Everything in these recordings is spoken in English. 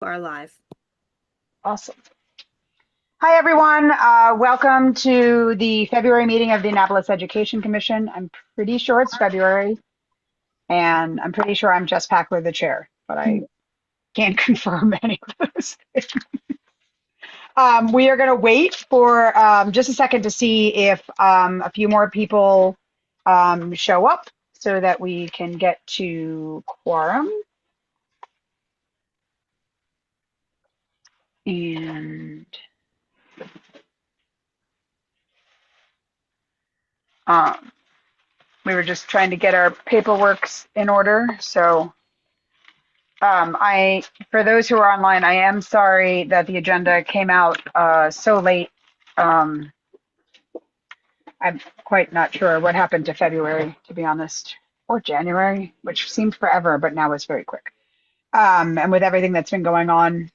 Are live. Awesome. Hi, everyone. Welcome to the February meeting of the Annapolis Education Commission. I'm pretty sure it's February, and I'm pretty sure I'm Jess Packler, the chair, but I can't confirm any of those things. We are going to wait for just a second to see if a few more people show up so that we can get to quorum. And um, we were just trying to get our paperwork in order. So for those who are online, I am sorry that the agenda came out so late. Um, I'm quite not sure what happened to February, to be honest, or January, which seemed forever, but now it's very quick. And with everything that's been going on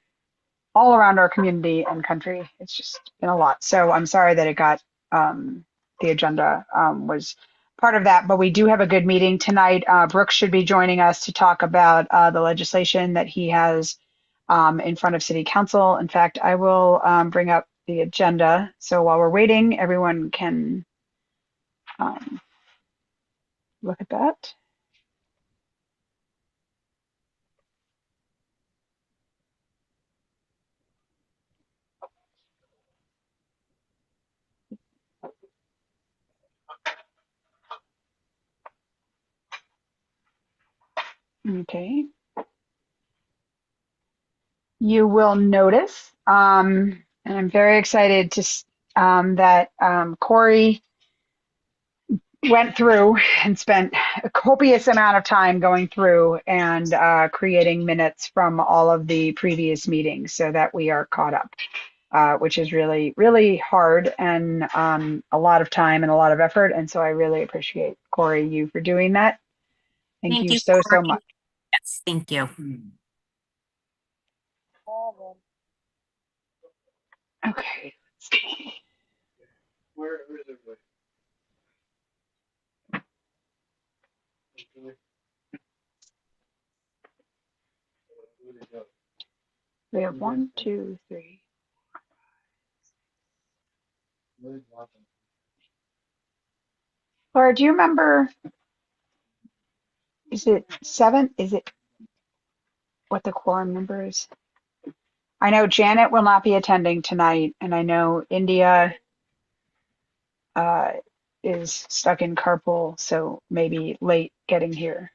all around our community and country, it's just been a lot. So I'm sorry that it got the agenda was part of that, but we do have a good meeting tonight. Brooks should be joining us to talk about the legislation that he has in front of City Council. In fact, I will bring up the agenda. So while we're waiting, everyone can um, look at that. Okay. You will notice, and I'm very excited that Corey went through and spent a copious amount of time going through and creating minutes from all of the previous meetings so that we are caught up, which is really, really hard and a lot of time and a lot of effort. And so I really appreciate Corey, you for doing that. Thank Thank you you, so, so Cory. much. Yes, thank you. Okay. We have one, two, three. Laura, do you remember, is it seven? Is it what the quorum number is? I know Janet will not be attending tonight, and I know India uh, is stuck in carpool, so maybe late getting here.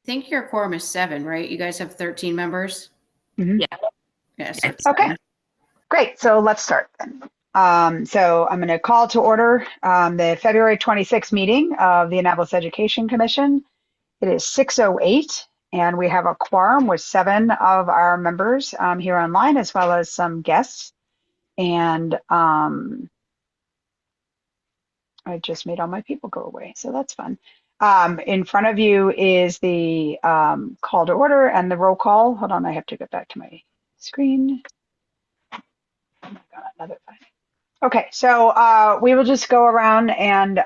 I think your quorum is 7, right? You guys have 13 members? Mhm. Yeah. Yeah, so it's Okay, 7. great. So let's start then. So I'm going to call to order the February 26th meeting of the Annapolis Education Commission. It is 6:08, and we have a quorum with 7 of our members here online, as well as some guests. And I just made all my people go away, so that's fun. In front of you is the call to order and the roll call. Hold on, I have to get back to my screen. Oh my God, another thing. Okay, so we will just go around and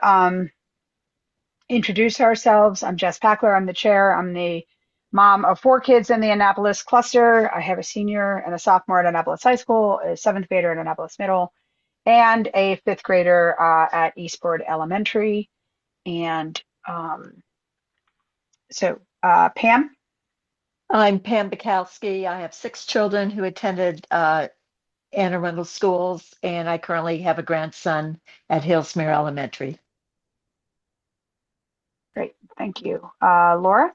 introduce ourselves. I'm Jess Packler. I'm the chair. I'm the mom of 4 kids in the Annapolis cluster. I have a senior and a sophomore at Annapolis High School, a 7th grader at Annapolis Middle, and a 5th grader at Eastport Elementary. And Pam. I'm Pam Bukowski. I have 6 children who attended Anne Arundel schools, and I currently have a grandson at Hillsmere Elementary. Great, thank you. Laura.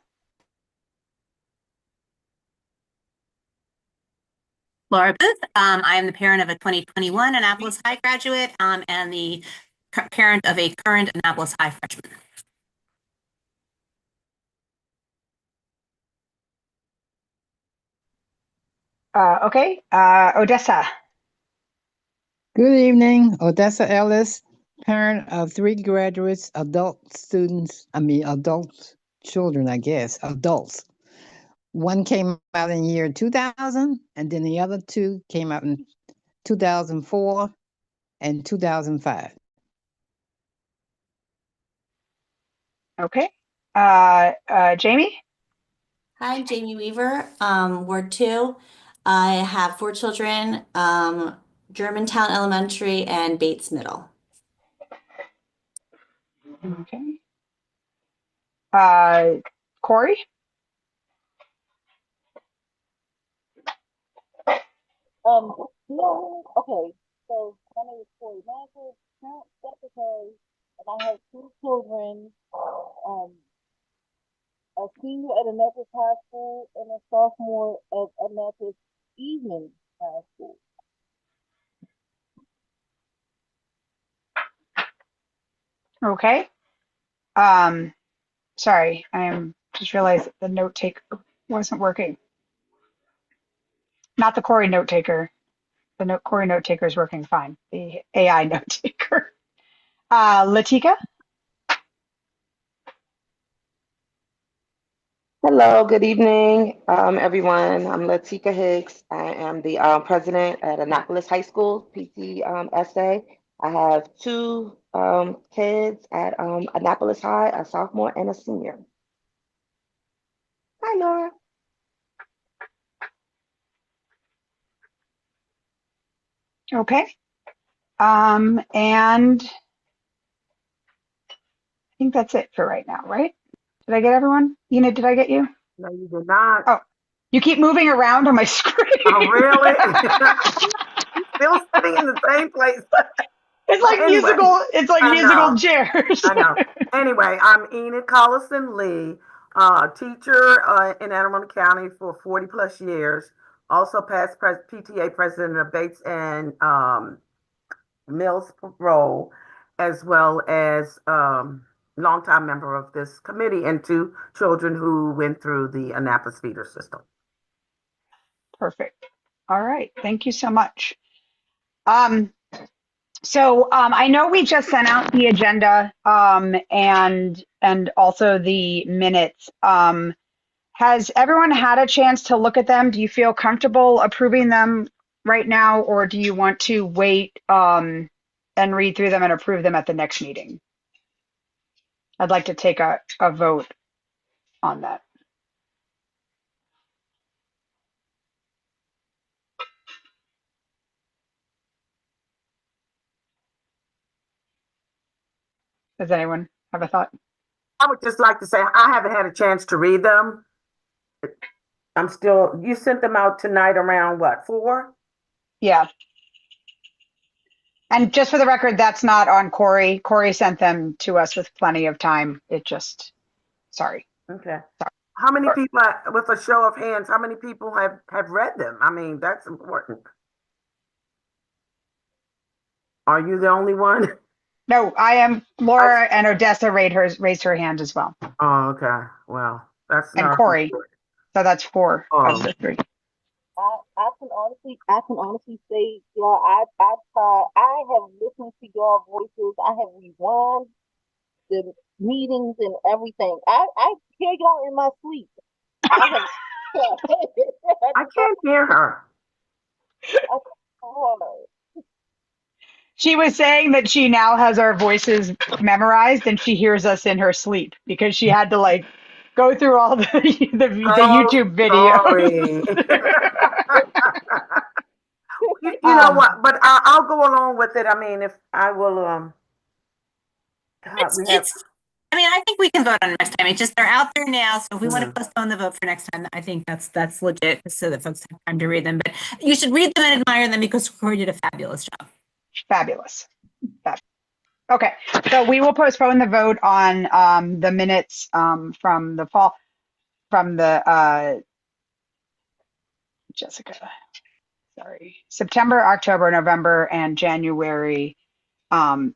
Laura Booth. I am the parent of a 2021 Annapolis High graduate and the parent of a current Annapolis High freshman. Okay, Odessa. Good evening, Odessa Ellis, parent of 3 graduates, adult children, I guess, adults. One came out in year 2000, and then the other 2 came out in 2004 and 2005. Okay, Jamie. Hi, I'm Jamie Weaver, Ward 2. I have 4 children, Germantown Elementary and Bates Middle. Okay. Corey? No, okay. So my name is Corey Mathis, current secretary, and I have 2 children, a senior at Annapolis High School and a sophomore at Annapolis Evening High School. Okay. Sorry, I am just realized that the note taker wasn't working. Not the Corey note taker. The Corey note taker is working fine. The AI note taker. Latika? Hello, good evening, everyone. I'm Latika Hicks. I am the president at Annapolis High School, PTSA. I have 2 kids at Annapolis High, a sophomore and a senior. Hi, Laura. Okay. And I think that's it for right now, right? Did I get everyone? Enid, did I get you? No, you did not. Oh, you keep moving around on my screen. Oh, really? Still sitting in the same place. It's like Anyway, musical know. chairs. I know. Anyway, I'm Enid Collison Lee, teacher in Anne Arundel County for 40 plus years. Also past PTA president of Bates and Mills Parole, as well as longtime member of this committee, and 2 children who went through the Annapolis feeder system. Perfect. All right. Thank you so much. So I know we just sent out the agenda and also the minutes. Has everyone had a chance to look at them? Do you feel comfortable approving them right now, or do you want to wait and read through them and approve them at the next meeting? I'd like to take a vote on that. Does anyone have a thought? I would just like to say I haven't had a chance to read them. You sent them out tonight around what, 4? Yeah. And just for the record, that's not on Corey. Corey sent them to us with plenty of time. Sorry. Okay. How many people, with a show of hands, how many people have read them? I mean, that's important. Are you the only one? No, I am. Laura and Odessa raised her hand as well. Oh, okay. Well, that's And not Corey. So that's 4 of the 3. I can honestly say, y'all, I have listened to y'all voices. I have rewound the meetings and everything. I hear y'all in my sleep. I can't hear her. She was saying that she now has our voices memorized and she hears us in her sleep because she had to go through all the YouTube videos. You know what? But I'll go along with it. I mean, if I will, I think we can vote on it next time. It's just they're out there now, so if we want to postpone the vote for next time, I think that's legit, so that folks have time to read them. But you should read them and admire them because Corey did a fabulous job. Fabulous. Okay, so we will postpone the vote on the minutes from the fall, from the September, October, November, and January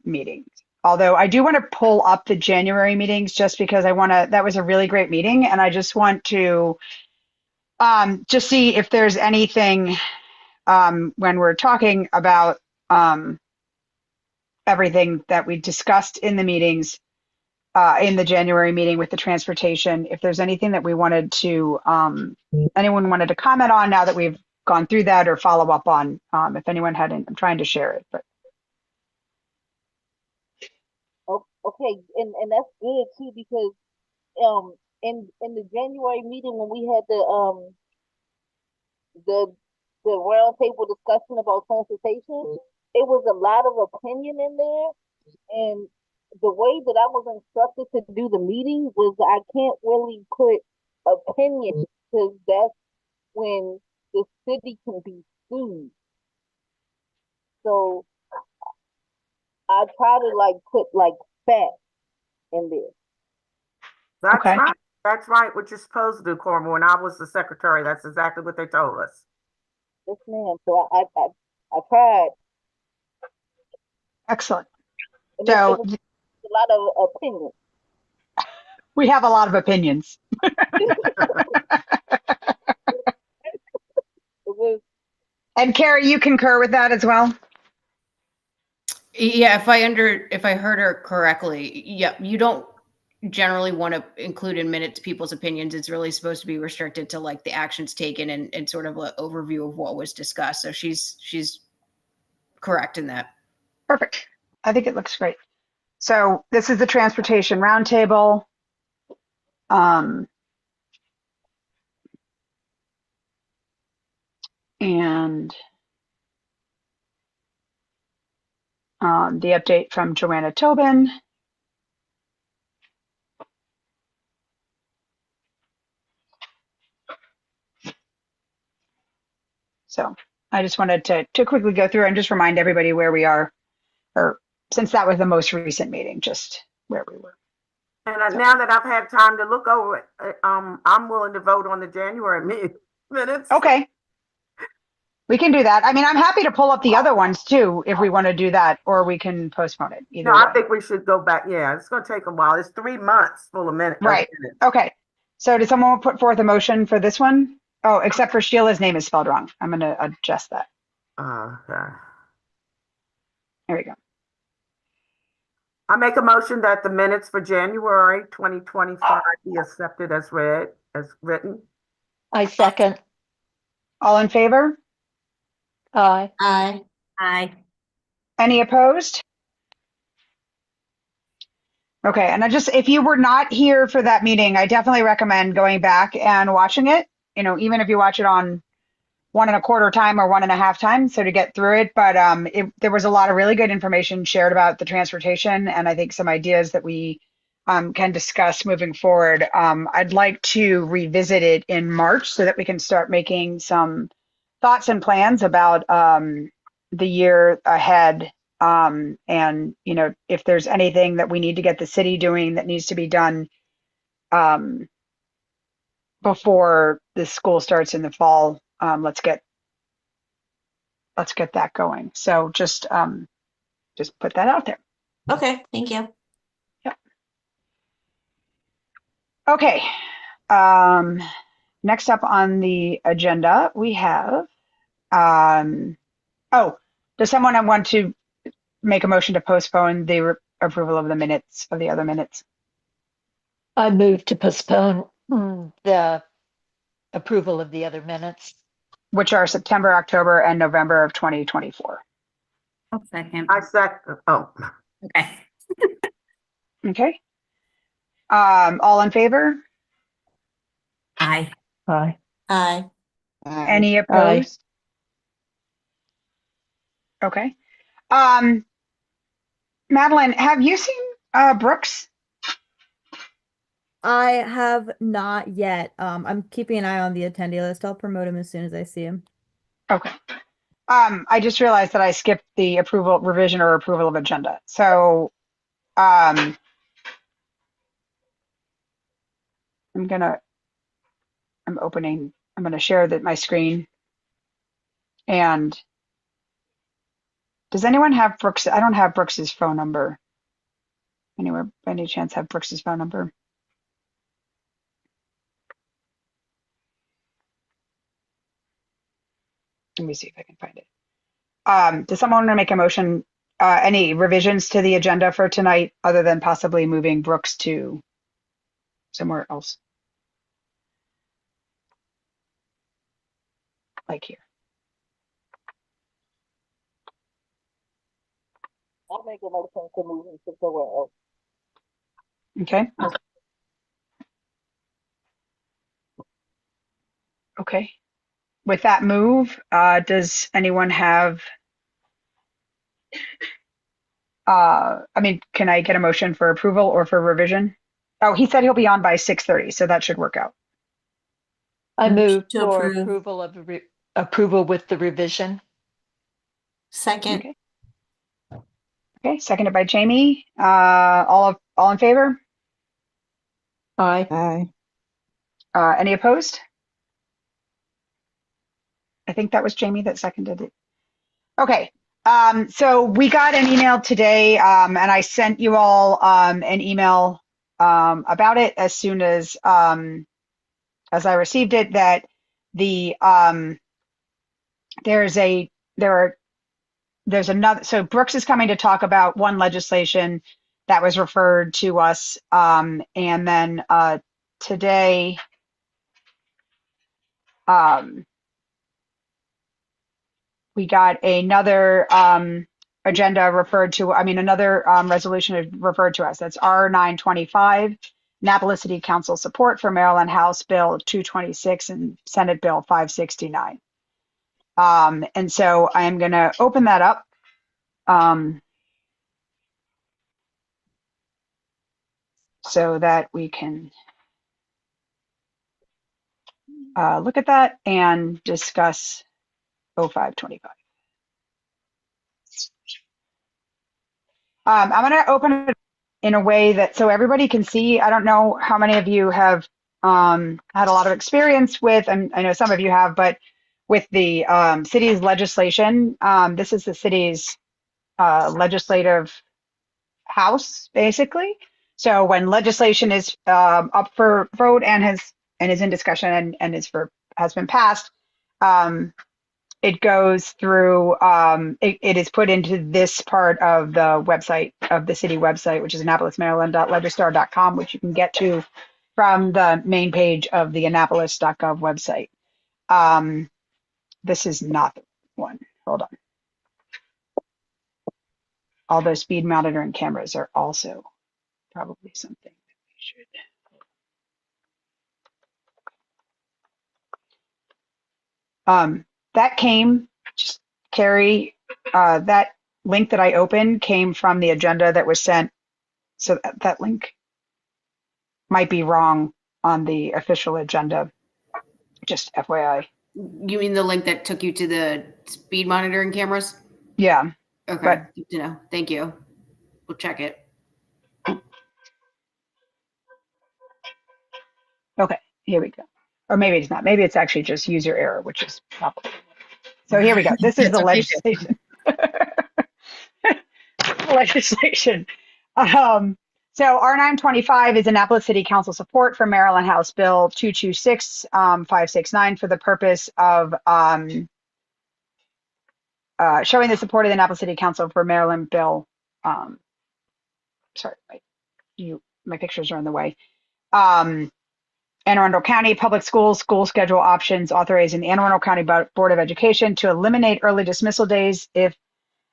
meetings. Although I do want to pull up the January meetings just because that was a really great meeting, and I just want to just see if there's anything when we're talking about everything that we discussed in the meetings, in the January meeting with the transportation, if there's anything that we wanted to, anyone wanted to comment on now that we've gone through that, or follow up on, if anyone hadn't. I'm trying to share it, but. Okay, and that's good too, because in the January meeting when we had the the roundtable discussion about transportation, it was a lot of opinion in there. And the way that I was instructed to do the meeting was I can't really put opinion because that's when the city can be sued. So I try to like put like facts in there. That's Okay. right. That's right. What you're supposed to do, Corman. When I was the secretary, that's exactly what they told us. Yes, ma'am. So I tried. Excellent. And So it was a lot of opinion. we have a lot of opinions. It was And Carrie, you concur with that as well? Yeah, if I heard her correctly, yeah, you don't generally want to include in minutes people's opinions. It's really supposed to be restricted to like the actions taken and sort of an overview of what was discussed. So she's correct in that. Perfect. I think it looks great. So this is the transportation roundtable. And the update from Joanna Tobin. So I just wanted to quickly go through and just remind everybody where we are, or since that was the most recent meeting, just where we were. And now that I've had time to look over it, I'm willing to vote on the January minutes. Okay. We can do that. I mean, I'm happy to pull up the other ones too, if we want to do that, or we can postpone it. Either No, I way. think we should go back. Yeah, it's going to take a while. It's 3 months full of minutes. Right. Okay. So did someone put forth a motion for this one? Oh, except for Sheila's name is spelled wrong. I'm going to adjust that. Okay. There we go. I make a motion that the minutes for January 2025 be accepted as read, as written. I second. All in favor? Aye. Aye. Aye. Any opposed? Okay, and if you were not here for that meeting, I definitely recommend going back and watching it. You know, even if you watch it on 1.25 time or 1.5 times, so to get through it. But there was a lot of really good information shared about the transportation, and I think some ideas that we can discuss moving forward. I'd like to revisit it in March so that we can start making some thoughts and plans about the year ahead. And you know, if there's anything that we need to get the city doing that needs to be done before the school starts in the fall, let's get that going. So just put that out there. Okay, thank you. Yep. Okay. Next up on the agenda, we have, does someone want to make a motion to postpone the approval of the minutes, of the other minutes? I move to postpone the approval of the other minutes. Which are September, October, and November of 2024. I'll second. I second. Oh, Okay. Okay. All in favor? Aye. Aye. Aye. Any opposed? Okay. Madeline, have you seen Brooks? I have not yet. I'm keeping an eye on the attendee list. I'll promote him as soon as I see him. Okay. I just realized that I skipped the revision or approval of agenda. So I'm gonna share my screen. And does anyone have Brooks? I don't have Brooks's phone number anywhere. By any chance have Brooks's phone number? Let me see if I can find it. Does someone want to make a motion? Any revisions to the agenda for tonight, other than possibly moving Brooks to somewhere else? Like here. I'll make a motion to move him to somewhere else. Okay. Okay. with that move, does anyone have, can I get a motion for approval or for revision? Oh, he said he'll be on by 6:30, so that should work out. I move To for approve. approval of approval with the revision. Second. Okay. Okay, seconded by Jamie. All in favor? Aye. Aye. Any opposed? I think that was Jamie that seconded it. Okay. So we got an email today, and I sent you all an email about it as soon as I received it, that there's another, so Brooks is coming to talk about one legislation that was referred to us, and then today we got another agenda referred to, another resolution referred to us. That's R925, Annapolis City Council support for Maryland House Bill 226 and Senate Bill 569. And so I'm going to open that up. So that we can look at that and discuss 0525. I'm going to open it in a way that so everybody can see. I don't know how many of you have had a lot of experience with, and I know some of you have, but with the city's legislation. This is the city's legislative house, basically. So when legislation is up for vote and is in discussion and has been passed, it goes through, it is put into this part of the website, of the city website, which is annapolismaryland.legistar.com, which you can get to from the main page of the annapolis.gov website. This is not the one. Hold on. Although speed monitoring cameras are also probably something that we should. That came, just Carrie, that link that I opened came from the agenda that was sent. So that link might be wrong on the official agenda, just FYI. You mean the link that took you to the speed monitoring cameras? Yeah. Okay, But- good to know. Thank you. We'll check it. Okay, here we go. Or maybe it's not. Maybe it's actually just user error, which is probably. So here we go. This is the legislation. Legislation. So R925 is Annapolis City Council support for Maryland House Bill 226 569 for the purpose of showing the support of the Annapolis City Council for Maryland Bill. Sorry, my pictures are in the way. Anne Arundel County Public Schools school schedule options authorizing the Anne Arundel County Board of Education to eliminate early dismissal days if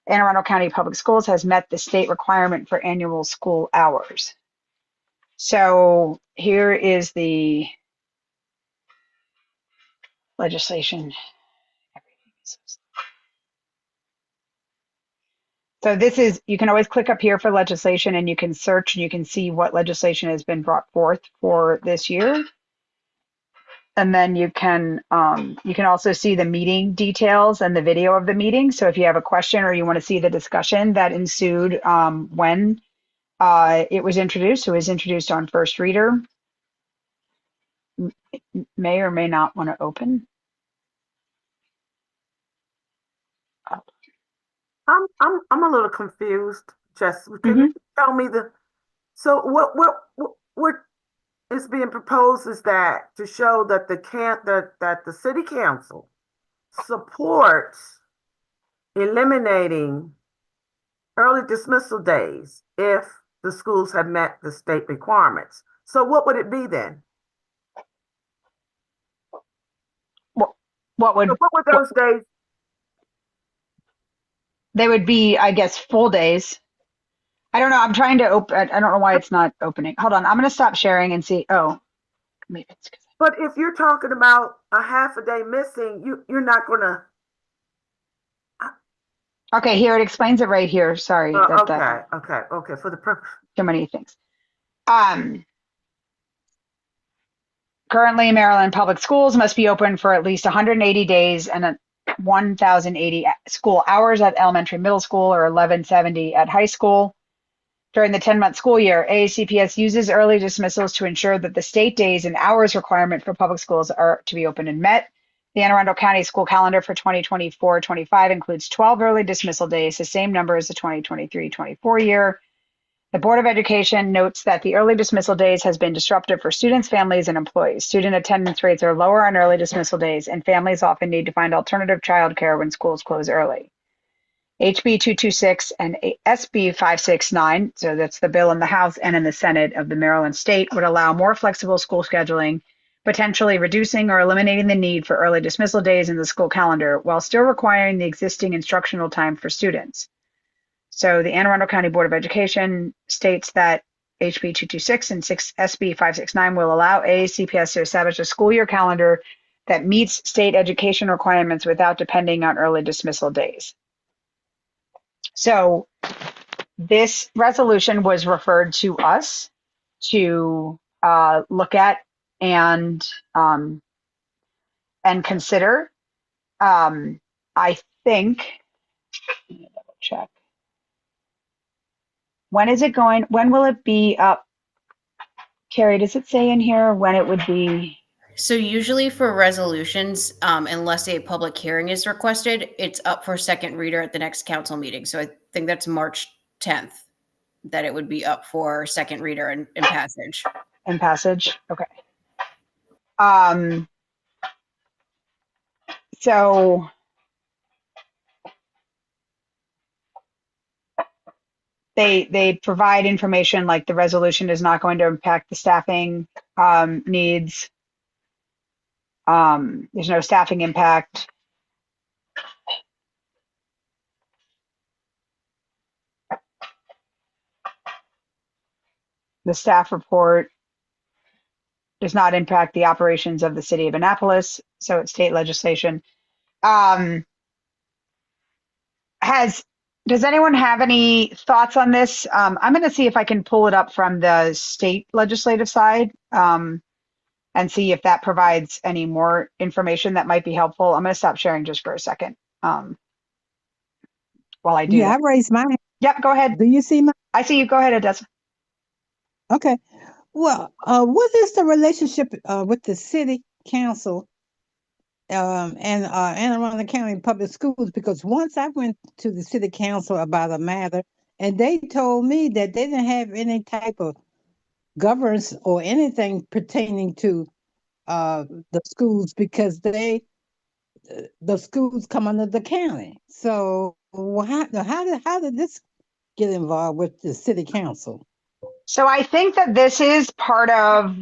Anne Arundel County Public Schools has met the state requirement for annual school hours. So here is the legislation. So this is, you can always click up here for legislation and you can search and you can see what legislation has been brought forth for this year. And then you can also see the meeting details and the video of the meeting. So if you have a question or you want to see the discussion that ensued when it was introduced, it was introduced on first reader, may or may not want to open. I'm a little confused. Jess, can you tell me so what is being proposed is that to show that the city council supports eliminating early dismissal days if the schools have met the state requirements. So what would it be then? What would those days? They would be, I guess, full days. I don't know. I'm trying to open. I don't know why it's not opening. Hold on. I'm going to stop sharing and see. Oh, maybe it's because But if you're talking about a half a day missing, you're not gonna. Okay, here it explains it right here. Sorry, Okay. For the purpose. too many things. Currently, Maryland public schools must be open for at least 180 days and 1,080 school hours at elementary, middle school, or 1,170 at high school. During the 10-month school year, AACPS uses early dismissals to ensure that the state days and hours requirement for public schools are to be open and met. The Anne Arundel County school calendar for 2024-25 includes 12 early dismissal days, the same number as the 2023-24 year. The Board of Education notes that the early dismissal days has been disruptive for students, families, and employees. Student attendance rates are lower on early dismissal days, and families often need to find alternative childcare when schools close early. HB 226 and SB 569, so that's the bill in the House and in the Senate of the Maryland state, would allow more flexible school scheduling, potentially reducing or eliminating the need for early dismissal days in the school calendar while still requiring the existing instructional time for students. So the Anne Arundel County Board of Education states that HB 226 and SB 569 will allow AACPS to establish a school year calendar that meets state education requirements without depending on early dismissal days. So this resolution was referred to us to look at and consider. I think, let me double check. When will it be up? Carrie, does it say in here when it would be? So usually for resolutions, unless a public hearing is requested, it's up for second reader at the next council meeting. So I think that's March 10th that it would be up for second reader and passage. And passage, okay. So they provide information like the resolution is not going to impact the staffing needs. There's no staffing impact. The staff report does not impact the operations of the city of Annapolis, so it's state legislation. Does anyone have any thoughts on this? I'm going to see if I can pull it up from the state legislative side and see if that provides any more information that might be helpful. I'm going to stop sharing just for a second while I do. Yeah, I raised my hand. Yep, go ahead. Do you see my? I see you. Go ahead, Odessa. Okay. Well, what is the relationship with the city council and Anne Arundel County Public Schools? Because once I went to the city council about a matter, and they told me that they didn't have any type of governance or anything pertaining to the schools because the schools come under the county. So how did this get involved with the city council? So I think that this is part of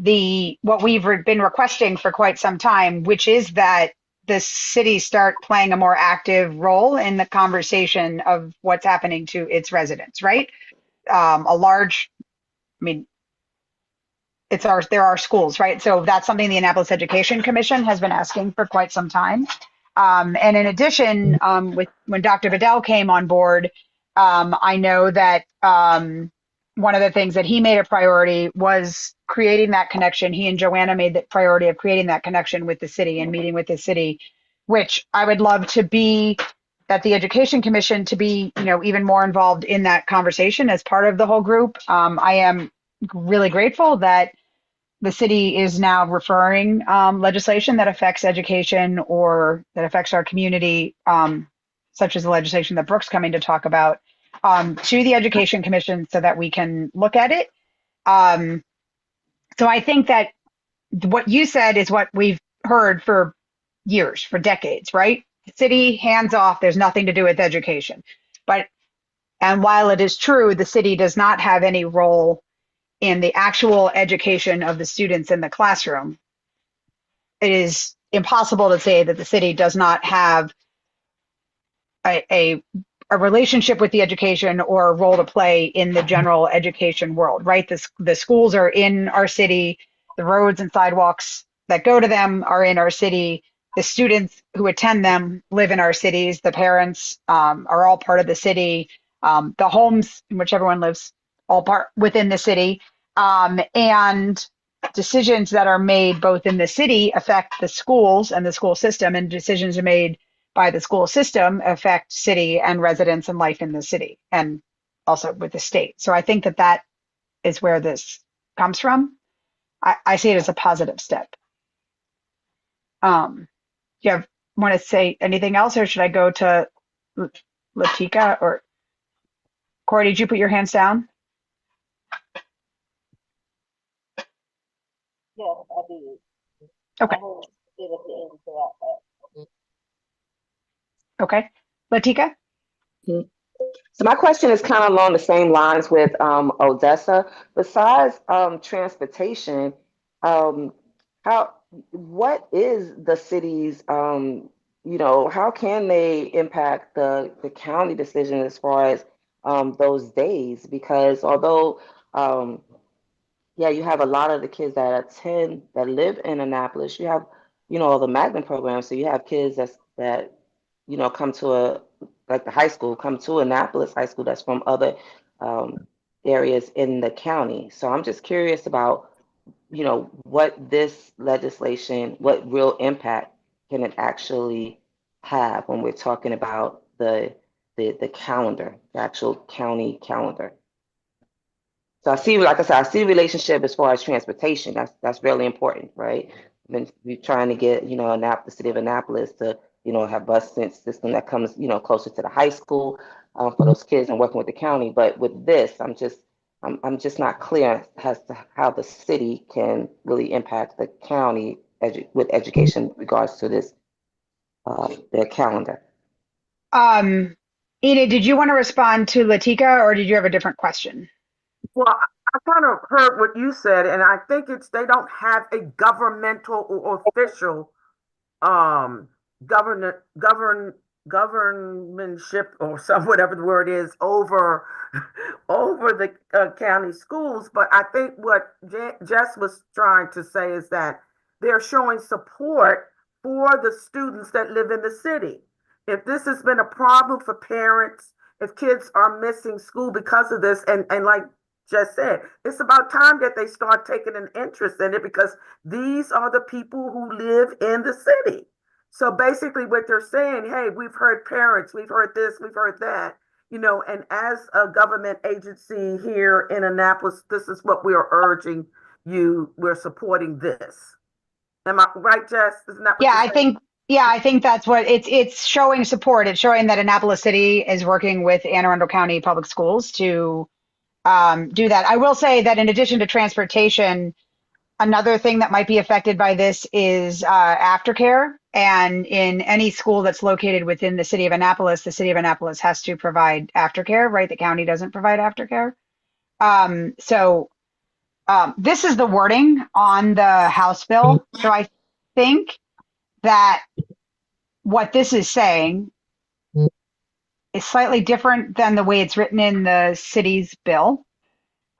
what we've been requesting for quite some time, which is that the city start playing a more active role in the conversation of what's happening to its residents, right? There are schools, right? So that's something the Annapolis Education Commission has been asking for quite some time. And in addition, when Dr. Bedell came on board, I know that one of the things that he made a priority was creating that connection. He and Joanna made the priority of creating that connection with the city and meeting with the city, which I would love to be at the Education Commission to be, even more involved in that conversation as part of the whole group. I am really grateful that the city is now referring legislation that affects education or that affects our community, such as the legislation that Brooke's coming to talk about, to the Education Commission so that we can look at it. So I think that what you said is what we've heard for years, for decades, right? City, hands off, there's nothing to do with education. And while it is true, the city does not have any role in the actual education of the students in the classroom, it is impossible to say that the city does not have a relationship with the education or a role to play in the general education world, right? The schools are in our city, the roads and sidewalks that go to them are in our city. The students who attend them live in our cities. The parents are all part of the city. The homes in which everyone lives, all part within the city. And decisions that are made both in the city affect the schools and the school system, and decisions are made by the school system affect city and residents and life in the city, and also with the state. So I think that that is where this comes from. I see it as a positive step. Do you want to say anything else, or should I go to Latika or Corey? Did you put your hands down? Yes, I did. Okay. I heard it at the end, so Okay. Latika? So my question is kind of along the same lines with Odessa. Besides transportation, what is the city's how can they impact the county decision as far as those days? Because although yeah, you have a lot of the kids that live in Annapolis, you have all the Magnet programs, so you have kids that come to like the high school, come to Annapolis High School that's from other areas in the county. So I'm just curious about, what this legislation, what real impact can it actually have when we're talking about the calendar, the actual county calendar. So I see, like I said, I see relationship as far as transportation. That's really important, right? When we're trying to get, the city of Annapolis to, have bus system that comes, closer to the high school for those kids and working with the county. But with this, I'm just not clear as to how the city can really impact the county with education in regards to this, their calendar. Enid, did you want to respond to Latika, or did you have a different question? Well, I kind of heard what you said, and I think they don't have a governmental or official governmentship or some whatever the word is over the county schools. But I think what Jess was trying to say is that they're showing support for the students that live in the city. If this has been a problem for parents, if kids are missing school because of this, and like Jess said, it's about time that they start taking an interest in it, because these are the people who live in the city. So basically what they're saying, hey, we've heard parents, we've heard this, we've heard that, and as a government agency here in Annapolis, this is what we are urging you. We're supporting this. Am I right, Jess? Isn't that what Yeah, you're saying? I think that's what it's showing support. It's showing that Annapolis City is working with Anne Arundel County Public Schools to do that. I will say that in addition to transportation, another thing that might be affected by this is aftercare. And in any school that's located within the city of Annapolis, the city of Annapolis has to provide aftercare, right? The county doesn't provide aftercare. So this is the wording on the House bill. So I think that what this is saying is slightly different than the way it's written in the city's bill.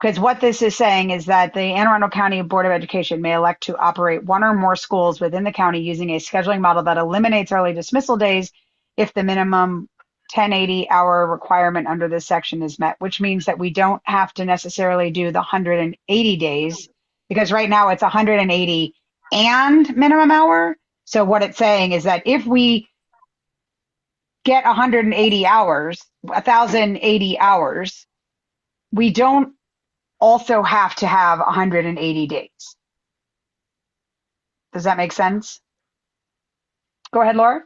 Because what this is saying is that the Anne Arundel County Board of Education may elect to operate one or more schools within the county using a scheduling model that eliminates early dismissal days if the minimum 1080-hour requirement under this section is met, which means that we don't have to necessarily do the 180 days, because right now it's 180 and minimum hour. So what it's saying is that if we get 180 hours, 1,080 hours, we don't also have to have 180 days. Does that make sense? Go ahead, Laura.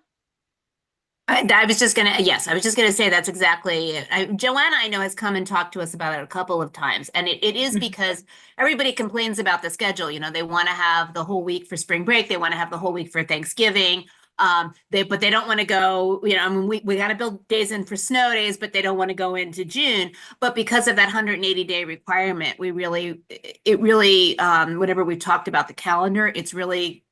I was just gonna say that's exactly it. Joanna, I know, has come and talked to us about it a couple of times, and it is because everybody complains about the schedule. They want to have the whole week for spring break. They want to have the whole week for Thanksgiving. But they don't want to go, we got to build days in for snow days, but they don't want to go into June. But because of that 180-day requirement, whenever we've talked about the calendar, it's really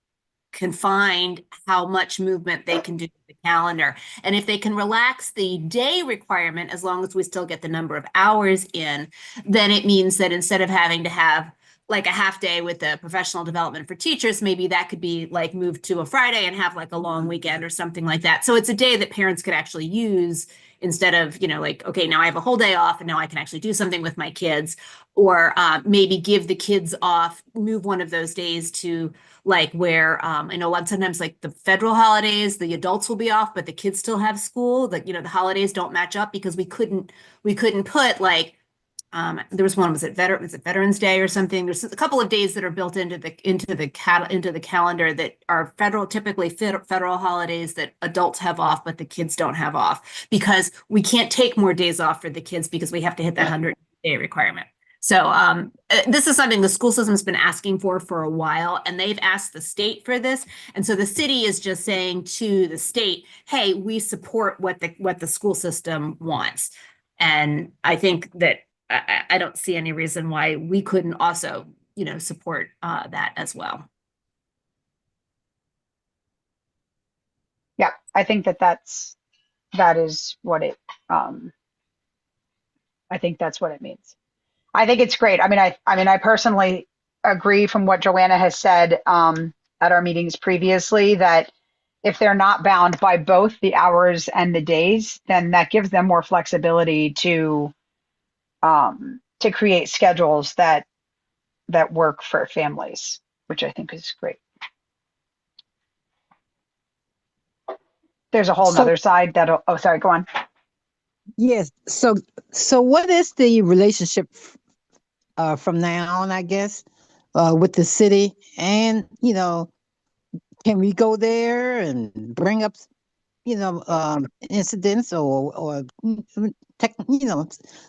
confined how much movement they can do to the calendar. And if they can relax the day requirement, as long as we still get the number of hours in, then it means that instead of having to have like a half day with the professional development for teachers, maybe that could be like moved to a Friday and have like a long weekend or something like that. So it's a day that parents could actually use instead of, like, okay, now I have a whole day off and now I can actually do something with my kids, or maybe give the kids off, move one of those days to like where I know sometimes like the federal holidays, the adults will be off, but the kids still have school. Like, the holidays don't match up because we couldn't put like there was one, was it Veterans Day or something? There's a couple of days that are built into the calendar that are typically federal holidays that adults have off, but the kids don't have off, because we can't take more days off for the kids because we have to hit that 100-day requirement. So this is something the school system's been asking for a while, and they've asked the state for this. And so the city is just saying to the state, hey, we support what the school system wants. And I think that I don't see any reason why we couldn't also, support that as well. Yeah, I think that is what it, I think that's what it means. I think it's great. I mean, I personally agree from what Joanna has said at our meetings previously, that if they're not bound by both the hours and the days, then that gives them more flexibility to create schedules that work for families, which I think is great. There's a whole nother side that'll, oh, sorry, go on. Yes. So what is the relationship from now on, I guess, with the city? And, can we go there and bring up, incidents or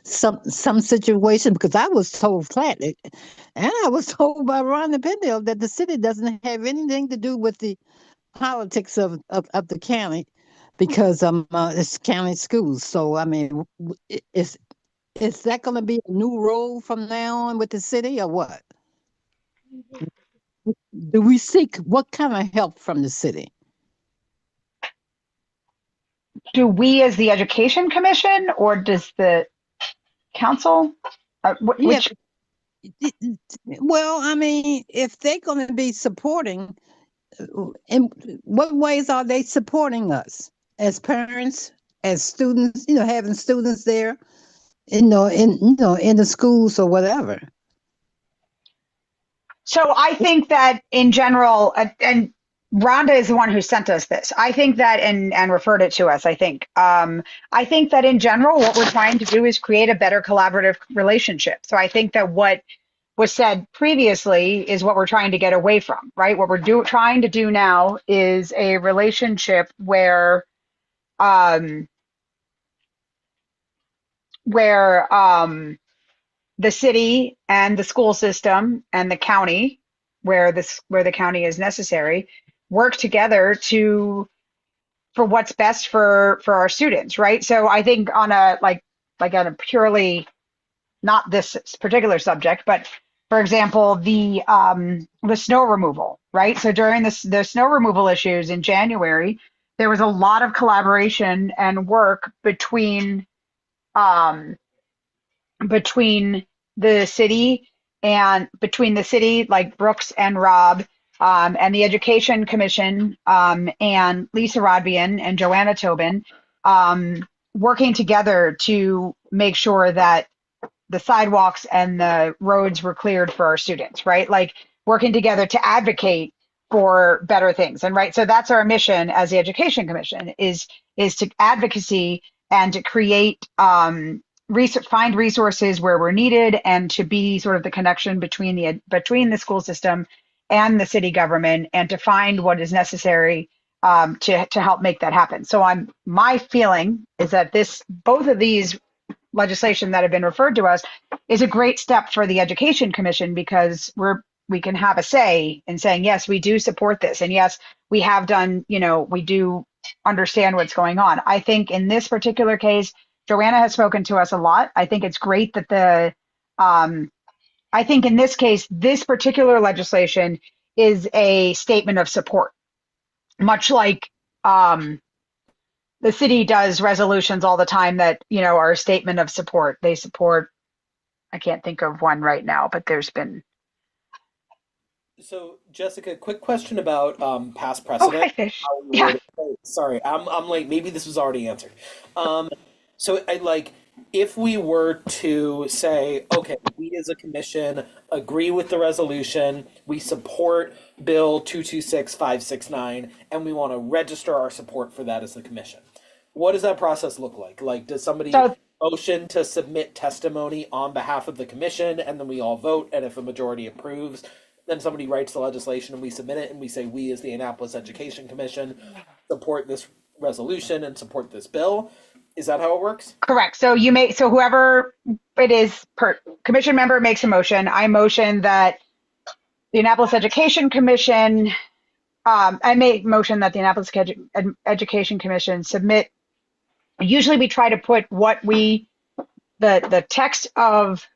some situation? Because I was told flatly, and I was told by Rhonda Pendle, that the city doesn't have anything to do with the politics of the county, because it's county schools. So I mean, is that going to be a new role from now on with the city, or what? Do we seek what kind of help from the city? Do we, as the Education Commission, or does the council? Which? Well, I mean, if they're going to be supporting, in what ways are they supporting us as parents, as students? Having students there, in the schools or whatever. So I think that in general, and Rhonda is the one who sent us this. I think that, and referred it to us, I think that in general, what we're trying to do is create a better collaborative relationship. So I think that what was said previously is what we're trying to get away from, right? What we're trying to do now is a relationship where the city and the school system and the county, where the county is necessary, work together for what's best for our students, right? So I think on a on a purely, not this particular subject, but for example, the snow removal, right? So during the snow removal issues in January, there was a lot of collaboration and work between the city like Brooks and Rob, and the Education Commission, and Lisa Rodbian and Joanna Tobin, working together to make sure that the sidewalks and the roads were cleared for our students, right? Like working together to advocate for better things. And right, so that's our mission as the Education Commission, is to advocacy and to create find resources where we're needed, and to be sort of the connection between the school system and the city government, and to find what is necessary to help make that happen. So my feeling is that both of these legislation that have been referred to us is a great step for the Education Commission, because we can have a say in saying, yes, we do support this, and yes, we have done, we do understand what's going on. I think in this particular case, Joanna has spoken to us a lot. I think it's great that I think in this case, this particular legislation is a statement of support, much like the city does resolutions all the time that, are a statement of support. They support, I can't think of one right now, but there's been So, Jessica, quick question about past Oh, hi, precedent. Fish. How we Yeah. would, oh, sorry, I'm late. Maybe this was already answered. Um, so I like if we were to say, okay, we as a commission agree with the resolution, we support Bill 226569, and we want to register our support for that as the commission. What does that process look like? Like, does somebody So motion to submit testimony on behalf of the commission, and then we all vote, and if a majority approves, then somebody writes the legislation and we submit it and we say, we as the Annapolis Education Commission support this resolution and support this bill. Is that how it works? correct. So whoever it is, per commission member makes a motion. I motion that the Annapolis Education Commission, I make motion that the Annapolis Education Commission submit. Usually we try to put the text of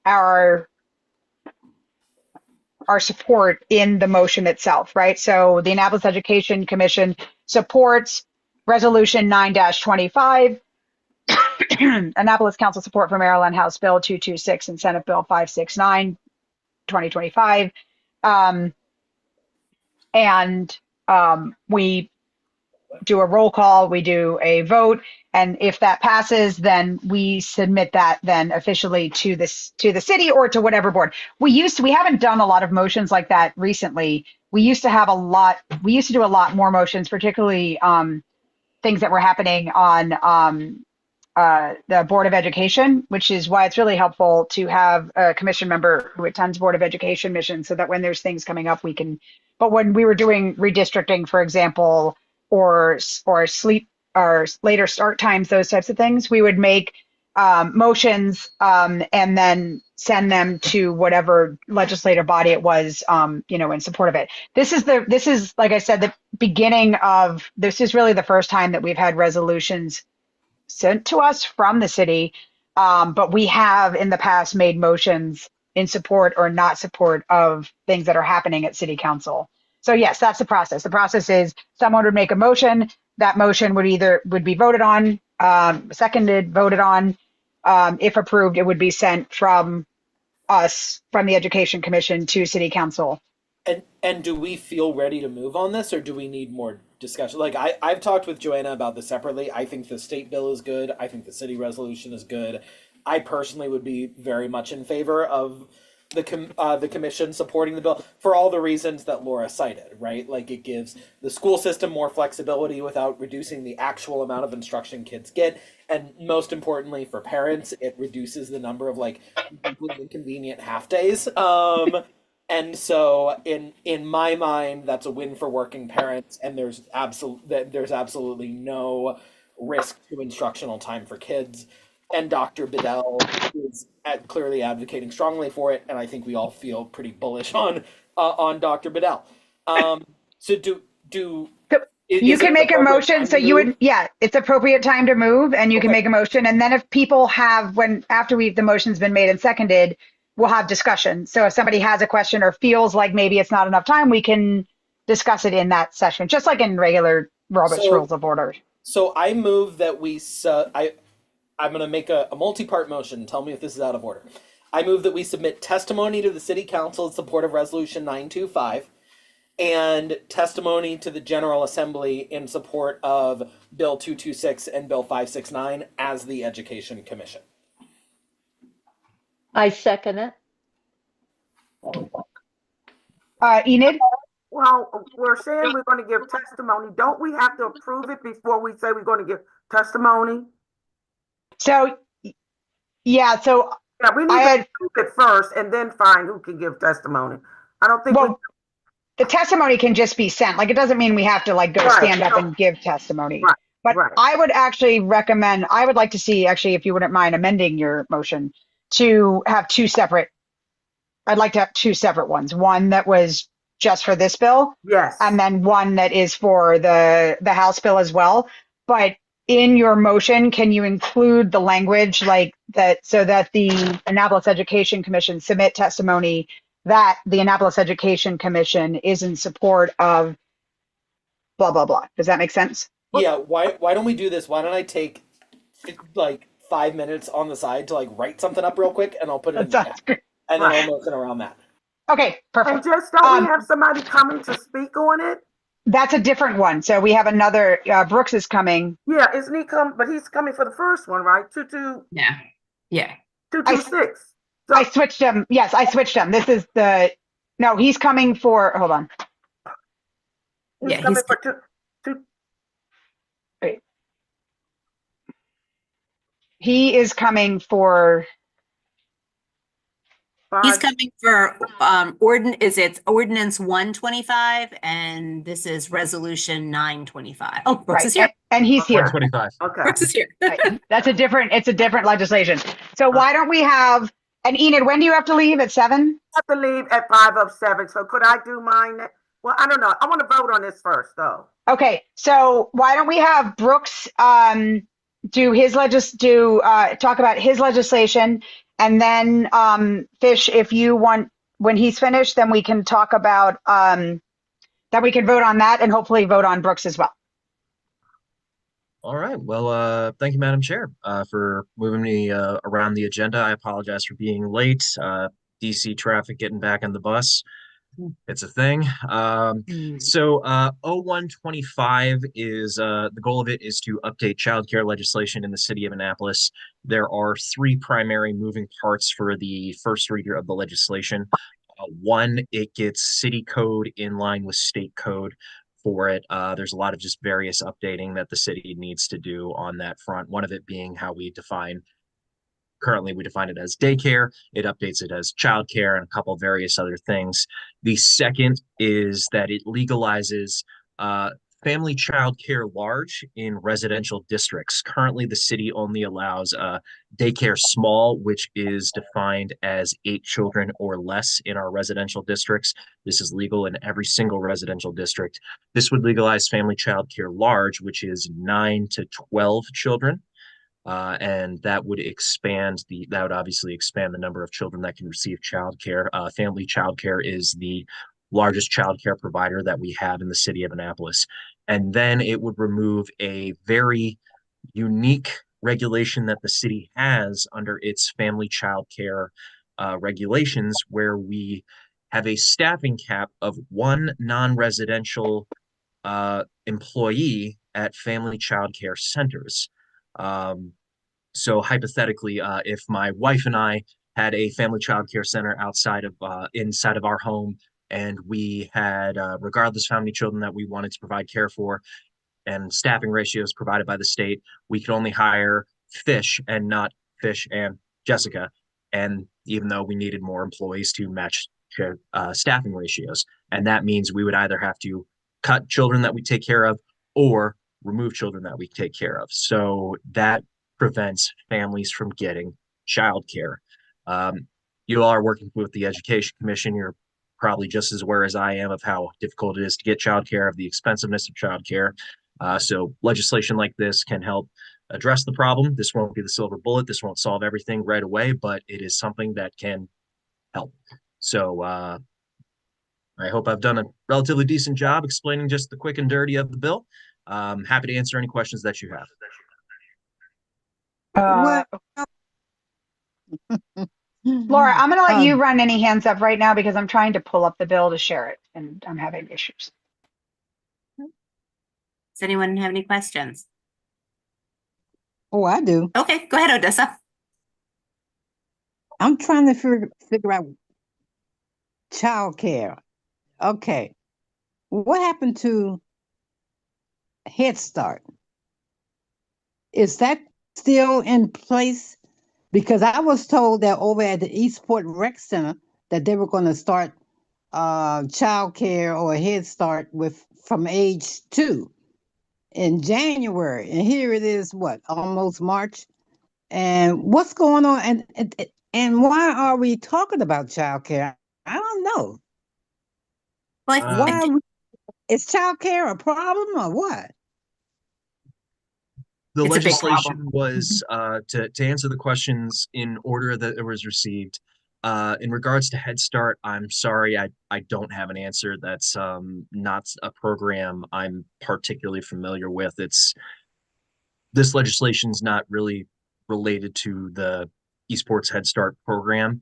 our support in the motion itself, right? So the Annapolis Education Commission supports Resolution 9-25, Annapolis Council support for Maryland House Bill 226 and Senate Bill 569, 2025. We do a roll call, we do a vote, and if that passes, then we submit that then officially to the city or to whatever board. We haven't done a lot of motions like that recently. We used to do a lot more motions, particularly things that were happening on the Board of Education, which is why it's really helpful to have a commission member who attends Board of Education missions so that when there's things coming up, we can, but when we were doing redistricting, for example, or sleep or later start times, those types of things, we would make motions and then send them to whatever legislative body it was, in support of it. This is, like I said, the beginning of, this is really the first time that we've had resolutions sent to us from the city. But we have in the past made motions in support or not support of things that are happening at city council. So yes, that's the process. The process is someone would make a motion. That motion would be voted on, seconded, voted on. If approved, it would be sent from us, from the Education Commission to City Council. And do we feel ready to move on this, or do we need more discussion? Like I've talked with Joanna about this separately. I think the state bill is good. I think the city resolution is good. I personally would be very much in favor of the commission supporting the bill for all the reasons that Laura cited, right? Like it gives the school system more flexibility without reducing the actual amount of instruction kids get. And most importantly for parents, it reduces the number of like completely inconvenient half days. And so in my mind, that's a win for working parents, and there's absolutely no risk to instructional time for kids. And Dr. Bedell is clearly advocating strongly for it, and I think we all feel pretty bullish on Dr. Bedell. So you can make a motion. So you would, it's appropriate time to move, and you can make a motion. And then if people have, after the motion's been made and seconded, we'll have discussion. So if somebody has a question or feels like maybe it's not enough time, we can discuss it in that session, just like in regular Robert's Rules of Order. So I move that I'm going to make a multi-part motion. Tell me if this is out of order. I move that we submit testimony to the City Council in support of Resolution 925 and testimony to the General Assembly in support of Bill 226 and Bill 569 as the Education Commission. I second it. Enid? Well, we're saying we're going to give testimony. Don't we have to approve it before we say we're going to give testimony? So, we need to approve it first and then find who can give testimony. I don't think the testimony can just be sent. Like, it doesn't mean we have to go stand up and give testimony. Right. But I would actually recommend, I would like to see, actually, if you wouldn't mind amending your motion to have I'd like to have two separate ones. One that was just for this bill. Yes. And then one that is for the House bill as well. But in your motion, can you include the language like that so that the Annapolis Education Commission submit testimony that the Annapolis Education Commission is in support of blah, blah, blah. Does that make sense? Yeah. Why don't we do this? Why don't I take 5 minutes on the side to write something up real quick, and I'll put it in the chat. And then I'll motion around that. Okay, And perfect. just don't we Um, have somebody coming to speak on it? That's a different one. So we have another, Brooks is coming. Yeah, isn't he come? But he's coming for the first one, right? Yeah. Yeah. 226. I switched him. Yes, I switched him. This is no, he's coming for, hold on. He's Yeah, coming he's- for two. Wait. He is coming for, He's Five. coming for it's ordinance 125 and this is resolution 925. Oh, Brooks right, is here. and he's here. 125. Okay. Brooks is here. Right. It's a different legislation. So why don't we have, and Enid, when do you have to leave? At 7? I have to leave at 5:07. So could I do mine? Well, I don't know. I want to vote on this first, though. Okay, so why don't we have Brooks talk about his legislation, and then Fish, if you want, when he's finished, then we can talk about that we can vote on that and hopefully vote on Brooks as well. All right. Well, thank you, Madam Chair, for moving me around the agenda. I apologize for being late. DC traffic getting back on the bus. It's a thing. So 0125 is the goal of it is to update childcare legislation in the city of Annapolis. There are 3 primary moving parts for the first reader of the legislation. One, it gets city code in line with state code for it. There's a lot of just various updating that the city needs to do on that front. One of it being how we define. Currently, we define it as daycare. It updates it as childcare and a couple various other things. The second is that it legalizes family childcare large in residential districts. Currently, the city only allows daycare small, which is defined as 8 children or less in our residential districts. This is legal in every single residential district. This would legalize family childcare large, which is 9 to 12 children. And that would obviously expand the number of children that can receive childcare. Family childcare is the largest childcare provider that we have in the city of Annapolis. And then it would remove a very unique regulation that the city has under its family childcare regulations, where we have a staffing cap of 1 non-residential employee at family childcare centers. So hypothetically, if my wife and I had a family childcare center inside of our home, and we had, regardless of how many children that we wanted to provide care for, and staffing ratios provided by the state, we could only hire Fish and not Fish and Jessica. And even though we needed more employees to match staffing ratios, and that means we would either have to cut children that we take care of or remove children that we take care of. So that prevents families from getting childcare. You all are working with the Education Commission. You're probably just as aware as I am of how difficult it is to get childcare, of the expensiveness of childcare. So legislation like this can help address the problem. This won't be the silver bullet. This won't solve everything right away, but it is something that can help. So I hope I've done a relatively decent job explaining just the quick and dirty of the bill. Happy to answer any questions that you have. Laura, I'm going to let you run any hands up right now because I'm trying to pull up the bill to share it and I'm having issues. Does anyone have any questions? Oh, I do. Okay, go ahead, Odessa. I'm trying to figure out childcare. Okay. What happened to Head Start? Is that still in place? Because I was told that over at the Eastport Rec Center that they were going to start childcare or Head Start from age 2 in January. And here it is, almost March? And what's going on? And why are we talking about childcare? I don't know. Well, is childcare a problem or what? The It's a big legislation problem. was to answer the questions in order that it was received. In regards to Head Start, I'm sorry, I don't have an answer. That's not a program I'm particularly familiar with. This legislation is not really related to the Esports Head Start program.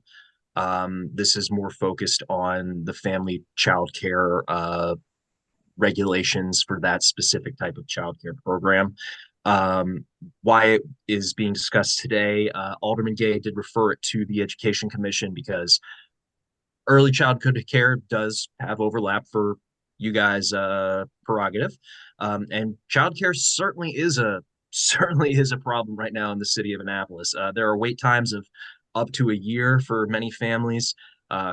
This is more focused on the family childcare regulations for that specific type of childcare program. Why it is being discussed today, Alderman Gay did refer it to the Education Commission because early childhood care does have overlap for you guys' prerogative, and childcare certainly is a problem right now in the city of Annapolis. There are wait times of up to a year for many families.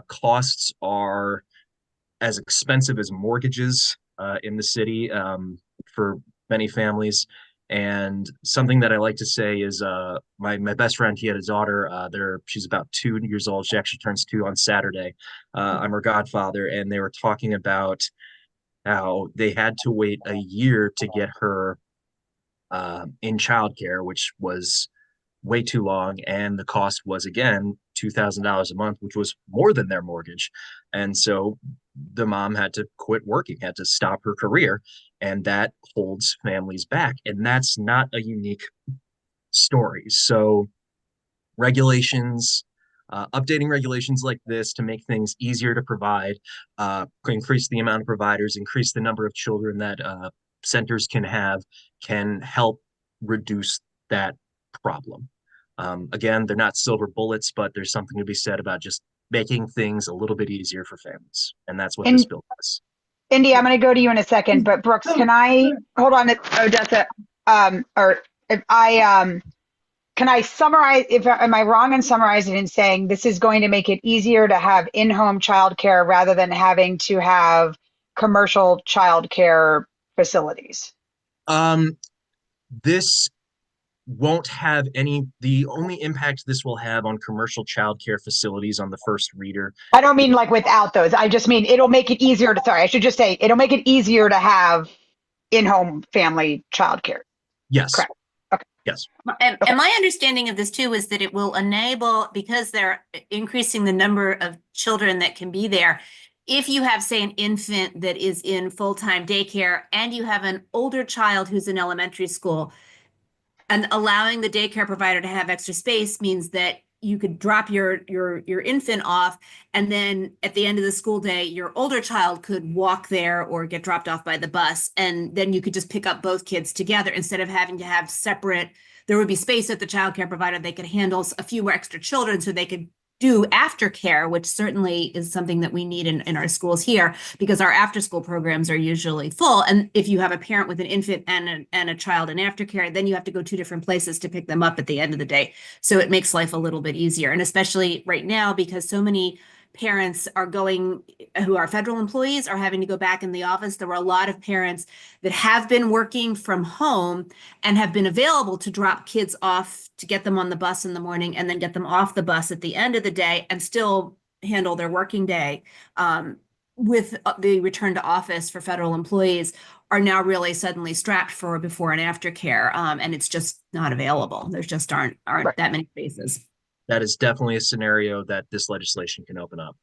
Costs are as expensive as mortgages in the city for many families. And something that I like to say is my best friend, he had a daughter she's about 2 years old. She actually turns 2 on Saturday. I'm her godfather, and they were talking about how they had to wait a year to get her in childcare, which was way too long, and the cost was again $2,000 a month, which was more than their mortgage. And so the mom had to quit working, had to stop her career, and that holds families back. And that's not a unique story. So regulations, updating regulations like this to make things easier to provide, increase the amount of providers, increase the number of children that centers can help reduce that problem. Again, they're not silver bullets, but there's something to be said about just making things a little bit easier for families. And that's what this bill does. Indy, I'm going to go to you in a second, but Brooks, can I hold on, Odessa, or if can I summarize, am I wrong in summarizing in saying this is going to make it easier to have in-home childcare rather than having to have commercial childcare facilities? This won't have the only impact this will have on commercial childcare facilities on the first reader. I don't mean like without those. I just mean it'll make it easier I should just say it'll make it easier to have in-home family childcare. Yes. Correct. Okay. Yes. And my understanding of this too is that it will enable, because they're increasing the number of children that can be there. If you have, say, an infant that is in full-time daycare and you have an older child who's in elementary school, and allowing the daycare provider to have extra space means that you could drop your infant off, and then at the end of the school day, your older child could walk there or get dropped off by the bus, and then you could just pick up both kids together instead of having to have separate. There would be space at the childcare provider. They could handle a few more extra children, so they could do aftercare, which certainly is something that we need in our schools here, because our after school programs are usually full. And if you have a parent with an infant and a child in aftercare, then you have to go 2 different places to pick them up at the end of the day. So it makes life a little bit easier. And especially right now, because so many parents who are federal employees are having to go back in the office. There were a lot of parents that have been working from home and have been available to drop kids off to get them on the bus in the morning and then get them off the bus at the end of the day and still handle their working day. With the return to office for federal employees are now really suddenly strapped for before and after care. And it's just not available. There just aren't Right. that many spaces. That is definitely a scenario that this legislation can open up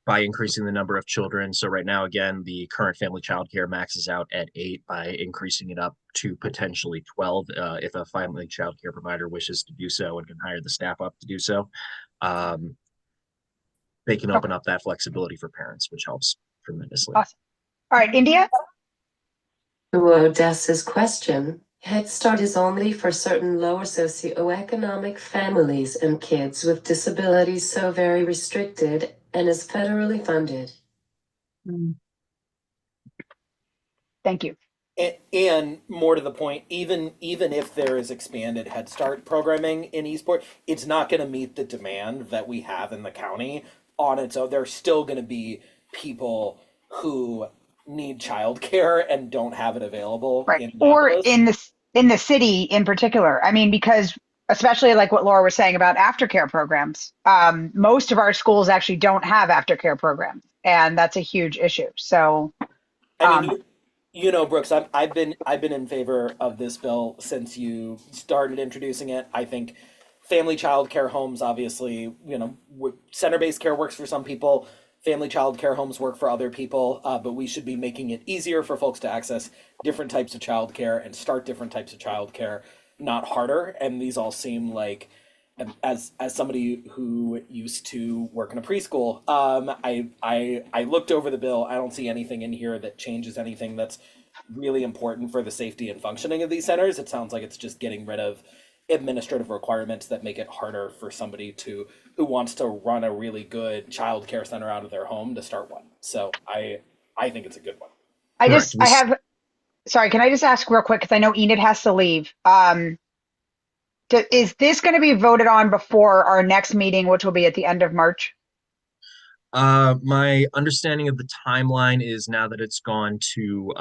by increasing the number of children. So right now, again, the current family childcare maxes out at 8. By increasing it up to potentially 12, if a family childcare provider wishes to do so and can hire the staff up to do so, they can open up that flexibility for parents, which helps tremendously. Awesome. All right, India. To Odessa's question, Head Start is only for certain lower socioeconomic families and kids with disabilities, so very restricted, and is federally funded. Thank you. And more to the point, even if there is expanded Head Start programming in Eastport, it's not going to meet the demand that we have in the county on its own. There's still going to be people who need childcare and don't have it available. Right. Or Annapolis. in the city in particular. I mean, because especially like what Laura was saying about aftercare programs, most of our schools actually don't have aftercare programs, and that's a huge issue. So, I mean, you know, Brooks, I've been in favor of this bill since you started introducing it. I think family child care homes, obviously, you know, center-based care works for some people. Family child care homes work for other people, but we should be making it easier for folks to access different types of child care and start different types of child care, not harder. And these all seem like as somebody who used to work in a preschool, I looked over the bill. I don't see anything in here that changes anything that's really important for the safety and functioning of these centers. It sounds like it's just getting rid of administrative requirements that make it harder for somebody who wants to run a really good child care center out of their home to start one. So I think it's a good one. Sorry, can I just ask real quick, because I know Enid has to leave. Is this going to be voted on before our next meeting, which will be at the end of March? My understanding of the timeline is now that it's gone to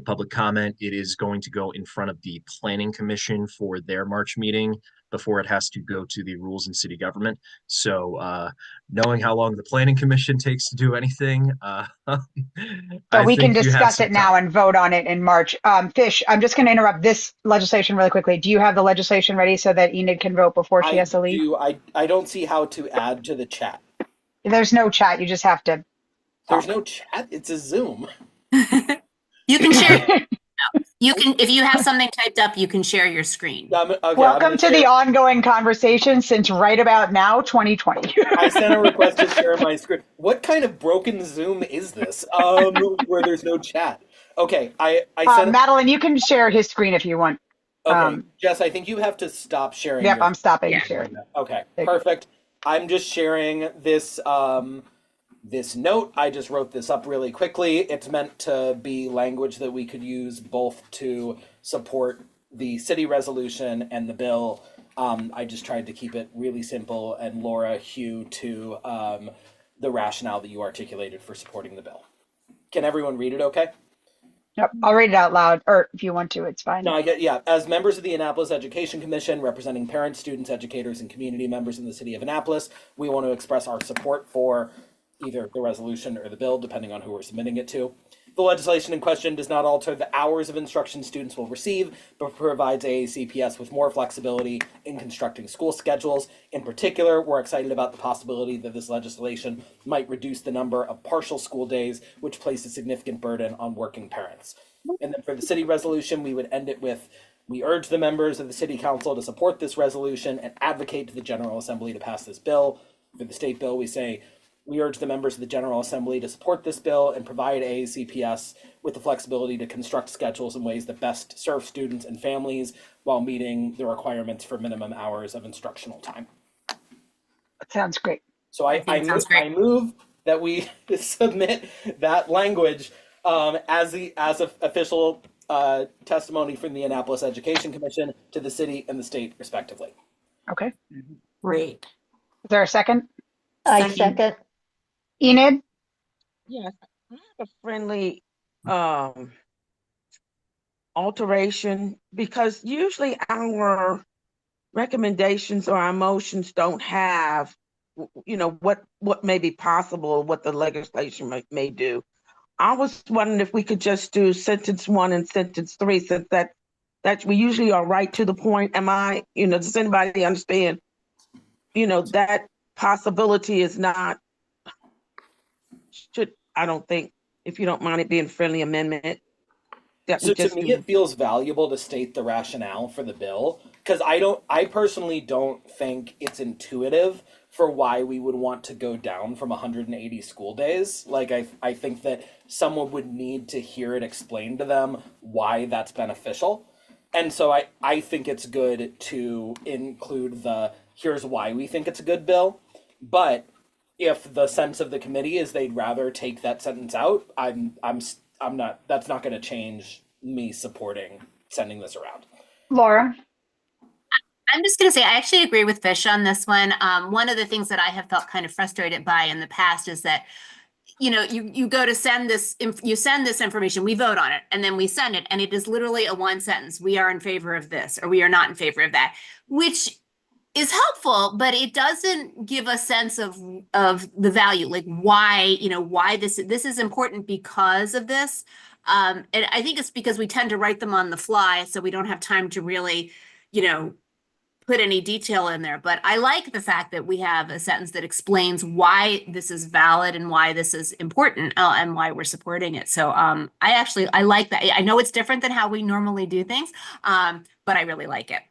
public comment, it is going to go in front of the Planning Commission for their March meeting before it has to go to the Rules and City Government. So knowing how long the Planning Commission takes to do anything, so we can discuss it now and vote on it in March. Fish, I'm just going to interrupt this legislation really quickly. Do you have the legislation ready so that Enid can vote before she has to leave? I don't see how to add to the chat. There's no chat. You just have to. There's no chat. It's a Zoom. You can share. You can, if you have something typed up, you can share your screen. Okay, welcome to the ongoing conversation since right about now, 2020. I sent a request to share my screen. What kind of broken Zoom is this? Where there's no chat. Okay, I sent. Madeline, you can share his screen if you want. Okay, Jess, I think you have to stop sharing. Yep, I'm stopping sharing. Okay, perfect. I'm just sharing this. This note, I just wrote this up really quickly. It's meant to be language that we could use both to support the city resolution and the bill. I just tried to keep it really simple and Laura hew to the rationale that you articulated for supporting the bill. Can everyone read it okay? Yep, I'll read it out loud, or if you want to, it's fine. No, as members of the Annapolis Education Commission, representing parents, students, educators, and community members in the city of Annapolis, we want to express our support for either the resolution or the bill, depending on who we're submitting it to. The legislation in question does not alter the hours of instruction students will receive, but provides AACPS with more flexibility in constructing school schedules. In particular, we're excited about the possibility that this legislation might reduce the number of partial school days, which places significant burden on working parents. And then for the city resolution, we would end it with, we urge the members of the city council to support this resolution and advocate to the General Assembly to pass this bill. For the state bill, we say, we urge the members of the General Assembly to support this bill and provide AACPS with the flexibility to construct schedules in ways that best serve students and families while meeting the requirements for minimum hours of instructional time. That sounds great. So I move that we submit that language as official testimony from the Annapolis Education Commission to the city and the state, respectively. Okay. Great. Is there a second? I second. Enid? Yes, I have a friendly alteration because usually our recommendations or our motions don't have, what may be possible, what the legislation may do. I was wondering if we could just do sentence 1 and sentence 3, since that we usually are right to the point. Does anybody understand, that possibility is not, I don't think, if you don't mind it being friendly amendment. So to me, it feels valuable to state the rationale for the bill, because I personally don't think it's intuitive for why we would want to go down from 180 school days. Like, I think that someone would need to hear it explained to them why that's beneficial. And so I think it's good to include here's why we think it's a good bill. But if the sense of the committee is they'd rather take that sentence out, I'm not, that's not going to change me supporting sending this around. Laura? I'm just going to say, I actually agree with Fish on this one. One of the things that I have felt kind of frustrated by in the past is that, you go to send this, you send this information, we vote on it, and then we send it, and it is literally a one sentence. We are in favor of this, or we are not in favor of that, which is helpful, but it doesn't give a sense of the value, like why, why this is important because of this. And I think it's because we tend to write them on the fly, so we don't have time to really, put any detail in there. But I like the fact that we have a sentence that explains why this is valid and why this is important and why we're supporting it. So I like that. I know it's different than how we normally do things, but I really like it.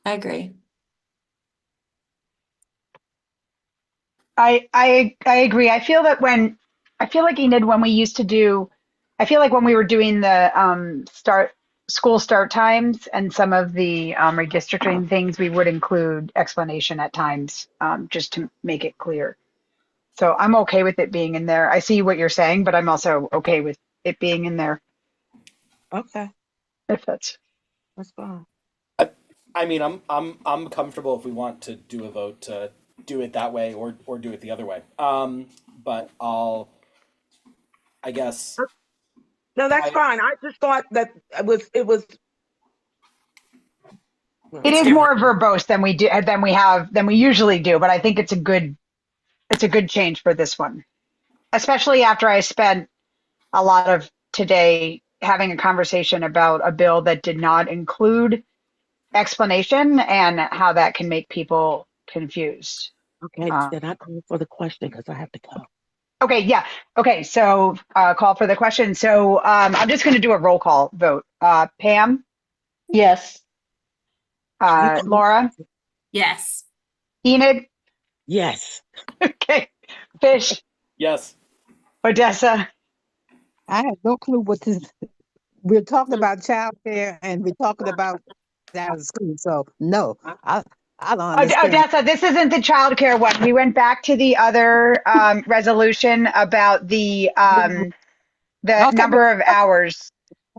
I agree. I agree. I feel like Enid, when we used to do, I feel like when we were doing the school start times and some of the redistricting things, we would include explanation at times, just to make it clear. So I'm okay with it being in there. I see what you're saying, but I'm also okay with it being in there Okay, if that's. that's fine. I mean, I'm comfortable if we want to do a vote to do it that way or do it the other way. But I guess. No, that's fine. I just thought that it was. It It's is different. more verbose than we usually do, but I think it's a good change for this one, especially after I spent a lot of today having a conversation about a bill that did not include explanation and how that can make people confused. Okay, then I call for the question because I have to go. Okay, yeah. Okay, so call for the question. So I'm just going to do a roll call vote. Pam, Yes. Laura, Yes. Enid, Yes. okay, Fish, Yes. Odessa. I have no clue what this. We're talking about childcare and we're talking about out of school. So no, I don't understand. Odessa, this isn't the childcare one. We went back to the other resolution about the Okay, number of hours.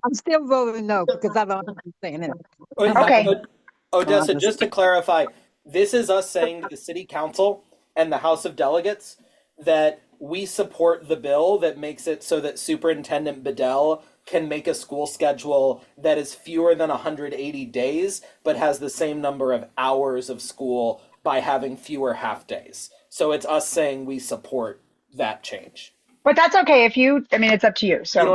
I'm still voting no because I don't understand it. Okay. Odessa, just to clarify, this is us saying to the city council and the House of Delegates that we support the bill that makes it so that Superintendent Bedell can make a school schedule that is fewer than 180 days, but has the same number of hours of school by having fewer half days. So it's us saying we support that change. But that's okay if it's up to you. So you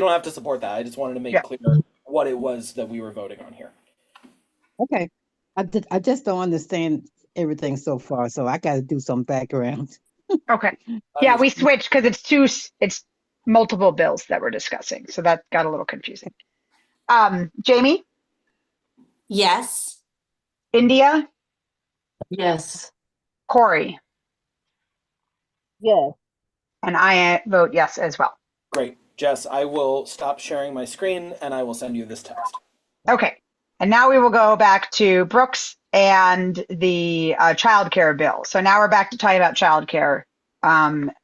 don't have to support that. I just wanted to make clear what it was that we were voting on here. Okay, I just don't understand everything so far, so I got to do some background. Okay. Yeah, we switched because it's multiple bills that we're discussing, so that got a little confusing. Jamie? Yes. India? Yes. Corey? Yes. And I vote yes as well. Great. Jess, I will stop sharing my screen and I will send you this text. Okay. And now we will go back to Brooks and the childcare bill. So now we're back to talking about childcare.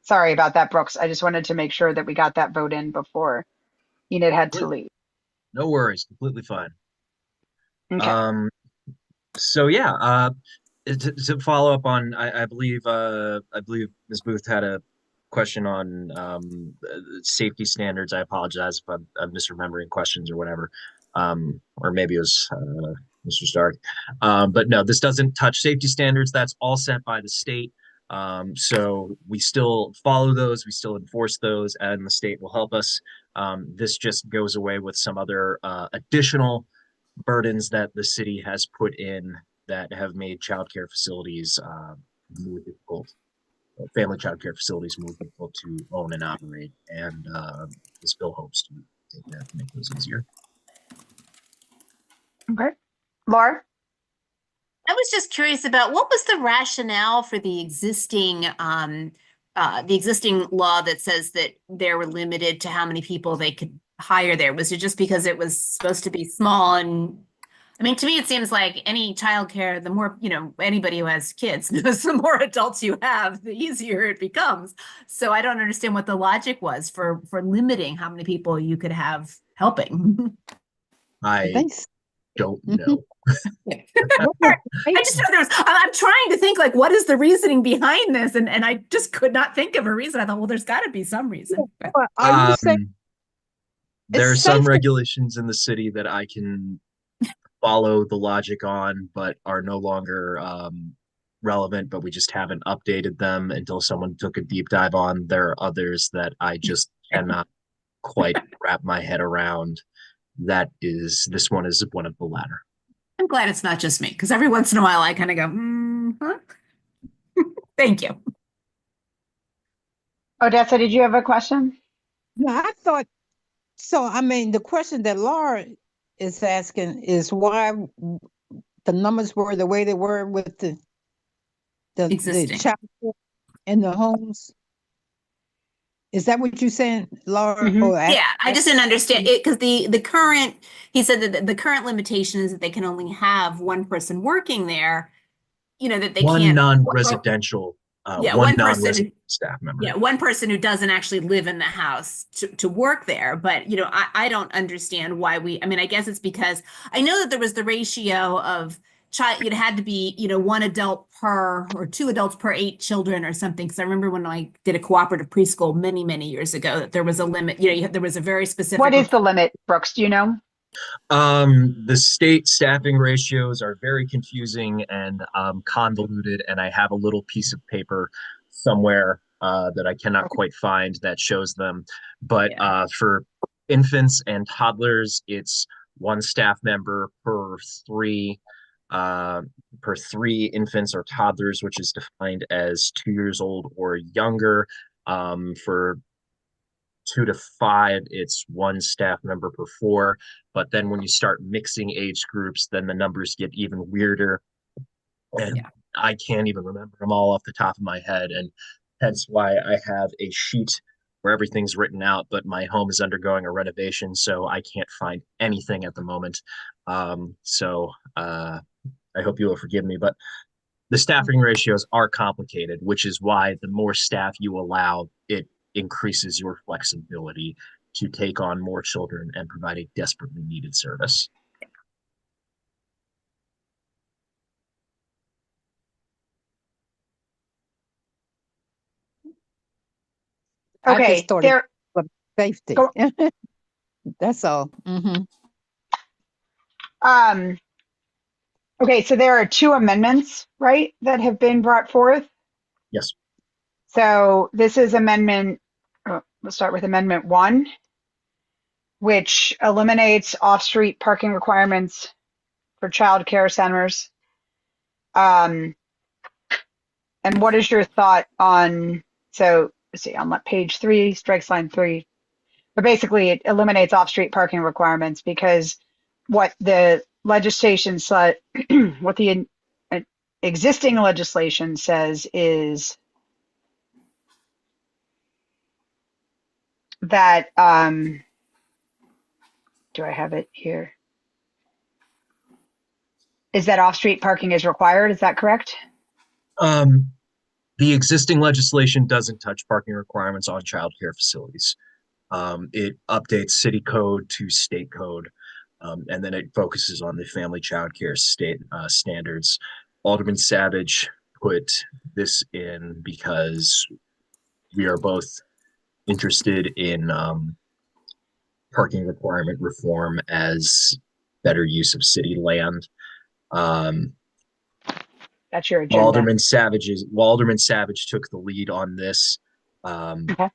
Sorry about that, Brooks. I just wanted to make sure that we got that vote in before Enid had to leave. No worries, completely fine. Okay. So yeah, to follow up on, I believe Ms. Booth had a question on safety standards. I apologize if I'm misremembering questions or whatever, or maybe it was Mr. Stark. But no, this doesn't touch safety standards. That's all set by the state. So we still follow those, we still enforce those, and the state will help us. This just goes away with some other additional burdens that the city has put in that have made childcare facilities more difficult, family childcare facilities more difficult to own and operate. And this bill hopes to take that to make those easier. Okay. Laura? I was just curious about what was the rationale for the existing law that says that they were limited to how many people they could hire there? Was it just because it was supposed to be small? And I mean, to me, it seems like any childcare, the more, anybody who has kids knows the more adults you have, the easier it becomes. So I don't understand what the logic was for limiting how many people you could have helping. I don't know. I just know I'm trying to think like, what is the reasoning behind this? And I just could not think of a reason. I thought, well, there's got to be some reason. Are you saying there are it's some safer- regulations in the city that I can follow the logic on, but are no longer relevant, but we just haven't updated them until someone took a deep dive on. There are others that I just cannot quite wrap my head around. This one is one of the latter. I'm glad it's not just me, because every once in a while I kind of go, huh? Thank you. Odessa, did you have a question? No, I thought so. I mean, the question that Laura is asking is why the numbers were the way they were with the Existing. child care in the homes? Is that what you're saying, Laura? Mhm. Yeah, I just didn't understand it because the current, he said that the current limitation is that they can only have one person working there, you know, that they One can't. non-residential, Yeah, one one person, non-resident staff member. yeah, one person who doesn't actually live in the house to work there. But, you know, I don't understand why I mean, I guess it's because I know that there was the ratio of child, it had to be, you know, one adult per, or two adults per 8 children or something. Because I remember when I did a cooperative preschool many, many years ago, that there was a limit, you know, there was a very specific. What is the limit, Brooks? Do you know? The state staffing ratios are very confusing and convoluted, and I have a little piece of paper somewhere that I cannot quite find that shows them. But for infants and toddlers, it's 1 staff member per 3 infants or toddlers, which is defined as 2 years old or younger. For 2 to 5, it's 1 staff member per 4. But then when you start mixing age groups, then the numbers get even weirder. And I can't even remember them all off the top of my head. And hence why I have a sheet where everything's written out, but my home is undergoing a renovation, so I can't find anything at the moment. I hope you will forgive me, but the staffing ratios are complicated, which is why the more staff you allow, it increases your flexibility to take on more children and provide a desperately needed service. I Okay, just thought it was safety. That's all. Okay, so there are 2 amendments, right, that have been brought forth. Yes. So this is amendment, we'll start with amendment 1, which eliminates off-street parking requirements for child care centers. And what is your thought on, so let's see, on page 3, strikes line 3, but basically it eliminates off-street parking requirements because what the legislation said, what the existing legislation says is that, do I have it here? Is that off-street parking is required? Is that correct? The existing legislation doesn't touch parking requirements on child care facilities. It updates city code to state code, and then it focuses on the family child care state standards. Alderman Savage put this in because we are both interested in parking requirement reform as better use of city land. That's your agenda. Alderman Savage took the lead on this. Okay.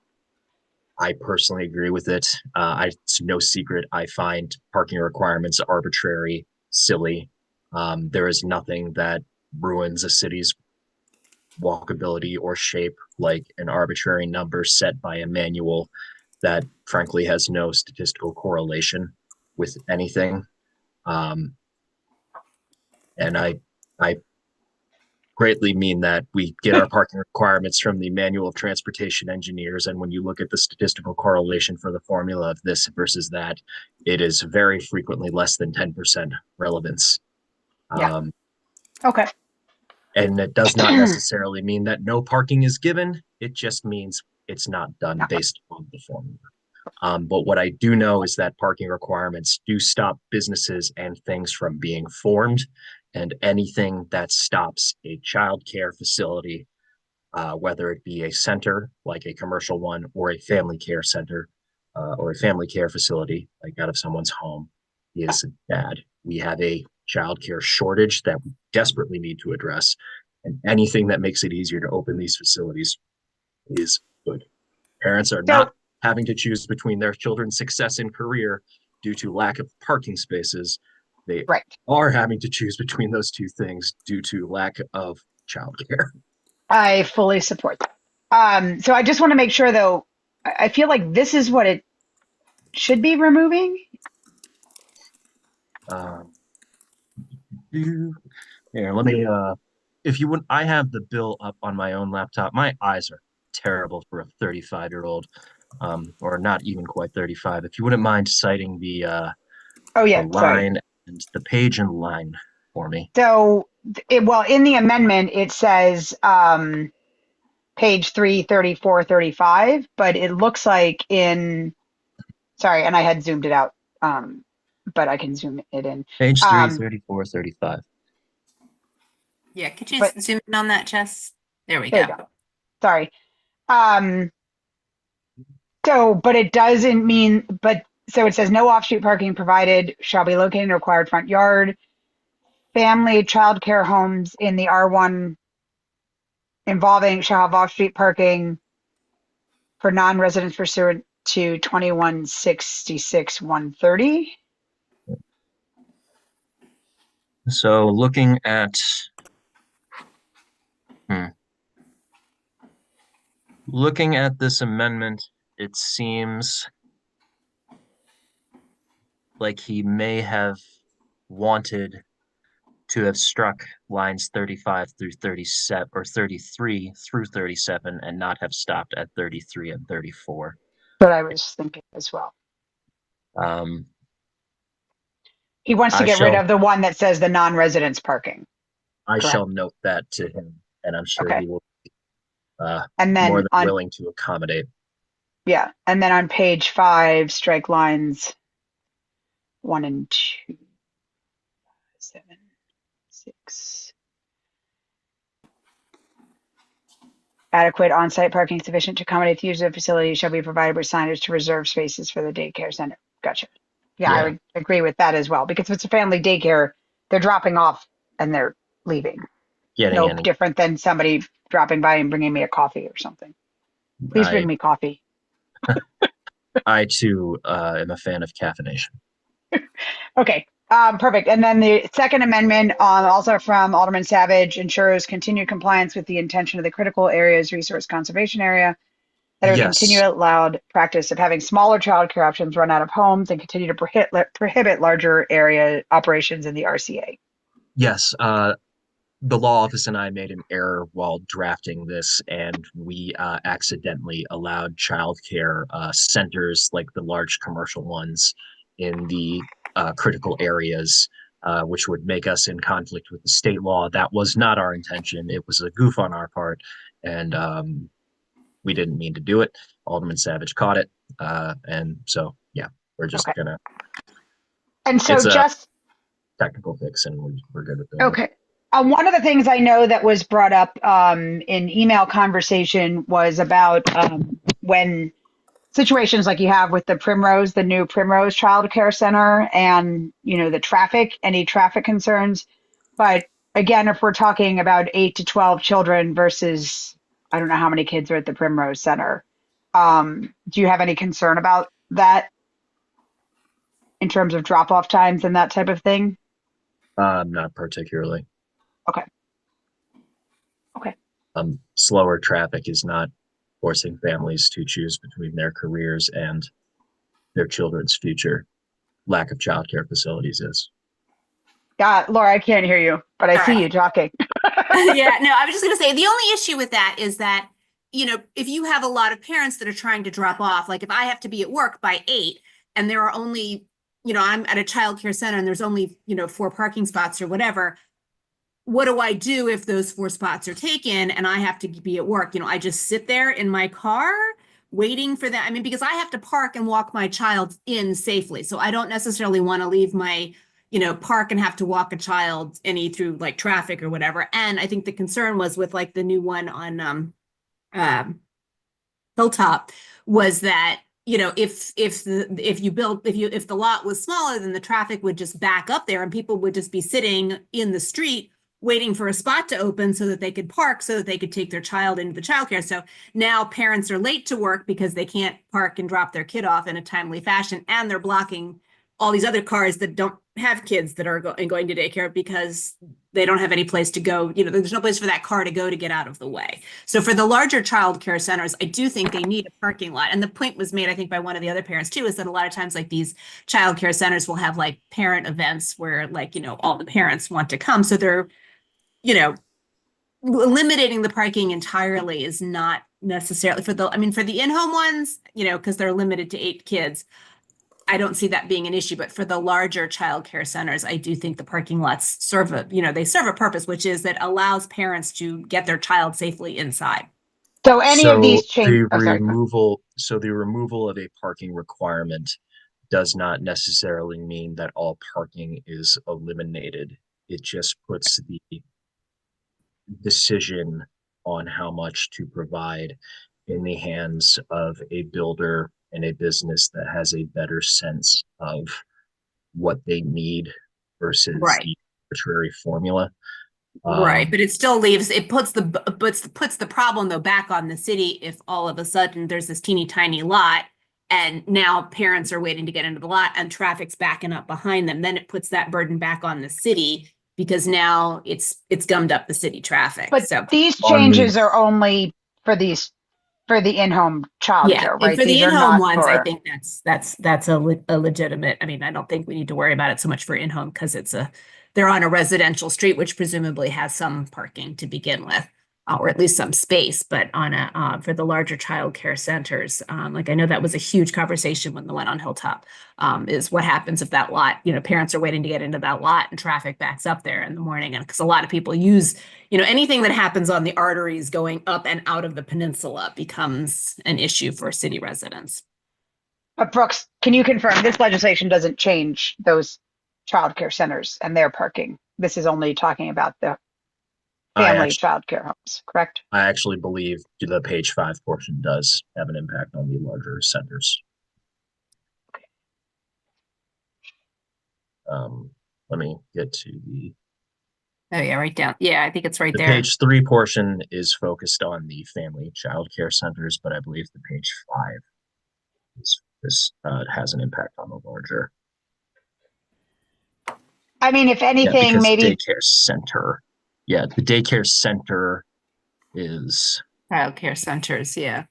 I personally agree with it. It's no secret I find parking requirements arbitrary, silly. There is nothing that ruins a city's walkability or shape like an arbitrary number set by a manual that frankly has no statistical correlation with anything. And I greatly mean that we get our parking requirements from the manual of transportation engineers. And when you look at the statistical correlation for the formula of this versus that, it is very frequently less than 10% relevance. Okay. And it does not necessarily mean that no parking is given. It just means it's not done based on the formula. But what I do know is that parking requirements do stop businesses and things from being formed, and anything that stops a child care facility, whether it be a center like a commercial one or a family care center or a family care facility like out of someone's home, is bad. We have a child care shortage that we desperately need to address, and anything that makes it easier to open these facilities is good. Parents are not having to choose between their children's success and career due to lack of parking spaces. They are having to choose between those two things due to lack of childcare. I fully support that. So I just want to make sure, though, I feel like this is what it should be removing. Here, let me if you wouldn't, I have the bill up on my own laptop. My eyes are terrible for a 35-year-old, or not even quite 35. If you wouldn't mind citing the Oh, yeah, sorry. line and the page and line for me. So, well, in the amendment, it says page 334, 35, but it looks like sorry, and I had zoomed it out, but I can zoom it in. Page 334, 35. Yeah, could you But- zoom in on that, Jess? There we There go. you go. Sorry. So, but it doesn't mean, so it says no off-street parking provided shall be located in a required front yard. Family childcare homes in the R1 involving shall have off-street parking for non-residents pursuant to 2166-130. So looking at looking at this amendment, it seems like he may have wanted to have struck lines 35 through 37 or 33 through 37 and not have stopped at 33 and 34. But I was thinking as well. He wants to get rid of the one that says the non-residents parking. I Correct. shall note that to him, and I'm sure Okay. he will be And then more than on- willing to accommodate. Yeah. And then on page 5, strike lines 1 and 2, 7, 6. Adequate on-site parking sufficient to accommodate the use of the facility shall be provided with signage to reserve spaces for the daycare center. Gotcha. Yeah, I Yeah. would agree with that as well, because if it's a family daycare, they're dropping off and they're leaving. Getting No any, different than somebody dropping by and bringing me a coffee or something. Please bring me coffee. I too am a fan of caffeination. Okay, perfect. And then the second amendment, also from Alderman Savage, ensures continued compliance with the intention of the critical areas resource conservation area. That it would Yes. continue allowed practice of having smaller childcare options run out of homes and continue to prohibit larger area operations in the RCA. Yes, the law office and I made an error while drafting this, and we accidentally allowed childcare centers like the large commercial ones in the critical areas, which would make us in conflict with the state law. That was not our intention. It was a goof on our part, and we didn't mean to do it. Alderman Savage caught it, and so yeah, we're just gonna. And so It's a just technical fix, and we're good with that. okay. One of the things I know that was brought up in email conversation was about when situations like you have with the Primrose, the new Primrose Child Care Center, and the traffic, any traffic concerns. But again, if we're talking about 8 to 12 children versus I don't know how many kids are at the Primrose Center, do you have any concern about that in terms of drop-off times and that type of thing? Not particularly. Okay. Slower traffic is not forcing families to choose between their careers and their children's future. Lack of childcare facilities is. Laura, I can't hear you, but I see you talking. Yeah, no, I was just going to say the only issue with that is that, if you have a lot of parents that are trying to drop off, like if I have to be at work by 8 and there are only, I'm at a childcare center and there's only, 4 parking spots or whatever. What do I do if those 4 spots are taken and I have to be at work? I just sit there in my car waiting for that. I mean, because I have to park and walk my child in safely. So I don't necessarily want to leave my, park and have to walk a child through like traffic or whatever. And I think the concern was with like the new one on Hilltop was that, if the lot was smaller, then the traffic would just back up there and people would just be sitting in the street waiting for a spot to open so that they could park, so that they could take their child into the childcare. So now parents are late to work because they can't park and drop their kid off in a timely fashion, and they're blocking all these other cars that don't have kids that are going to daycare because they don't have any place to go. You know, there's no place for that car to go to get out of the way. So for the larger child care centers, I do think they need a parking lot. And the point was made, I think, by one of the other parents too, is that a lot of times like these child care centers will have like parent events where like, you know, all the parents want to come. So they're, you know, eliminating the parking entirely is not necessarily for the, I mean, for the in-home ones, you know, because they're limited to 8 kids. I don't see that being an issue, but for the larger childcare centers, I do think the parking lots serve a, you know, they serve a purpose, which is that allows parents to get their child safely inside. So any of these change, the removal of a parking requirement does not necessarily mean that all parking is eliminated. It just puts the decision on how much to provide in the hands of a builder and a business that has a better sense of what they need versus the arbitrary formula. Right, but it still leaves, it puts the problem though back on the city if all of a sudden there's this teeny tiny lot and now parents are waiting to get into the lot and traffic's backing up behind them. Then it puts that burden back on the city because now it's gummed up the city traffic. But so these changes are only for the in-home childcare, right? For the These are in-home not ones, I for- think that's a legitimate. I mean, I don't think we need to worry about it so much for in-home because they're on a residential street, which presumably has some parking to begin with, or at least some space. But on for the larger child care centers, like I know that was a huge conversation when the one on Hilltop, is what happens if that lot, you know, parents are waiting to get into that lot and traffic backs up there in the morning. And because a lot of people use, you know, anything that happens on the arteries going up and out of the peninsula becomes an issue for city residents. Brooks, can you confirm this legislation doesn't change those childcare centers and their parking? This is only talking about the family childcare homes, correct? I actually believe the page 5 portion does have an impact on the larger centers. Let me get to the. Oh yeah, right down. Yeah, I think it's right The there. page 3 portion is focused on the family child care centers, but I believe the page 5 has an impact on the larger. I mean, if anything, maybe daycare center. Yeah, the daycare center is child care centers. Yeah.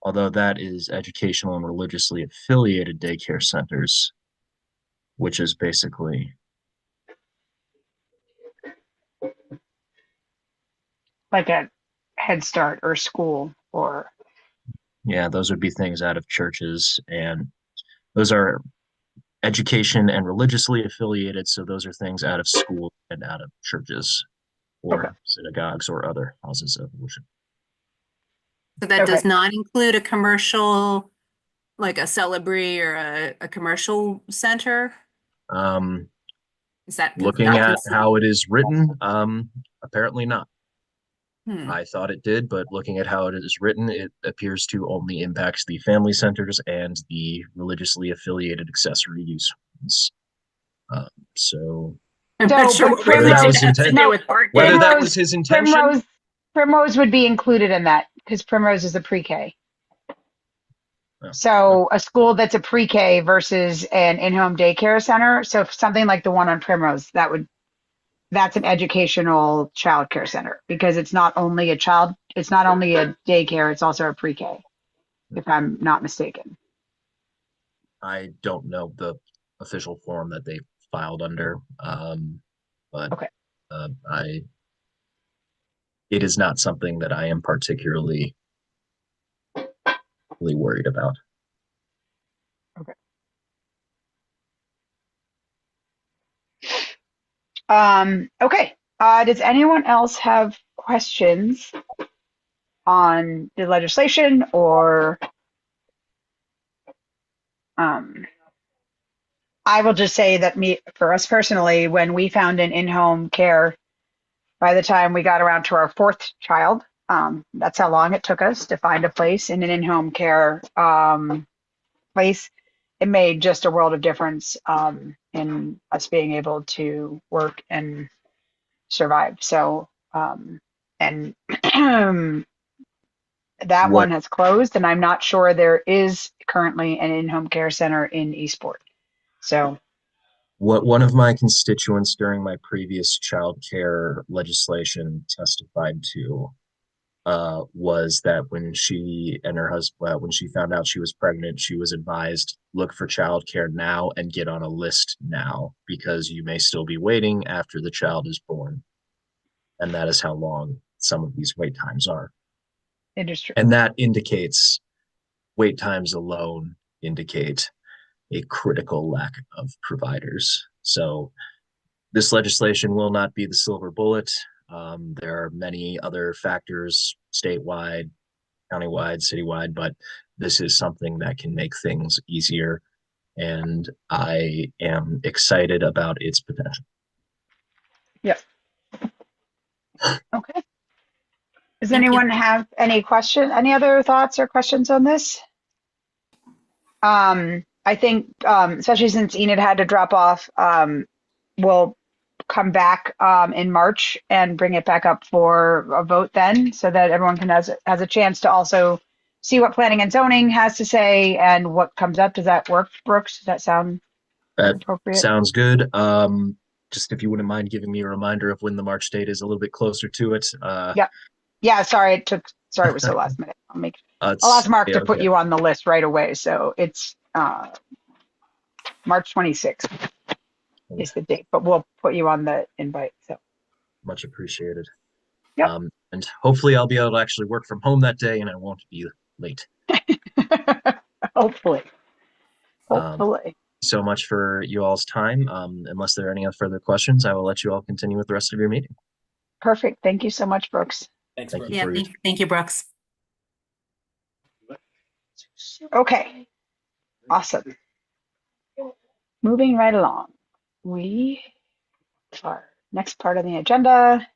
Although that is educational and religiously affiliated daycare centers, which is basically like a Head Start or school or. Yeah, those would be things out of churches, and those are education and religiously affiliated. So those are things out of school and out of churches or synagogues or other houses of worship. So that does not include a commercial, like a Celebri or a commercial center? Is that Looking at how it is written, apparently not. I thought it did, but looking at how it is written, it appears to only impact the family centers and the religiously affiliated accessory use. So I'm not sure what whether that was Whether that was his intention. Primrose would be included in that because Primrose is a pre-K. So a school that's a pre-K versus an in-home daycare center. So if something like the one on Primrose, that's an educational childcare center because it's not only a daycare, it's also a pre-K, if I'm not mistaken. I don't know the official form that they filed under, but it is not something that I am particularly worried about. Okay. Does anyone else have questions on the legislation or I will just say that for us personally, when we found an in-home care, by the time we got around to our 4th child, that's how long it took us to find a place in an in-home care place. It made just a world of difference in us being able to work and survive. So, and that one has closed, and I'm not sure there is currently an in-home care center in Eastport. So What one of my constituents during my previous child care legislation testified to was that when she and her husband, when she found out she was pregnant, she was advised, look for childcare now and get on a list now, because you may still be waiting after the child is born. And that is how long some of these wait times are. Industry. And that indicates, wait times alone indicate a critical lack of providers. So this legislation will not be the silver bullet. There are many other factors, statewide, countywide, citywide, but this is something that can make things easier. And I am excited about its potential. Yep. Okay. Does Thank you. anyone have any other thoughts or questions on this? I think, especially since Enid had to drop off, we'll come back in March and bring it back up for a vote then, so that everyone has a chance to also see what planning and zoning has to say and what comes up. Does that work, Brooks? Does that sound appropriate? Sounds good. Just if you wouldn't mind giving me a reminder of when the March date is, a little bit closer to it. Yeah, sorry it was so last minute. I'll ask Mark to put you on the list right away. So it's March 26th is the date, but we'll put you on the invite. So much appreciated. Yep. And hopefully I'll be able to actually work from home that day and I won't be late. Hopefully. So much for you all's time. Unless there are any further questions, I will let you all continue with the rest of your meeting. Perfect. Thank you so much, Brooks. Thanks, Thank Brooke. you Yeah, for your thank you, Brooks. Okay. Awesome. Moving right along. Next part of the agenda.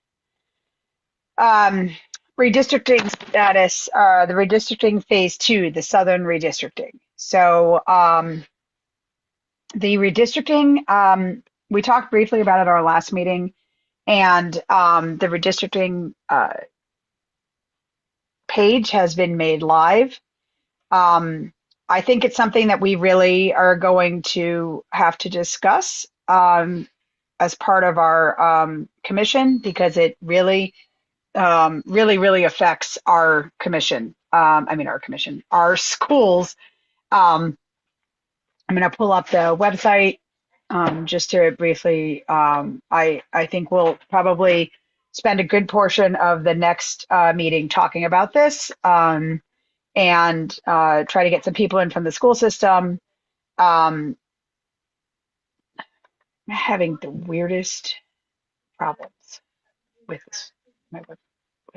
Redistricting status, the redistricting phase 2, the southern redistricting. So the redistricting, we talked briefly about it at our last meeting, and the redistricting page has been made live. I think it's something that we really are going to have to discuss as part of our commission, because it really affects our commission. Our schools. I'm going to pull up the website just to briefly. I think we'll probably spend a good portion of the next meeting talking about this. And try to get some people in from the school system. I'm having the weirdest problems with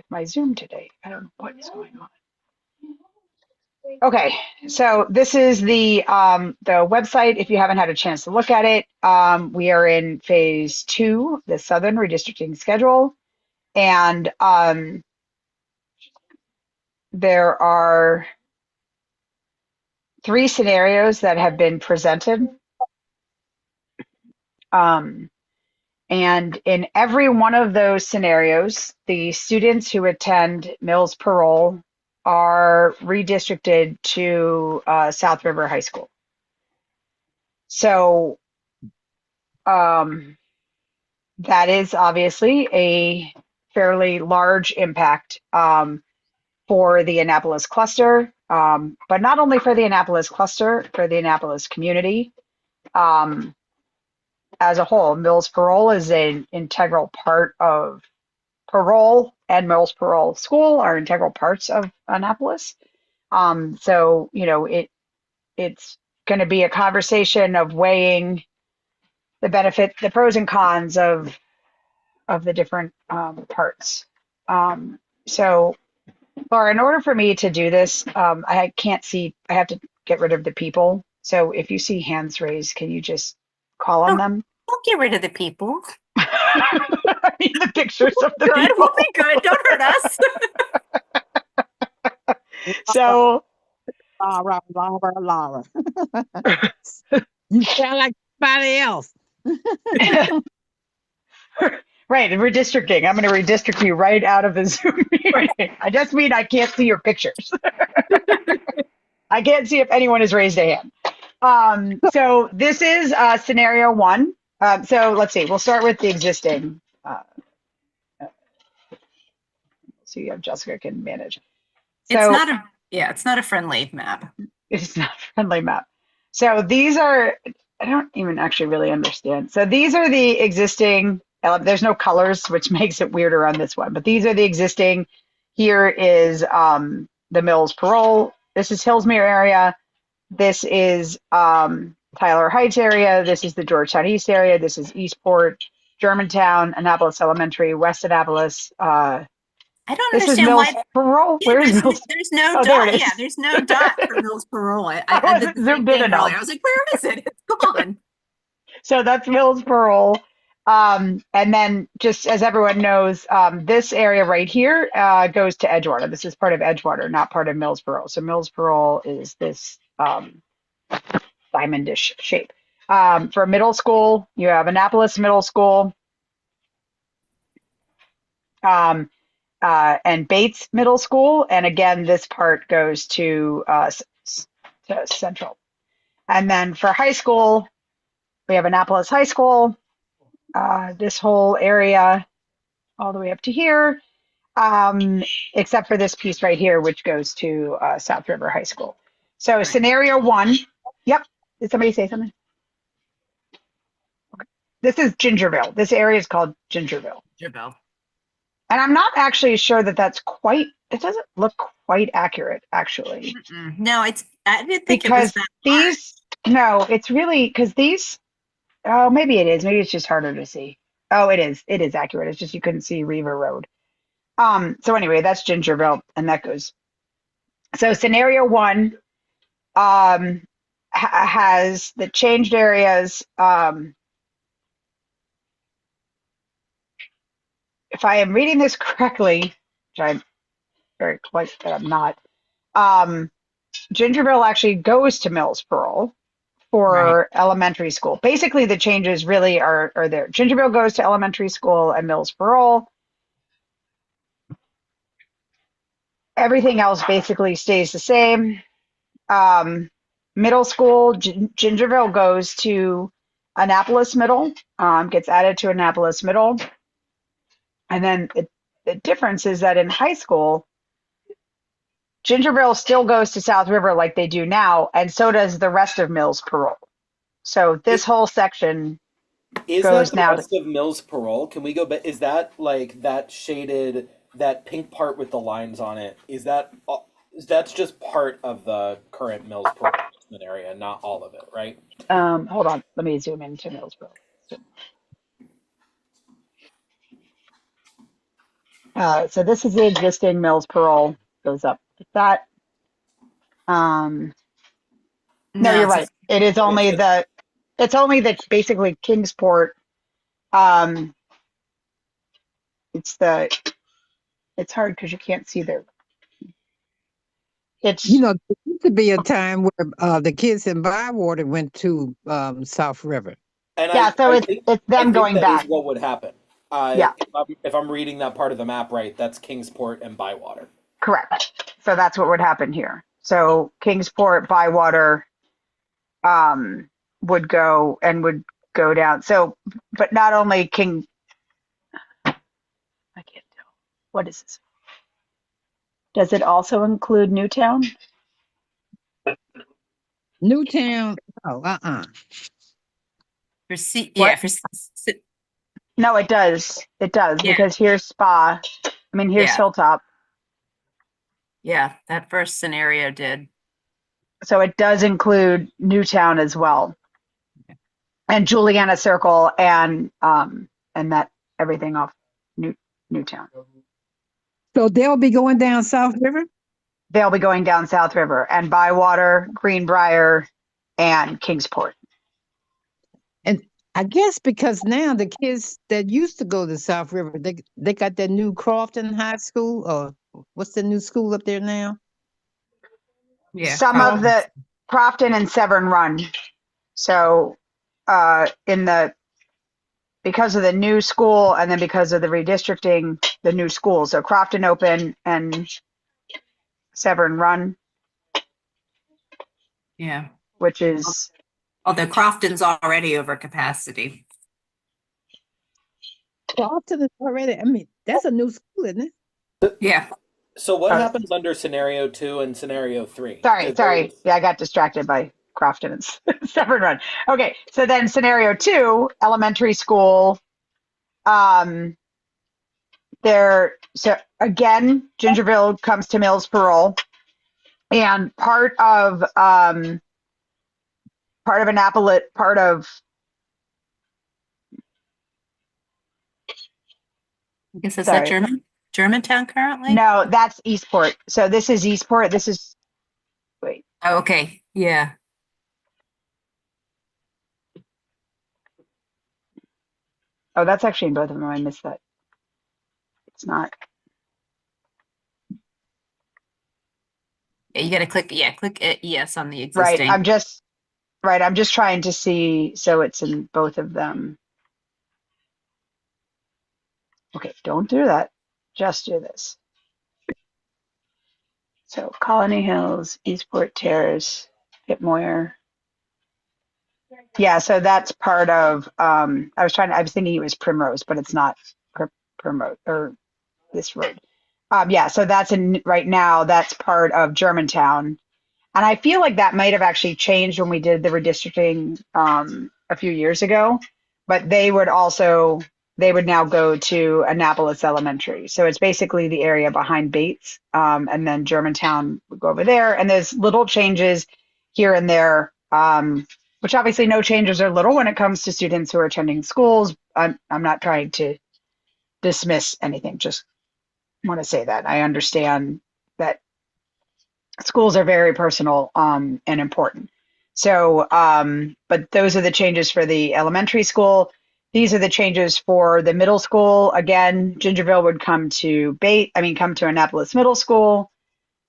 my Zoom today. I don't know what is going on. Okay, so this is the website. If you haven't had a chance to look at it, we are in phase 2, the Southern redistricting schedule, and there are 3 scenarios that have been presented. And in every one of those scenarios, the students who attend Mills Parole are redistricted to South River High School. So that is obviously a fairly large impact for the Annapolis cluster, but not only for the Annapolis cluster, for the Annapolis community as a whole. Mills Parole is an integral part of Parole, and Mills Parole School are integral parts of Annapolis. So, it's going to be a conversation of weighing the benefit, the pros and cons of the different parts. So, Laura, in order for me to do this, I can't see, I have to get rid of the people. So if you see hands raised, can you just call on them? Don't get rid of the people. I mean, the pictures of the Good, people. we'll be good. Don't hurt us. So, Laura. You sound like somebody else. right, the redistricting. I'm going to redistrict you right out of the Zoom meeting. I just mean I can't see your pictures. I can't see if anyone has raised a hand. So this is scenario 1. So let's see, we'll start with the existing. So you have Jessica can manage. It's So not a, yeah, it's not a friendly map. it's not a friendly map. So these are, I don't even actually really understand. So these are the existing, there's no colors, which makes it weirder on this one, but these are the existing. Here is the Mills Parole. This is Hillsmere area. This is Tyler Heights area. This is the Georgetown East area. This is Eastport, Germantown, Annapolis Elementary, West Annapolis. I don't This is understand Mills why. Parole. Yeah, Where is Mills? there's no Oh, there it dot. is. Yeah, there's no dot for Mills Parole. I I did wasn't the same zoomed in thing enough. earlier. I was like, where is it? It's gone. So that's Mills Parole. And then just as everyone knows, this area right here goes to Edgewater. This is part of Edgewater, not part of Mills Parole. So Mills Parole is this diamondish shape. For middle school, you have Annapolis Middle School and Bates Middle School. And again, this part goes to Central. And then for high school, we have Annapolis High School, this whole area all the way up to here, except for this piece right here, which goes to South River High School. So scenario one, yep. Did somebody say something? Okay. This is Gingerville. This area is called Gingerville. Gingerville. And I'm not actually sure that that's quite, it doesn't look quite accurate, actually. No, I didn't think it was Because that these, no, it's really, because these, oh, maybe it is. Maybe it's just harder to see. Oh, it is. It is accurate. It's just you couldn't see Reaver Road. So anyway, that's Gingerville, and that goes. So scenario one has the changed areas. If I am reading this correctly, which I'm very close, but I'm not. Gingerville actually goes to Mills Parole for elementary school. Basically, the changes really are there. Gingerville goes to elementary school and Mills Parole. Everything else basically stays the same. Middle school, Gingerville goes to Annapolis Middle, gets added to Annapolis Middle. And then the difference is that in high school, Gingerville still goes to South River like they do now, and so does the rest of Mills Parole. So this whole section goes that now the rest of Mills Parole? Can we go back? Is that like that shaded, that pink part with the lines on it? That's just part of the current Mills Parole area, not all of it, right? Hold on, let me zoom into Mills Parole. So this is the existing Mills Parole. Goes up like that. No, you're right. It is only it's only the basically Kingsport. It's hard because you can't see there. It's, you know, there used to be a time where the kids in Bywater went to South River. And yeah, so it's them going that back. is what would happen. Yeah. If I'm reading that part of the map right, that's Kingsport and Bywater. Correct. So that's what would happen here. So Kingsport, Bywater would go down. So, but not only I can't tell. What is this? Does it also include Newtown? Newtown, For C, yeah, for No, it does. It does, Yeah. because here's Spa. I mean, here's Yeah. Hilltop. yeah, that first scenario did. So it does include Newtown as well. And Juliana Circle and that everything off Newtown. So they'll be going down South River? They'll be going down South River and Bywater, Greenbrier, and Kingsport. And I guess because now the kids that used to go to South River, they got that new Crofton High School, or what's the new school up there now? Yeah. Some of the Crofton and Severn Run. So because of the new school and then because of the redistricting, the new school. So Crofton Open and Severn Run. Yeah. Which is, although Crofton's already over capacity. Crofton is already, I mean, that's a new school, isn't it? Yeah. So what Oh. happens under scenario 2 and scenario 3? Sorry. Yeah, I got distracted by Crofton and Severn Run. Okay, so then scenario 2, elementary school. So again, Gingerville comes to Mills Parole, and part of Annapolis, I guess is that Germantown currently? No, that's Eastport. So this is Eastport. Wait. Oh, okay. Yeah. Oh, that's actually in both of them. I missed that. It's not. Yeah, you got to click yes on the Right. existing. I'm just trying to see. So it's in both of them. Okay, don't do that. Just do this. So Colony Hills, Eastport Terrace, Pitmoyer. Yeah, so that's part of, I was thinking it was Primrose, but it's not Primrose or this road. Yeah, so right now, that's part of Germantown. And I feel like that might have actually changed when we did the redistricting a few years ago, but they would now go to Annapolis Elementary. So it's basically the area behind Bates, and then Germantown would go over there. And there's little changes here and there, which obviously no changes are little when it comes to students who are attending schools. I'm not trying to dismiss anything, just want to say that I understand that schools are very personal and important. So, but those are the changes for the elementary school. These are the changes for the middle school. Again, Gingerville would come to Annapolis Middle School.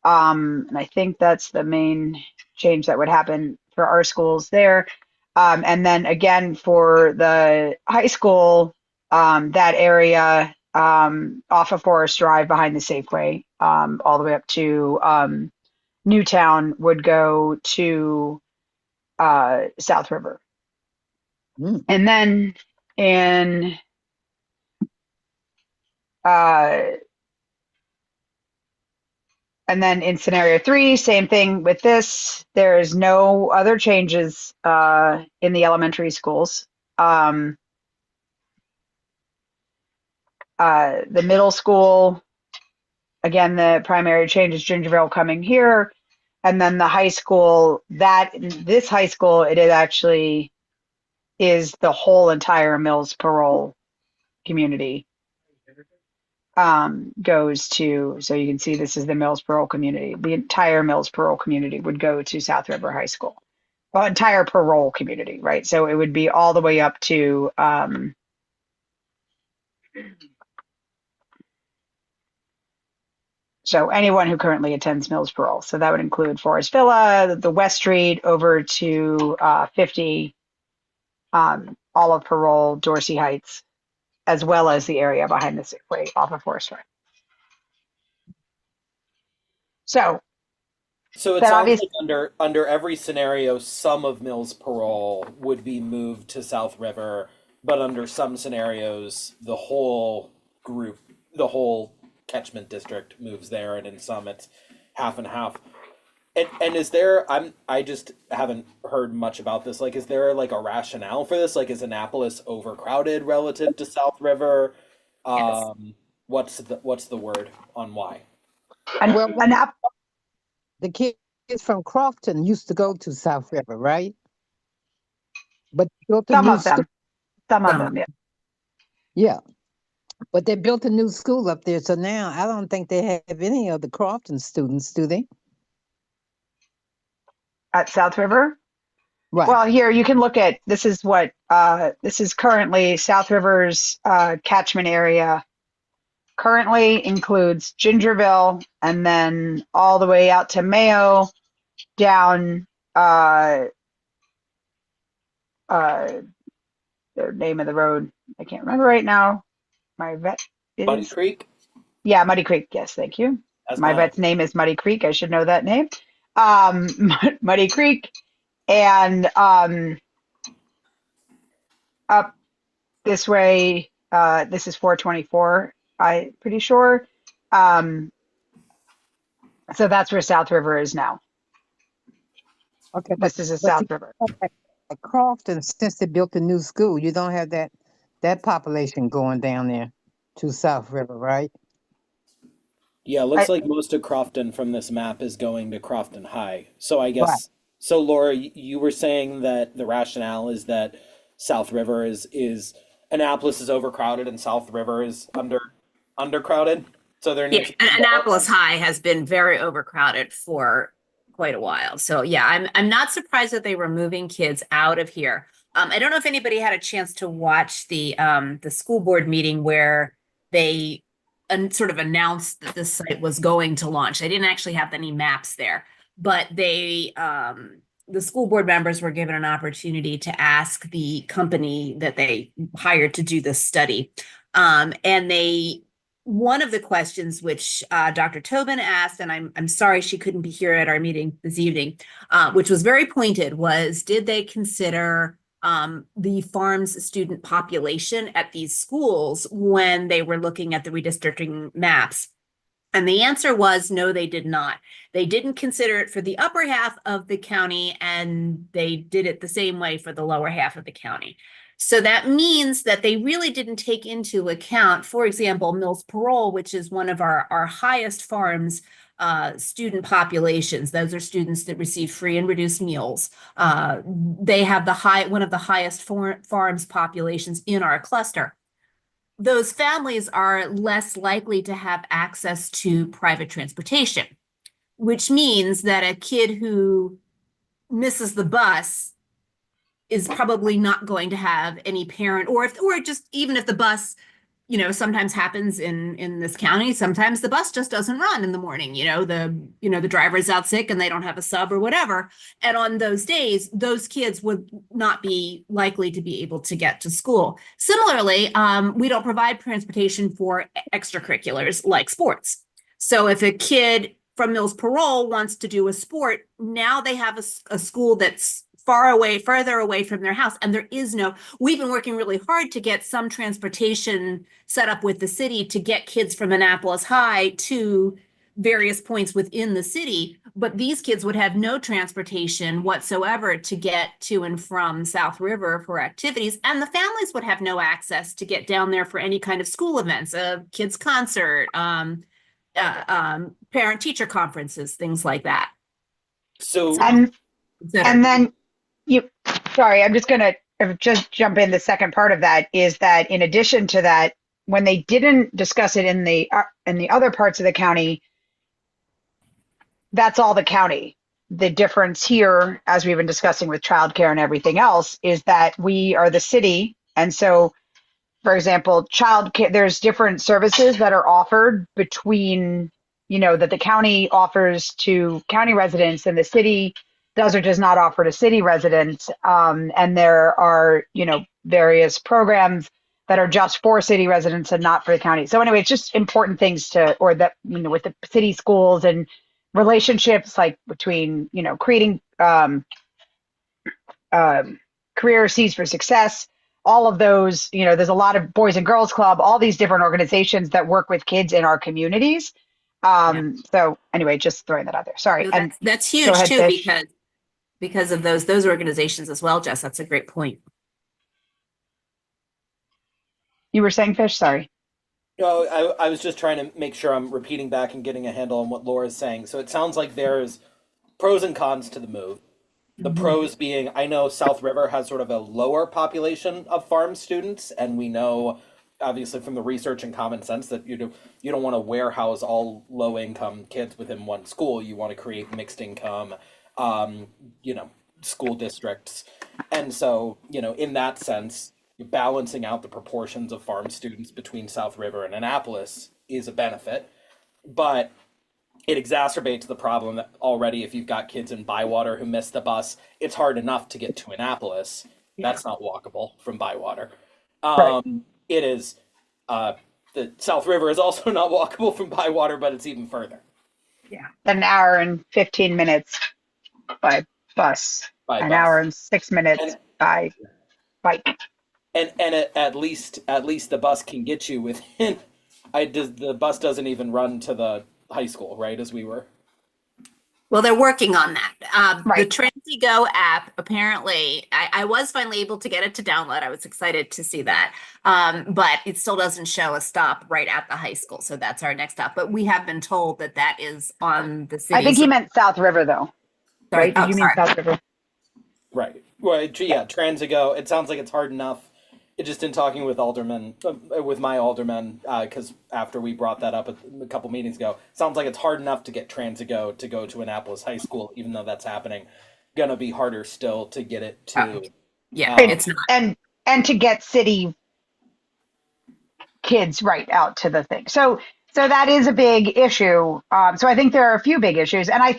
And I think that's the main change that would happen for our schools there. And then again, for the high school, that area off of Forest Drive behind the Safeway, all the way up to Newtown would go to South River. And then in scenario 3, same thing with this. There's no other changes in the elementary schools. The middle school, again, the primary change is Gingerville coming here. And then the high school, this high school, it actually is the whole entire Mills Parole community. Goes to, so you can see this is the Mills Parole community. The entire Mills Parole community would go to South River High School. Well, entire parole community, right? So it would be all the way up to so anyone who currently attends Mills Parole. So that would include Forest Villa, the West Street over to 50, all of Parole, Dorsey Heights, as well as the area behind the Safeway off of Forest Drive. So it sounds like under every scenario, some of Mills Parole would be moved to South River, but under some scenarios, the whole group, the whole catchment district moves there, and in some it's half and half. And is there, I just haven't heard much about this. Like, is there like a rationale for this? Like, is Annapolis overcrowded relative to South River? Yes. What's the word on why? Well, the kids from Crofton used to go to South River, right? But some of them, yeah. Yeah. But they built a new school up there, so now I don't think they have any of the Crofton students, do they? At South River? Right. Well, here you can look at, this is currently South River's catchment area. Currently includes Gingerville and then all the way out to Mayo, down the name of the road I can't remember right now. My vet is Muddy Creek? Yeah, Muddy Creek. Yes, thank you. My vet's name is Muddy Creek. I should know that name. Muddy Creek, and up this way This is 424, I'm pretty sure. So that's where South River is now. Okay, This is a but South River. at Crofton, since they built a new school, you don't have that population going down there to South River, right? Yeah, it looks like most of Crofton from this map is going to Crofton High. So I Right. guess, so Laura, you were saying that the rationale is that South River is Annapolis is overcrowded and South River is undercrowded. So they're Yeah, Annapolis High has been very overcrowded for quite a while. So yeah, I'm not surprised that they were moving kids out of here. I don't know if anybody had a chance to watch the school board meeting where they sort of announced that this site was going to launch. They didn't actually have any maps there, but they the school board members were given an opportunity to ask the company that they hired to do this study. And one of the questions which Dr. Tobin asked, and I'm sorry she couldn't be here at our meeting this evening, which was very pointed, was did they consider the farm's student population at these schools when they were looking at the redistricting maps? And the answer was no, they did not. They didn't consider it for the upper half of the county, and they did it the same way for the lower half of the county. So that means that they really didn't take into account, for example, Mills Parole, which is one of our highest farms student populations. Those are students that receive free and reduced meals. They have one of the highest farms populations in our cluster. Those families are less likely to have access to private transportation, which means that a kid who misses the bus is probably not going to have any parent, or just even if the bus, sometimes happens in this county, sometimes the bus just doesn't run in the morning. The driver is out sick and they don't have a sub or whatever. And on those days, those kids would not be likely to be able to get to school. Similarly, we don't provide transportation for extracurriculars like sports. So if a kid from Mills Parole wants to do a sport, now they have a school that's further away from their house. And we've been working really hard to get some transportation set up with the city to get kids from Annapolis High to various points within the city. But these kids would have no transportation whatsoever to get to and from South River for activities. And the families would have no access to get down there for any kind of school events, a kids concert, parent-teacher conferences, things like that. So, and then sorry, I'm just going to just jump in. The second part of that is that in addition to that, when they didn't discuss it in the other parts of the county, that's all the county. The difference here, as we've been discussing with childcare and everything else, is that we are the city. And so, for example, childcare, there's different services that are offered between, that the county offers to county residents and the city does or does not offer to city residents. And there are, various programs that are just for city residents and not for the county. So anyway, it's just important things with the city schools and relationships like between, creating career seeds for success, all of those, there's a lot of Boys and Girls Club, all these different organizations that work with kids in our communities. So anyway, just throwing that out there. Sorry. No, that's huge ahead, too, Fish. because of those organizations as well, Jess. That's a great point. You were saying, Fish? Sorry. No, I was just trying to make sure I'm repeating back and getting a handle on what Laura's saying. So it sounds like there's pros and cons to the move. The pros being, I know South River has sort of a lower population of farm students, and we know, obviously from the research and common sense, that you don't want to warehouse all low-income kids within one school. You want to create mixed income, school districts. And so, in that sense, balancing out the proportions of farm students between South River and Annapolis is a benefit. But it exacerbates the problem that already, if you've got kids in Bywater who miss the bus, it's hard enough to get to Annapolis. Yeah. That's not walkable from Bywater. Right. It is, the South River is also not walkable from Bywater, but it's even further. Yeah. An hour and 15 minutes by bus. An hour and 6 minutes by bike. And at least the bus can get you within. The bus doesn't even run to the high school, right? As we were. Well, they're working on that. The Right. TransGo app, apparently, I was finally able to get it to download. I was excited to see that. But it still doesn't show a stop right at the high school. So that's our next stop. But we have been told that that is on the city's. I think he meant South River though, Sorry. right? Did Oh, you mean sorry. South River? Right. Well, yeah, TransGo. It sounds like it's hard enough. It just in talking with with my alderman, because after we brought that up a couple meetings ago, sounds like it's hard enough to get TransGo to go to Annapolis High School, even though that's happening. Gonna be harder still to get it to. Yeah, And- it's not. And to get city kids right out to the thing. So that is a big issue. So I think there are a few big issues. And I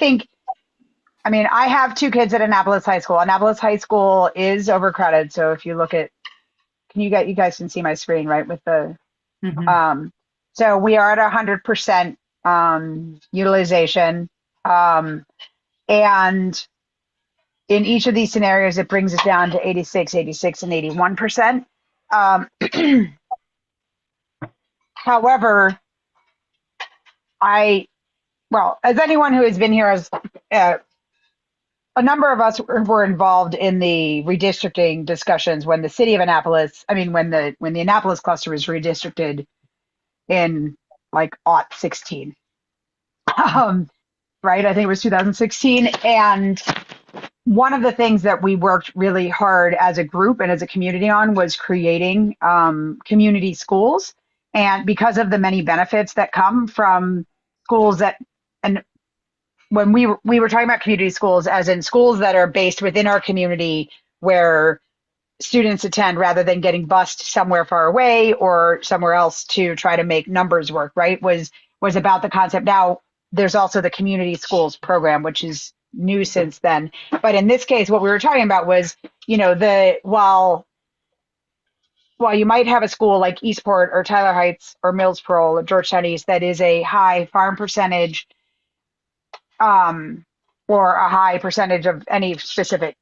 mean, I have 2 kids at Annapolis High School. Annapolis High School is overcrowded. So if you look at, you guys can see my screen, right? With the, so we are at 100% utilization. And in each of these scenarios, it brings us down to 86, 86, and 81%. However, as anyone who has been here as a number of us were involved in the redistricting discussions when the city of Annapolis, when the Annapolis cluster was redistricted in like '16. Right? I think it was 2016. And one of the things that we worked really hard as a group and as a community on was creating community schools. And because of the many benefits that come from schools and when we were talking about community schools as in schools that are based within our community where students attend rather than getting bused somewhere far away or somewhere else to try to make numbers work, right, was about the concept. Now, there's also the community schools program, which is new since then. But in this case, what we were talking about was, while you might have a school like Eastport or Tyler Heights or Mills Parole or Georgetown East that is a high farm percentage, or a high percentage of any specific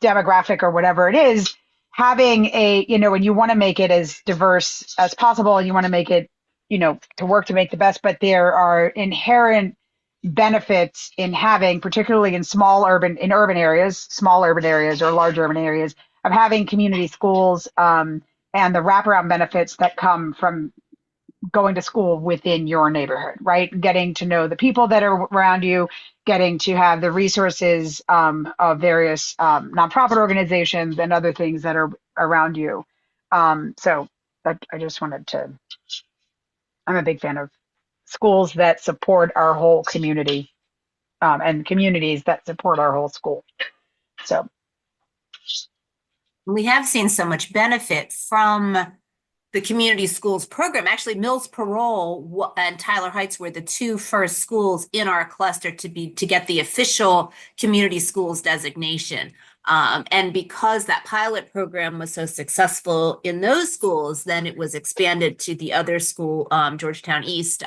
demographic or whatever it is, having and you want to make it as diverse as possible and you want to make it, to work to make the best, but there are inherent benefits in having, particularly in urban areas or large urban areas, of having community schools, and the wraparound benefits that come from going to school within your neighborhood, right? Getting to know the people that are around you, getting to have the resources of various nonprofit organizations and other things that are around you. So I just wanted to, I'm a big fan of schools that support our whole community, and communities that support our whole school. So We have seen so much benefit from the community schools program. Actually, Mills Parole and Tyler Heights were the 2 first schools in our cluster to get the official community schools designation. And because that pilot program was so successful in those schools, then it was expanded to the other school, Georgetown East,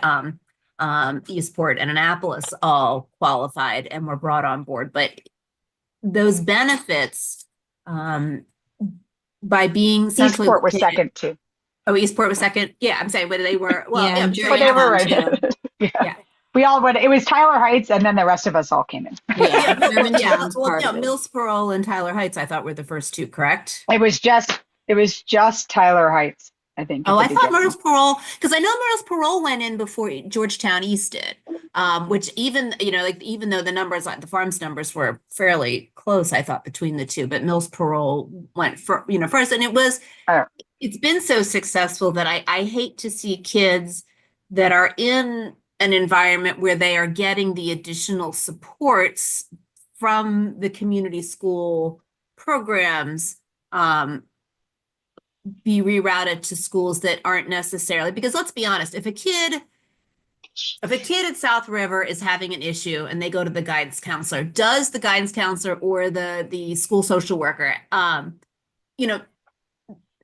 Eastport, and Annapolis all qualified and were brought on board. But those benefits, by being centrally Eastport was located- second too. Oh, Eastport was second. Yeah, I'm saying, but they were, well, Yeah, yeah, But they were right. Georgetown, Yeah. We all went, it was Tyler Heights and then the rest of us all came in. Yeah, Germantown's part of it. Mills Parole and Tyler Heights, I thought were the first 2, correct? It was just Tyler Heights, I think. Oh, at I the thought beginning. Mills Parole, because I know Mills Parole went in before Georgetown East did, which even though the numbers, like the farms numbers were fairly close, I thought between the 2, but Mills Parole went first, and it's been so successful that I hate to see kids that are in an environment where they are getting the additional supports from the community school programs, be rerouted to schools that aren't necessarily, because let's be honest, if a kid at South River is having an issue and they go to the guidance counselor, does the guidance counselor or the school social worker,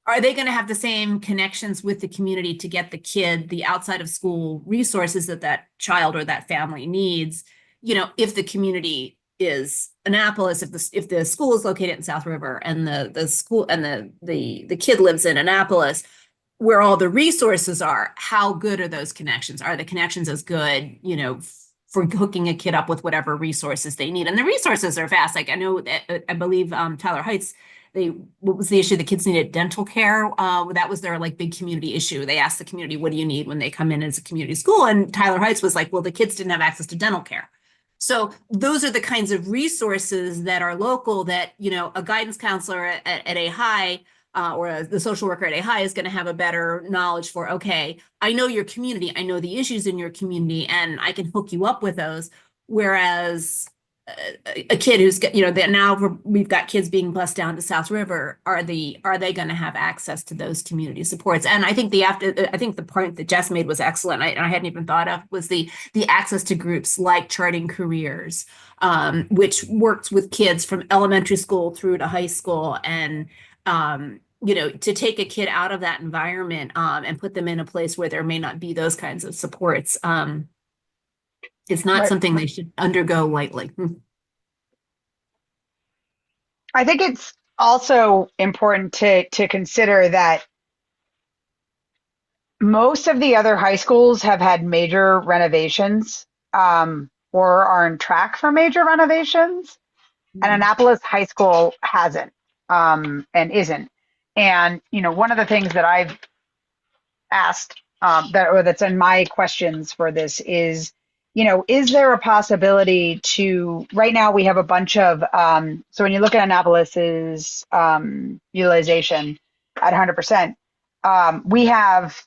are they going to have the same connections with the community to get the kid the outside of school resources that child or that family needs, if the community is Annapolis, if the school is located in South River and the school and the kid lives in Annapolis, where all the resources are, how good are those connections? Are the connections as good, you know, for hooking a kid up with whatever resources they need? And the resources are vast. Like I know that I believe Tyler Heights, what was the issue? The kids needed dental care. That was their like big community issue. They asked the community, what do you need when they come in as a community school? And Tyler Heights was like, well, the kids didn't have access to dental care. So those are the kinds of resources that are local that, you know, a guidance counselor at a high or the social worker at a high is going to have a better knowledge for, okay, I know your community, I know the issues in your community, and I can hook you up with those. Whereas a kid who's got, you know, that now we've got kids being bused down to South River, are they going to have access to those community supports? And I think I think the point that Jess made was excellent. I hadn't even thought of was the access to groups like Charting Careers, which works with kids from elementary school through to high school, and you know, to take a kid out of that environment and put them in a place where there may not be those kinds of supports. It's not Right. something they should undergo lightly. I think it's also important to consider that most of the other high schools have had major renovations or are on track for major renovations, and Annapolis High School hasn't and isn't. And you know, one of the things that I've asked that's in my questions for this is, you know, is there a possibility to, right now we have a bunch of, so when you look at Annapolis's utilization at 100%, we have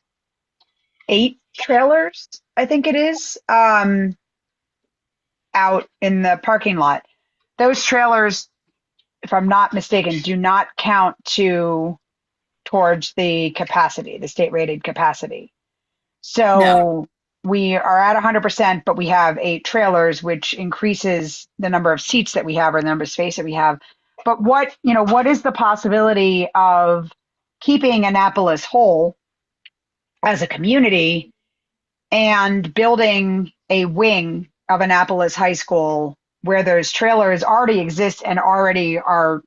8 trailers, I think it is, out in the parking lot. Those trailers, if I'm not mistaken, do not count towards the capacity, the state rated capacity. So No. we are at 100%, but we have 8 trailers, which increases the number of seats that we have or the number of space that we have. But what is the possibility of keeping Annapolis whole as a community and building a wing of Annapolis High School where those trailers already exist and already are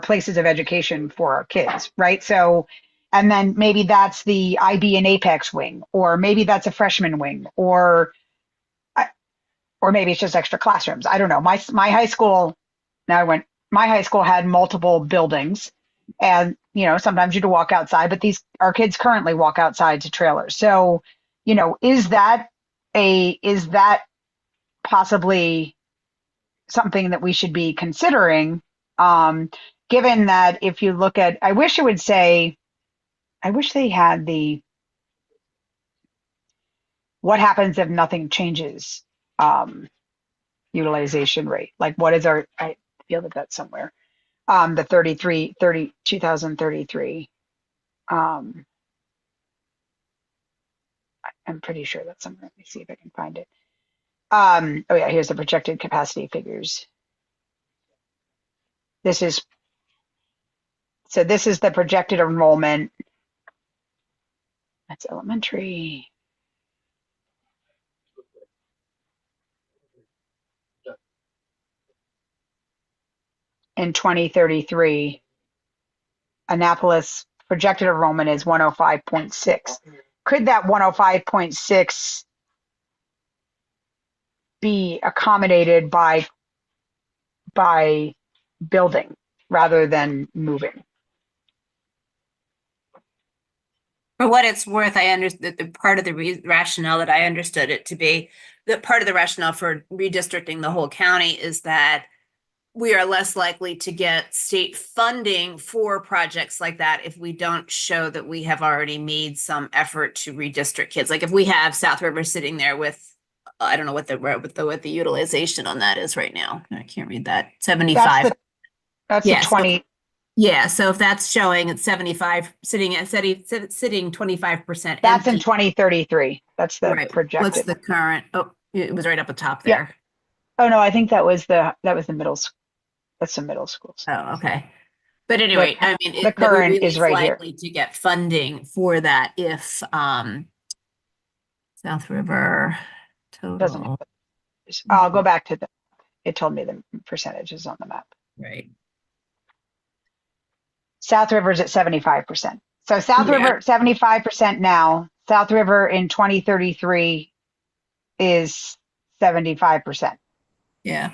places of education for our kids, right? So, and then maybe that's the IB and Apex wing, or maybe that's a freshman wing, or maybe it's just extra classrooms. I don't know. My high school, my high school had multiple buildings, and you know, sometimes you had to walk outside, but our kids currently walk outside to trailers. So, you know, is that possibly something that we should be considering? Given that if you look at, I wish they had the what happens if nothing changes utilization rate. Like what is I feel that that's somewhere. The 2033. I'm pretty sure that's somewhere. Let me see if I can find it. Oh yeah, here's the projected capacity figures. This is the projected enrollment. That's elementary. In 2033, Annapolis projected enrollment is 105.6. Could that 105.6 be accommodated by building rather than moving? For what it's worth, I understood the part of the rationale that I understood it to be, that part of the rationale for redistricting the whole county is that we are less likely to get state funding for projects like that if we don't show that we have already made some effort to redistrict kids. Like if we have South River sitting there with, I don't know what the utilization on that is right now. I can't read that. 75. That's Yeah, the 20. Yeah, so if that's showing at 75, sitting 25%. That's in empty. 2033. That's the Right. projected. What's the current? Oh, it was right up the top there. Oh no, I think that was the middle school. That's the middle schools. Oh, okay. But anyway, I mean, the current really is right here. likely to get funding for that if South River total. I'll go back to it told me the percentages on the map. Right. South River's at 75%. So South Yeah. River, 75% now. South River in 2033 is 75%. Yeah.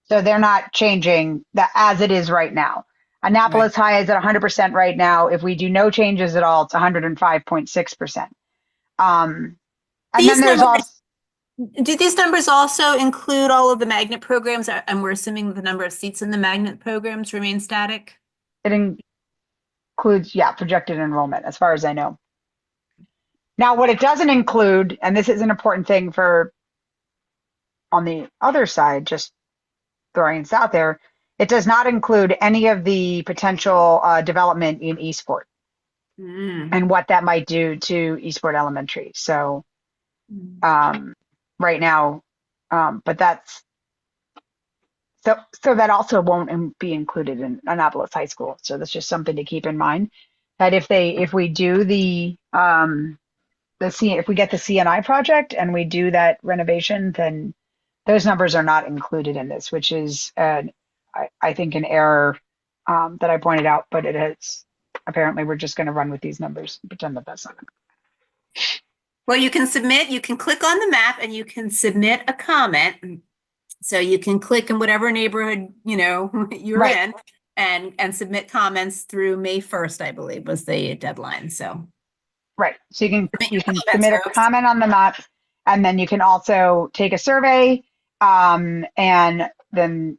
So they're not changing that as it is right now. Annapolis High is at 100% right now. If we do no changes at all, it's 105.6%. And These then there's numbers- also, Do these numbers also include all of the magnet programs? And we're assuming the number of seats in the magnet programs remain static? it includes, yeah, projected enrollment as far as I know. Now, what it doesn't include, and this is an important thing for on the other side, just throwing this out there, it does not include any of the potential development in Eastport and what that might do to Eastport Elementary. So right now, but that's so that also won't be included in Annapolis High School. So that's just something to keep in mind, that if we do if we get the CNI project and we do that renovation, then those numbers are not included in this, which is I think an error that I pointed out, but it is apparently we're just going to run with these numbers and pretend that that's not. Well, you can click on the map and you can submit a comment. So you can click in whatever neighborhood, you're Right. in and submit comments through May 1st, I believe was the deadline. So. Right. So you can Comments, submit a folks. comment on the map, and then you can also take a survey. And then,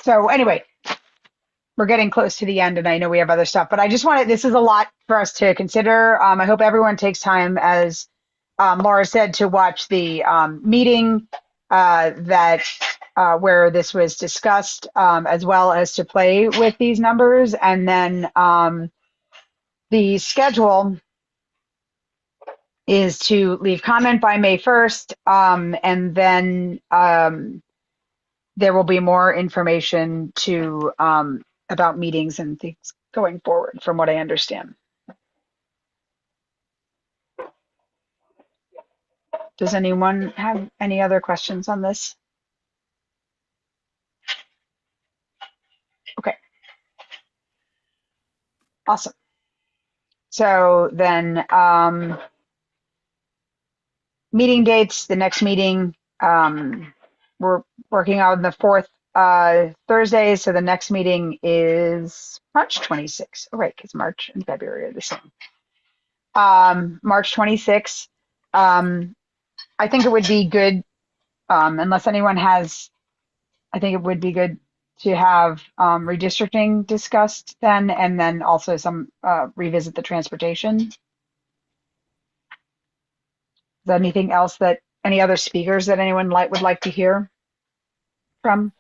so anyway, we're getting close to the end, and I know we have other stuff, but I just wanted, this is a lot for us to consider. I hope everyone takes time, as Laura said, to watch the meeting where this was discussed, as well as to play with these numbers. And then the schedule is to leave comment by May 1st, and then there will be more information about meetings and things going forward, from what I understand. Does anyone have any other questions on this? Okay. Awesome. So then, meeting dates, the next meeting, we're working on the fourth Thursday. So the next meeting is March 26th. Oh, right, because March and February are the same. March 26th. I think it would be good, unless anyone has, I think it would be good to have redistricting discussed then, and then also some revisit the transportation. Is there anything else that any other speakers that anyone would like to hear from?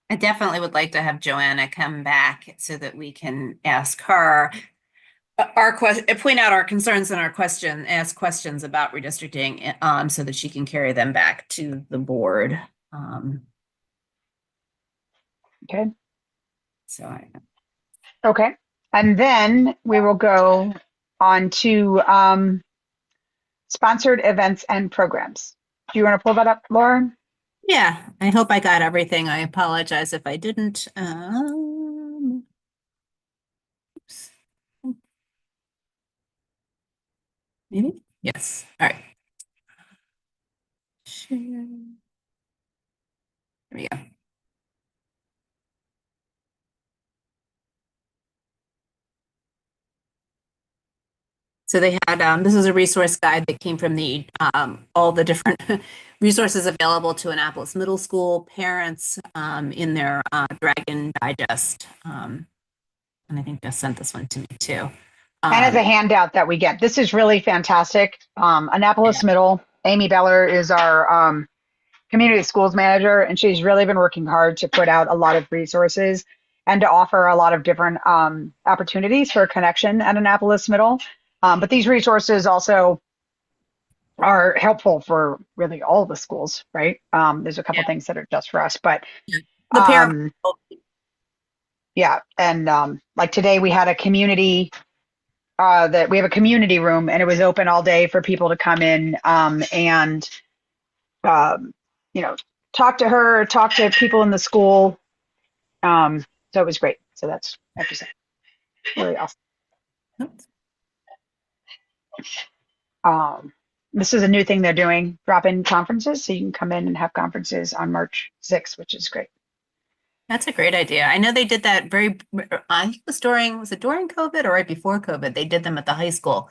I definitely would like to have Joanna come back so that we can ask her point out our concerns and ask questions about redistricting, so that she can carry them back to the board. Okay. So Okay. And then we will go on to sponsored events and programs. Do you want to pull that up, Laura? yeah, I hope I got everything. I apologize if I didn't. Oops. Maybe? Yes. All right. Share. There we go. So they had, this is a resource guide that came from all the different resources available to Annapolis Middle School parents in their Dragon Digest. And I think Jess sent this one to me too. And as a handout that we get, this is really fantastic. Annapolis Middle, Amy Beller is our community schools manager, and she's really been working hard to put out a lot of resources and to offer a lot of different opportunities for connection at Annapolis Middle. But these resources also are helpful for really all the schools, right? There's a couple things that are just for us, but the parent. yeah. And like today we had a community that we have a community room, and it was open all day for people to come in and you know, talk to her, talk to people in the school. So it was great. So that's, I have to say, really awesome. This is a new thing they're doing, drop-in conferences. So you can come in and have conferences on March 6th, which is great. That's a great idea. I know they did that I think was it during COVID or right before COVID? They did them at the high school,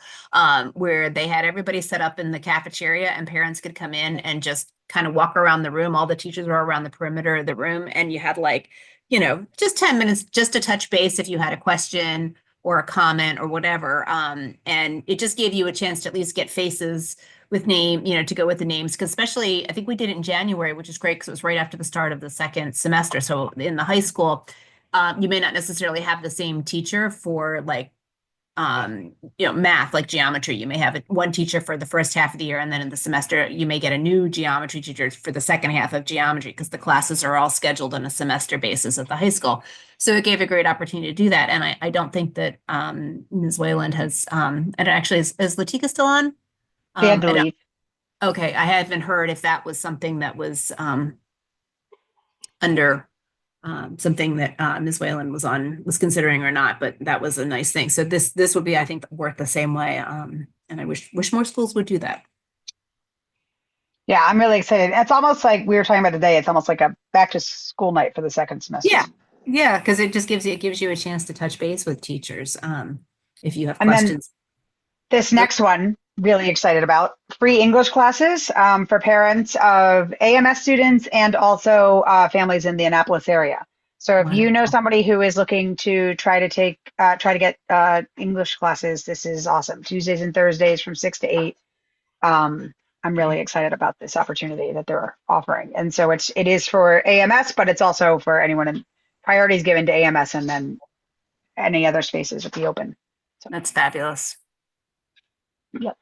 where they had everybody set up in the cafeteria and parents could come in and just kind of walk around the room. All the teachers were around the perimeter of the room, and you had like, you know, just 10 minutes just to touch base if you had a question or a comment or whatever. And it just gave you a chance to at least get faces with name, you know, to go with the names, because especially I think we did it in January, which is great because it was right after the start of the second semester. So in the high school, you may not necessarily have the same teacher for like, you know, math, like geometry. You may have one teacher for the first half of the year, and then in the semester, you may get a new geometry teacher for the second half of geometry because the classes are all scheduled on a semester basis at the high school. So it gave a great opportunity to do that. And I don't think that Ms. Wayland has, and actually, is Latika still on? They had to leave. Okay, I haven't heard if that was something that was under something that Ms. Whalen was considering or not, but that was a nice thing. So this would be, I think, work the same way. And I wish more schools would do that. Yeah, I'm really excited. It's almost like we were talking about today. It's almost like a back to school night for the second semester. Yeah, because it just gives you a chance to touch base with teachers if you have And then questions. this next one, really excited about free English classes for parents of AMS students and also families in the Annapolis area. So if you know somebody who is looking to try to get English classes, this is awesome. Tuesdays and Thursdays from 6 to 8. I'm really excited about this opportunity that they're offering. And so it is for AMS, but it's also for anyone in priorities given to AMS, and then any other spaces would be open. So that's fabulous. Yep.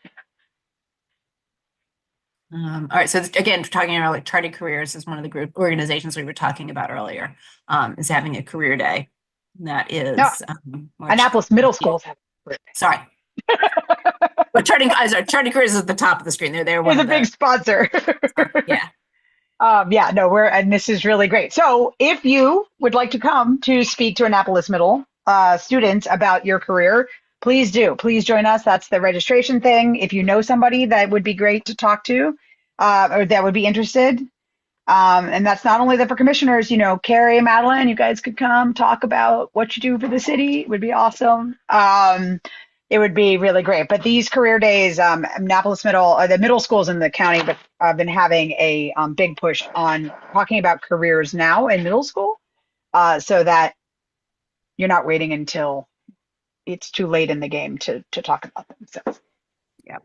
All right. So again, talking about like Charted Careers is one of the group organizations we were talking about earlier, is having a career day. That is Annapolis Middle Schools have a career day. Sorry. But Charted Careers is at the top of the screen. They're one He's of a big sponsor. Yeah. Yeah, no, and this is really great. So if you would like to come to speak to Annapolis Middle students about your career, please do. Please join us. That's the registration thing. If you know somebody that would be great to talk to or that would be interested. And that's not only for commissioners, you know, Carrie and Madeline, you guys could come talk about what you do for the city. It would be awesome. It would be really great. But these career days, Annapolis Middle, the middle schools in the county, but I've been having a big push on talking about careers now in middle school so that you're not waiting until it's too late in the game to talk about them. So, yeah.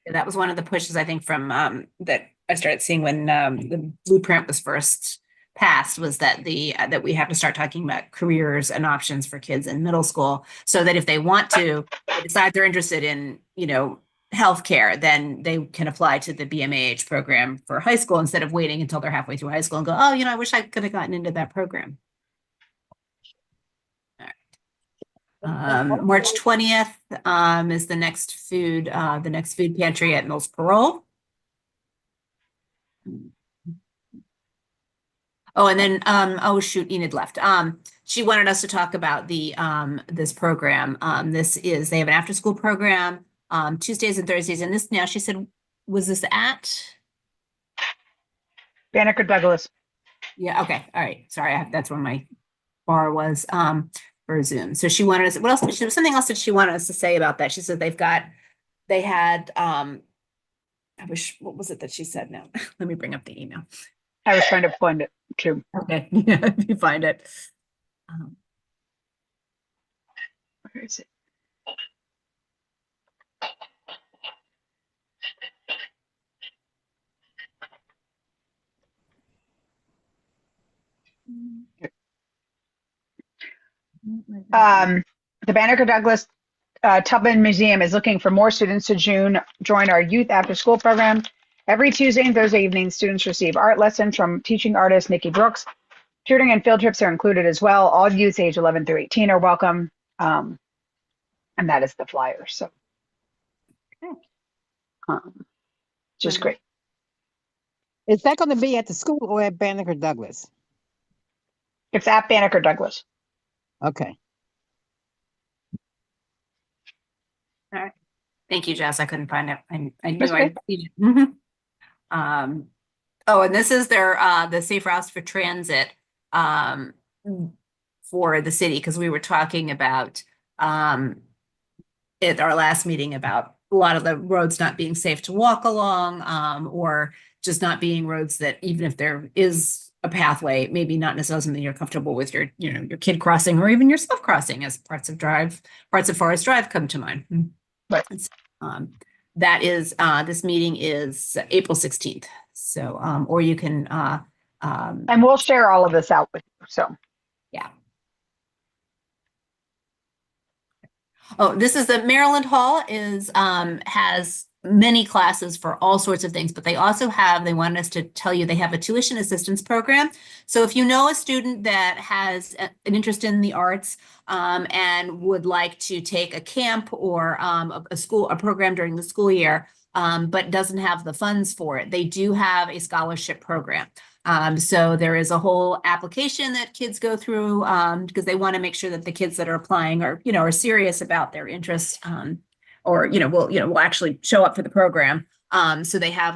That was one of the pushes I think from that I started seeing when the blueprint was first passed, was that that we have to start talking about careers and options for kids in middle school, so that if they want to decide they're interested in, you know, healthcare, then they can apply to the BMAH program for high school instead of waiting until they're halfway through high school and go, oh, you know, I wish I could have gotten into that program. March 20th is the next food pantry at Mills Parole. Oh, and then oh shoot, Enid left. She wanted us to talk about the this program. They have an after school program Tuesdays and Thursdays, and this now she said, was this at Banneker Douglas? Yeah. Okay. All right. Sorry, that's where my bar was. For Zoom. So she wanted us, there was something else that she wanted us to say about that. She said they had, what was it that she said now? Let me bring up the email. I was trying to find it too. Okay, yeah, if you find it. Where is it? The Banneker Douglas Tubman Museum is looking for more students to join our youth after school program. Every Tuesday and Thursday evening, students receive art lessons from teaching artist Nikki Brooks. Tutoring and field trips are included as well. All youths age 11 through 18 are welcome. and that is the flyer. So, just great. Is that going to be at the school or at Banneker Douglas? It's at Banneker Douglas. Okay. All right. Thank you, Jess. I couldn't find it. I knew That's I okay. needed it. Oh, and this is their the Safe Routes for Transit for the city, because we were talking about at our last meeting about a lot of the roads not being safe to walk along, or just not being roads that, even if there is a pathway, maybe not necessarily something you're comfortable with your, you know, your kid crossing or even yourself crossing, as parts of Forest Drive come to mind. Right. That is, this meeting is April 16th. So, or you can, And we'll share all of this out with you. So, yeah. Oh, this is the Maryland Hall is, has many classes for all sorts of things, but they also have, they wanted us to tell you, they have a tuition assistance program. So if you know a student that has an interest in the arts, and would like to take a camp or a program during the school year, but doesn't have the funds for it, they do have a scholarship program. So there is a whole application that kids go through, because they want to make sure that the kids that are applying are, you know, are serious about their interests, or, will actually show up for the program. So they have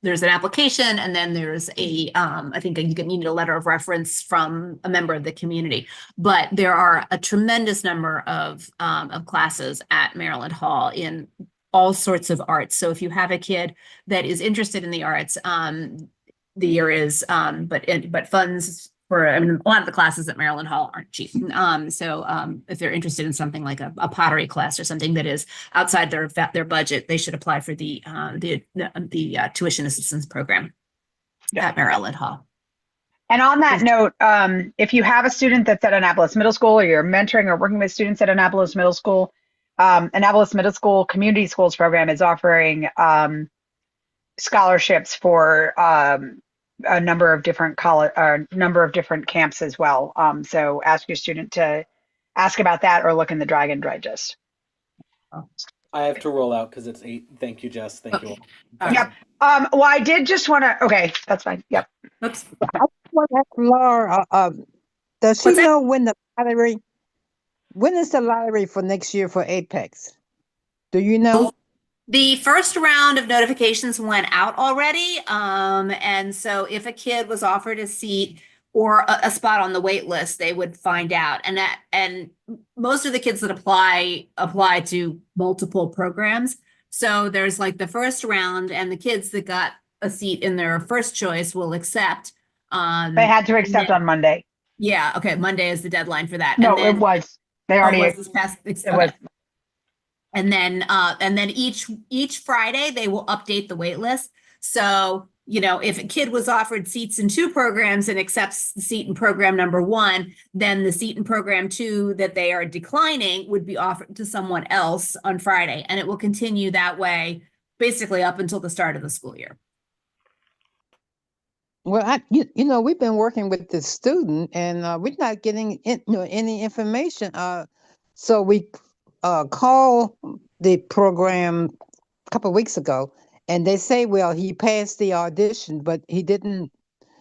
there's an application, and then there's I think you need a letter of reference from a member of the community. But there are a tremendous number of classes at Maryland Hall in all sorts of arts. So if you have a kid that is interested in the arts, there is, but funds for, a lot of the classes at Maryland Hall aren't cheap. So if they're interested in something like a pottery class or something that is outside their budget, they should apply for the tuition assistance program at Maryland Hall. and on that note, if you have a student that's at Annapolis Middle School, or you're mentoring or working with students at Annapolis Middle School, Annapolis Middle School Community Schools program is offering scholarships for a number of different camps as well. So ask your student to ask about that, or look in the Dragon Digest. I have to roll out because it's 8. Thank you, Jess. Thank you all. Yep. Well, I did just want to. Okay, that's fine. Yep. Oops. I want to ask Laura, does she know when is the lottery for next year for Apex? Do you know? The first round of notifications went out already. And so if a kid was offered a seat or a spot on the wait list, they would find out. And most of the kids that apply to multiple programs. So there's like the first round, and the kids that got a seat in their first choice will accept. They had to accept on Monday. Yeah. Okay. Monday is the deadline for that. No, and then, it was. They already. was this past, it was. And then each Friday they will update the wait list. So, if a kid was offered seats in 2 programs and accepts the seat in program number 1, then the seat in program 2 that they are declining would be offered to someone else on Friday. And it will continue that way basically up until the start of the school year. Well, we've been working with the student, and we're not getting any information. So we called the program a couple of weeks ago, and they say, well, he passed the audition, but he didn't.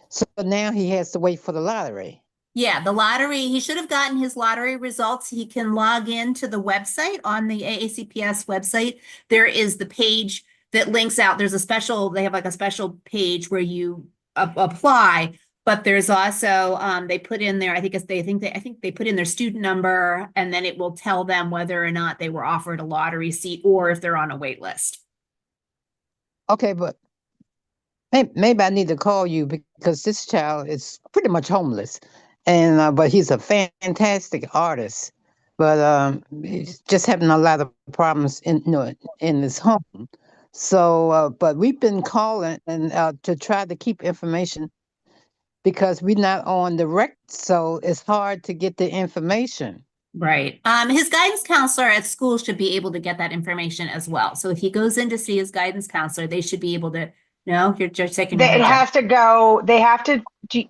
So now he has to wait for the lottery. Yeah, the lottery, he should have gotten his lottery results. He can log in to the website on the AACPS website. There is the page that links out. They have like a special page where you apply, but there's also, they put in there, I think they put in their student number, and then it will tell them whether or not they were offered a lottery seat or if they're on a wait list. Okay, but maybe I need to call you, because this child is pretty much homeless, and but he's a fantastic artist, but he's just having a lot of problems in his home. So, but we've been calling and to try to keep information, because we're not on the rec, so it's hard to get the information. Right. His guidance counselor at school should be able to get that information as well. So if he goes in to see his guidance counselor, they should be able to. No, you're just taking. It has to go. They have to. You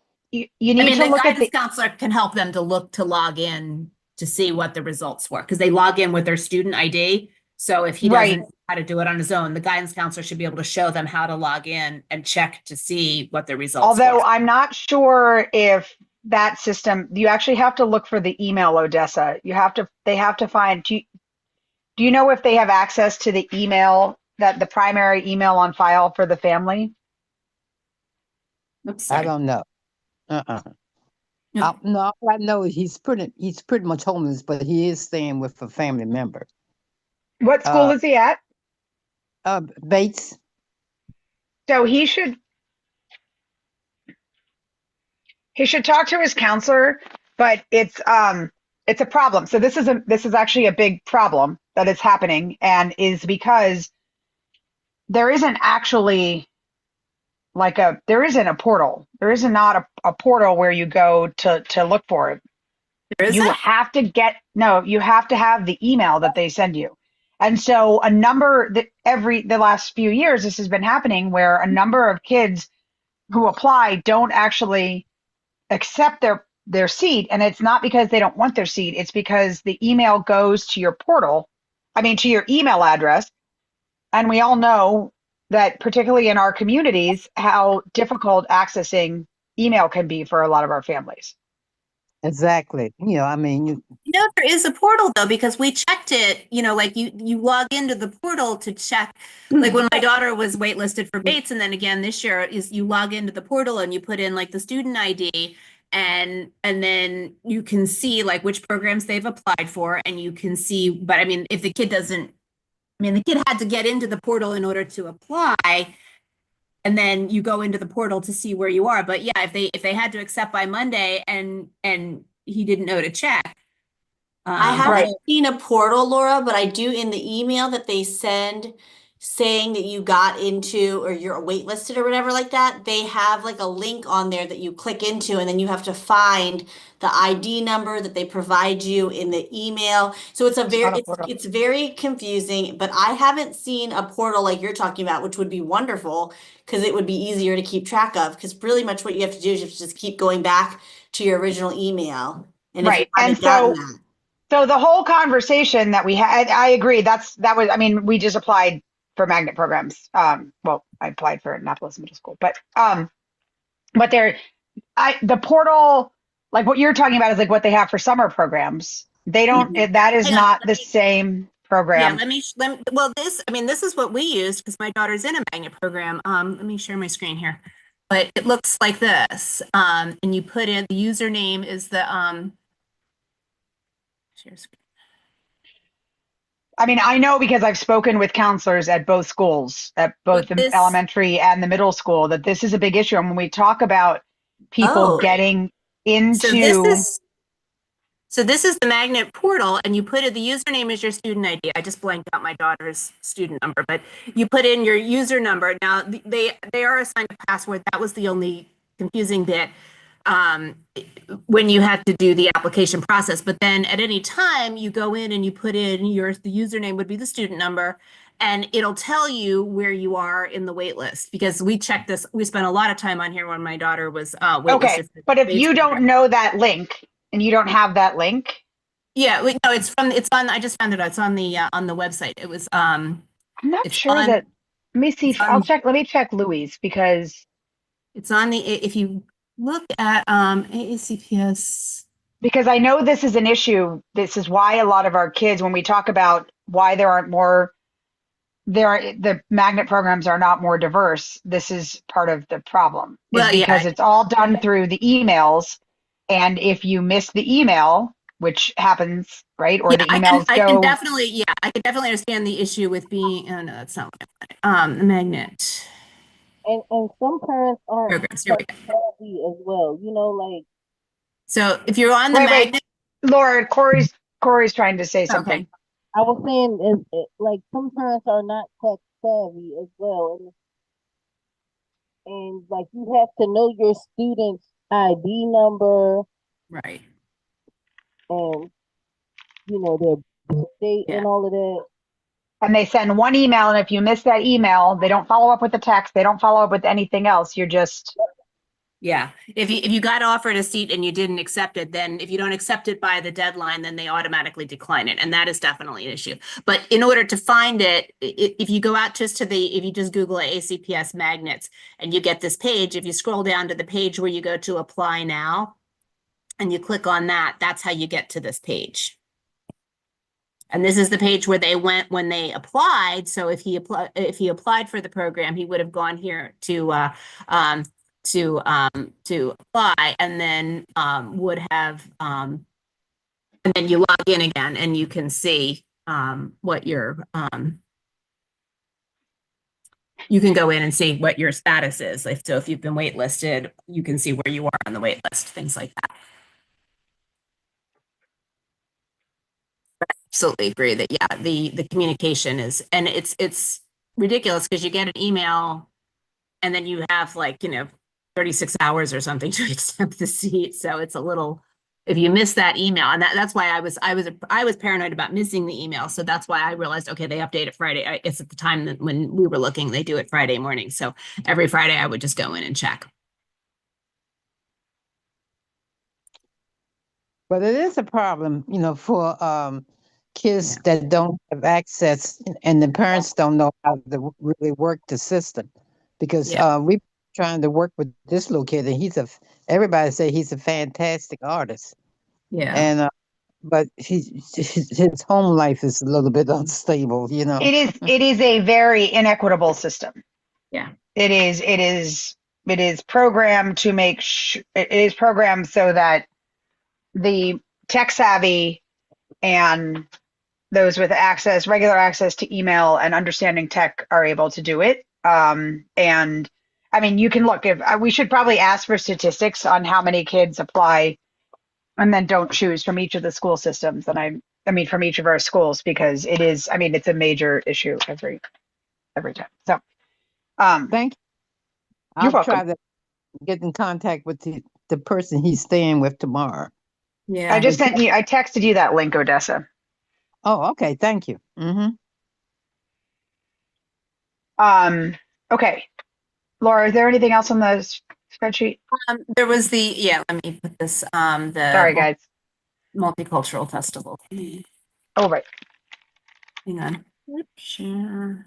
need to look at the guidance counselor can help them to log in to see what the results were, because they log in with their student ID. So if he Right. doesn't know how to do it on his own, the guidance counselor should be able to show them how to log in and check to see what the results Although were. I'm not sure if that system, you actually have to look for the email, Odessa. They have to find, do you know if they have access to the email, that the primary email on file for the family? Oops, I sorry. don't know. Uh-uh. No. No, all I know is he's pretty much homeless, but he is staying with a family member. What school is he at? Bates. So he should talk to his counselor, but it's a problem. So this is actually a big problem that is happening, and is because there isn't actually there isn't a portal. There is not a portal where you go to look for it. You have to you have to have the email that they send you. And so the last few years, this has been happening where a number of kids who apply don't actually accept their seat. And it's not because they don't want their seat. It's because the email goes to your portal, to your email address. And we all know that, particularly in our communities, how difficult accessing email can be for a lot of our families. Exactly. There is a portal though, because we checked it, like you log into the portal to check, like when my daughter was waitlisted for Bates, and then again this year is you log into the portal and you put in like the student ID, and then you can see like which programs they've applied for, and you can see, but if the kid doesn't, the kid had to get into the portal in order to apply, and then you go into the portal to see where you are. But yeah, if they had to accept by Monday and he didn't know to check. I haven't seen a portal, Laura, but I do in the email that they send saying that you got into or you're waitlisted or whatever like that. They have like a link on there that you click into, and then you have to find the ID number that they provide you in the email. So it's very confusing, but I haven't seen a portal like you're talking about, which would be wonderful because it would be easier to keep track of, because really much what you have to do is you have to just keep going back to your original email. And if you haven't gotten that. So the whole conversation that we had, I agree. We just applied for magnet programs. I applied for Annapolis Middle School, but the portal, like what you're talking about, is like what they have for summer programs. They don't. That is not the same program. Yeah. This is what we used because my daughter's in a magnet program. Let me share my screen here, but it looks like this. And you put in the username is the share screen. I know because I've spoken with counselors at both schools, at both the elementary and the middle school, that this is a big issue. And when we talk about people getting into... So this is the magnet portal, and you put in the username as your student ID. I just blanked out my daughter's student number, but you put in your user number. Now, they are assigned a password. That was the only confusing bit when you had to do the application process. But then at any time you go in and you put in the username would be the student number, and it'll tell you where you are in the wait list, because we checked this. We spent a lot of time on here when my daughter was waitlisted. Okay, but if you don't know that link and you don't have that link. Yeah, no, it's on, I just found it out. It's on the website. It was, I'm not sure that, let me see, let me check Louise, because it's on if you look at AACPS. Because I know this is an issue. This is why a lot of our kids, when we talk about why the magnet programs are not more diverse, this is part of the problem. Because it's all done through the emails. And if you miss the email, which happens, right? Or the emails I can definitely understand the issue with being, oh no, that's not what I wanted. The magnet. And some parents aren't savvy as well, So if you're on the magnet. Laura, Corey's trying to say something. Okay. I was saying like some parents are not tech savvy as well. And like you have to know your student's ID number. Right. And their birth date and all of that. And they send one email, and if you miss that email, they don't follow up with the text, they don't follow up with anything else. You're Yeah, if you got offered a seat and you didn't accept it, then if you don't accept it by the deadline, then they automatically decline it, and that is definitely an issue. But in order to find it, if you go out just to if you just Google ACPS magnets and you get this page, if you scroll down to the page where you go to apply now, and you click on that, that's how you get to this page. And this is the page where they went when they applied. So if he applied for the program, he would have gone here to apply, and then would have and then you log in again and you can see what your you can go in and see what your status is. Like, so if you've been waitlisted, you can see where you are on the wait list, things like that. Absolutely agree that, yeah, the communication is, and it's ridiculous because you get an email and then you have, like, 36 hours or something to accept the seat. So it's a little, if you miss that email, and that's why I was paranoid about missing the email. So that's why I realized, okay, they update it Friday. It's at the time that when we were looking, they do it Friday morning. So every Friday I would just go in and check. But it is a problem, for kids that don't have access, and the parents don't know how to really work the system. Because we trying to work with this little kid, and everybody say he's a fantastic artist. Yeah. And but his home life is a little bit unstable, It is a very inequitable system. Yeah. It is programmed to it is programmed so that the tech savvy and those with regular access to email and understanding tech are able to do it. And I mean, you can look, we should probably ask for statistics on how many kids apply and then don't choose from each of the school systems. And I mean, from each of our schools, because it's a major issue every time. So, thank you. You're I'll welcome. try to get in contact with the person he's staying with tomorrow. Yeah. I texted you that link, Odessa. Oh, okay. Thank you. Mm-hmm. Okay. Laura, is there anything else on the spreadsheet? There was let me put this, Sorry, guys. Multicultural Festival. Oh, right. Hang on. Oops, share.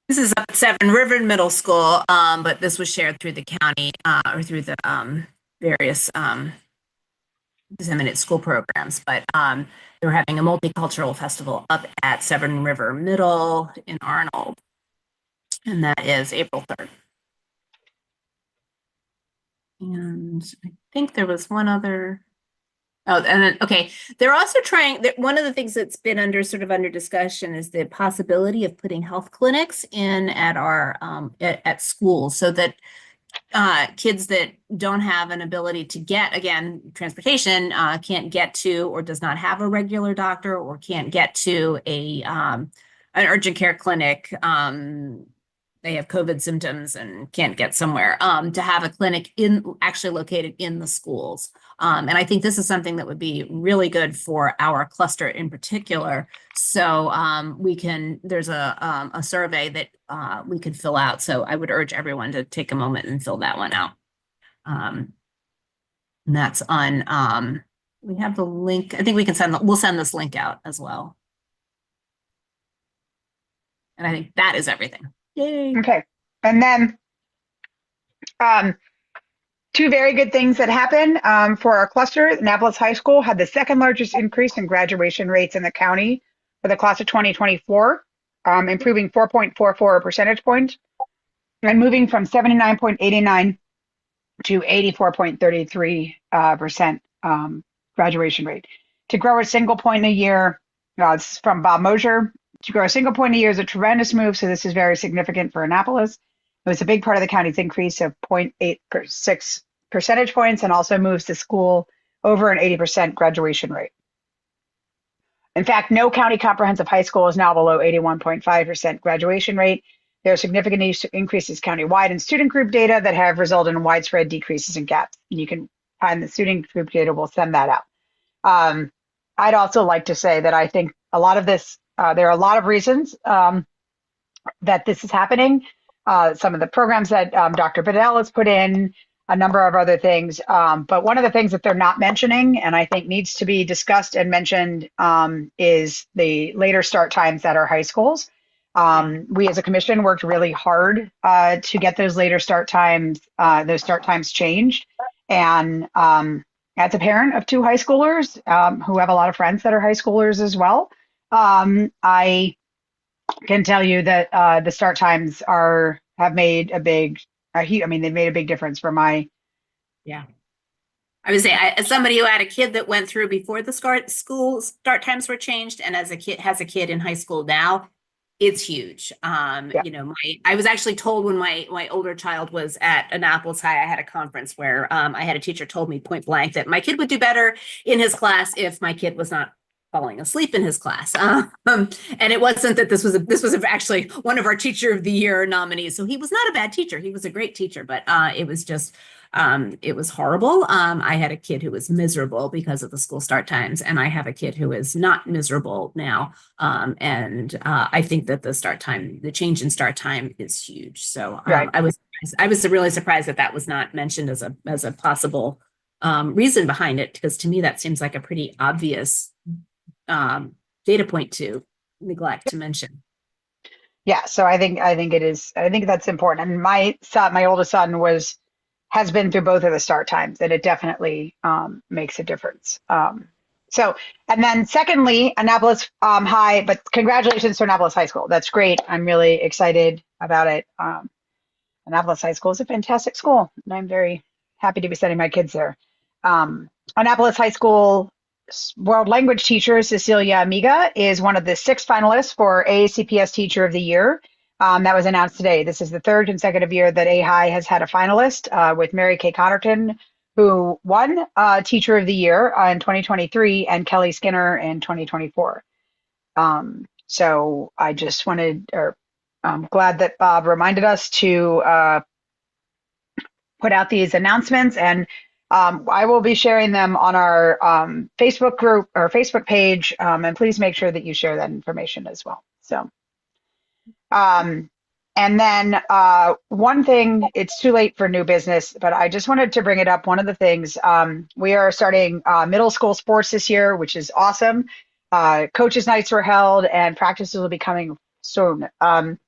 This is up at Seven River Middle School, but this was shared through the county or through the various disseminated school programs. But they were having a multicultural festival up at Severn River Middle in Arnold, and that is April 3rd. And I think there was one other. Oh, and then, okay. They're also trying, one of the things that's been under discussion is the possibility of putting health clinics in at our, at schools, so that kids that don't have an ability to get, again, transportation, can't get to, or does not have a regular doctor, or can't get to an urgent care clinic, they have COVID symptoms and can't get somewhere, to have a clinic actually located in the schools. And I think this is something that would be really good for our cluster in particular. So there's a survey that we could fill out. So I would urge everyone to take a moment and fill that one out. And that's on, we have the link. I think we'll send this link out as well. And I think that is everything. Yay. Okay. And then two very good things that happened for our cluster. Annapolis High School had the second largest increase in graduation rates in the county for the class of 2024, improving 4.44 percentage points and moving from 79.89 to 84.33% graduation rate. To grow a single point a year, it's from Bob Mosier. To grow a single point a year is a tremendous move, so this is very significant for Annapolis. It was a big part of the county's increase of 0.86 percentage points, and also moves the school over an 80% graduation rate. In fact, no county comprehensive high school is now below 81.5% graduation rate. There are significant increases countywide in student group data that have resulted in widespread decreases in gaps. And you can find the student group data, we'll send that out. I'd also like to say that I think a lot of this, there are a lot of reasons that this is happening. Some of the programs that Dr. Bedell has put in, a number of other things. But one of the things that they're not mentioning, and I think needs to be discussed and mentioned, is the later start times at our high schools. We as a commission worked really hard to get those start times changed. And as a parent of two high schoolers who have a lot of friends that are high schoolers as well, I can tell you that the start times have made a big, they've made a big difference for my. Yeah. I would say, as somebody who had a kid that went through before the school start times were changed, and as a kid has a kid in high school now, it's huge. You know, I was actually told when my older child was at Annapolis High, I had a conference where I had a teacher told me point blank that my kid would do better in his class if my kid was not falling asleep in his class. And it wasn't that this was actually one of our Teacher of the Year nominees. So he was not a bad teacher. He was a great teacher, but it was just, it was horrible. I had a kid who was miserable because of the school start times, and I have a kid who is not miserable now. And I think that the change in start time is huge. So I was really surprised that was not mentioned as a possible reason behind it, because to me that seems like a pretty obvious data point to neglect to mention. Yeah, so I think it is. I think that's important. And my oldest son has been through both of the start times, and it definitely makes a difference. So, and then secondly, Annapolis High, but congratulations to Annapolis High School. That's great. I'm really excited about it. Annapolis High School is a fantastic school, and I'm very happy to be sending my kids there. Annapolis High School World Language teacher Cecilia Amiga is one of the 6 finalists for AACPS Teacher of the Year. That was announced today. This is the 3rd consecutive year that AHI has had a finalist, with Mary Kay Connerton, who won Teacher of the Year in 2023, and Kelly Skinner in 2024. So I just I'm glad that Bob reminded us to put out these announcements, and I will be sharing them on our Facebook group or Facebook page, and please make sure that you share that information as well. So, and then one thing, it's too late for new business, but I just wanted to bring it up. One of the things, we are starting middle school sports this year, which is awesome. Coaches' nights were held, and practices will be coming soon. And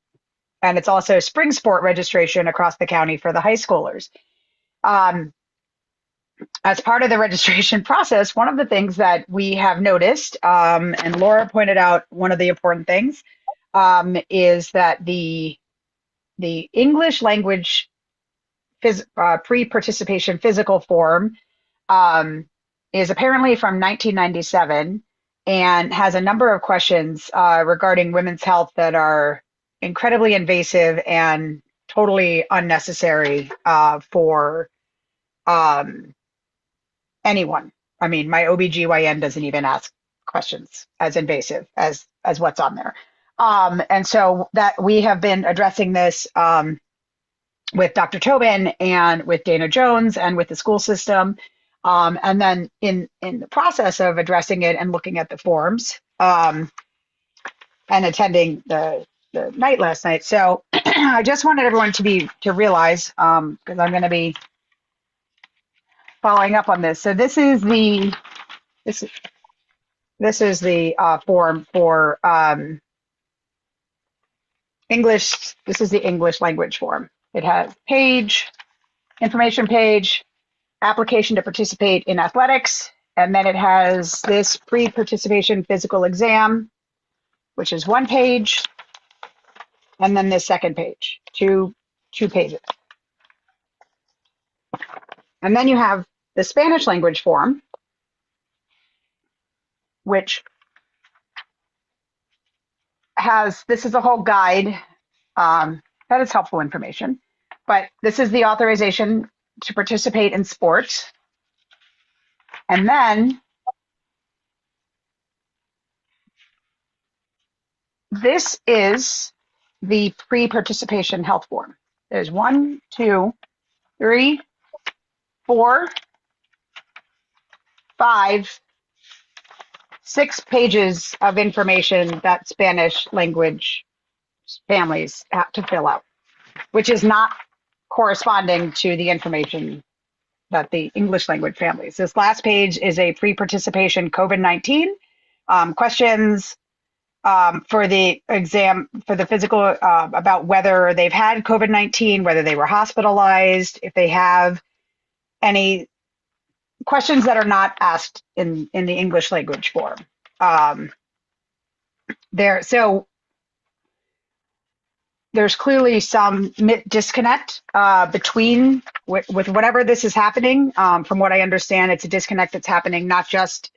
it's also spring sport registration across the county for the high schoolers. As part of the registration process, one of the things that we have noticed, and Laura pointed out one of the important things, is that the English language pre-participation physical form is apparently from 1997 and has a number of questions regarding women's health that are incredibly invasive and totally unnecessary for anyone. I mean, my OBGYN doesn't even ask questions as invasive as what's on there. And so that we have been addressing this with Dr. Tobin and with Dana Jones and with the school system. And then in the process of addressing it and looking at the forms and attending the night last night. So I just wanted everyone to realize, because I'm going to be following up on this. So this is the form for English. This is the English language form. It has information page, application to participate in athletics, and then it has this pre-participation physical exam, which is 1 page, and then this second page, two pages. And then you have the Spanish language form, which this is a whole guide that is helpful information, but this is the authorization to participate in sports. And then this is the pre-participation health form. There's 1, 2, 3, 4, 5, 6 pages of information that Spanish language families have to fill out, which is not corresponding to the information that the English language families. This last page is a pre-participation COVID-19 questions for the exam, for the physical, about whether they've had COVID-19, whether they were hospitalized, if they have any questions that are not asked in the English language form. So there's clearly some disconnect between with whatever this is happening. From what I understand, it's a disconnect that's happening not just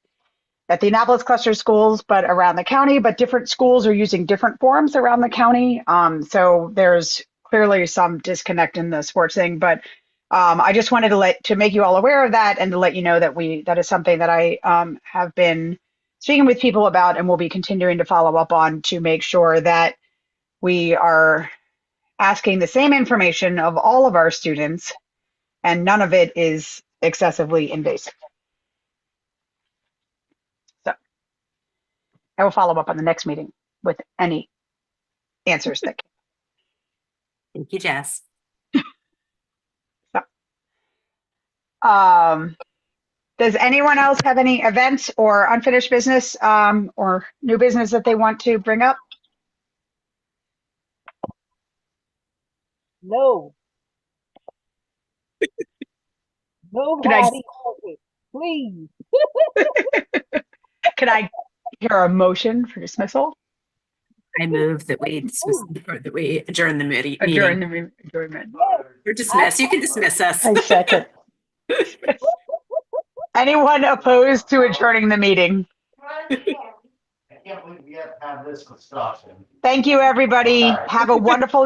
at the Annapolis cluster schools, but around the county, but different schools are using different forms around the county. So there's clearly some disconnect in the sports thing, but I just wanted to make you all aware of that and to let you know that that is something that I have been speaking with people about and will be continuing to follow up on to make sure that we are asking the same information of all of our students and none of it is excessively invasive. So I will follow up on the next meeting with any answers that came. Thank you, Jess. Does anyone else have any events or unfinished business or new business that they want to bring up? No. Nobody, please. Can I hear a motion for dismissal? I move that we dismiss, or that we adjourn the meeting. Adjourn the adjournment. Or dismiss. You can dismiss us. I second. Anyone opposed to adjourning the meeting? I can't believe we have to have this discussion. Thank you, everybody. Have a wonderful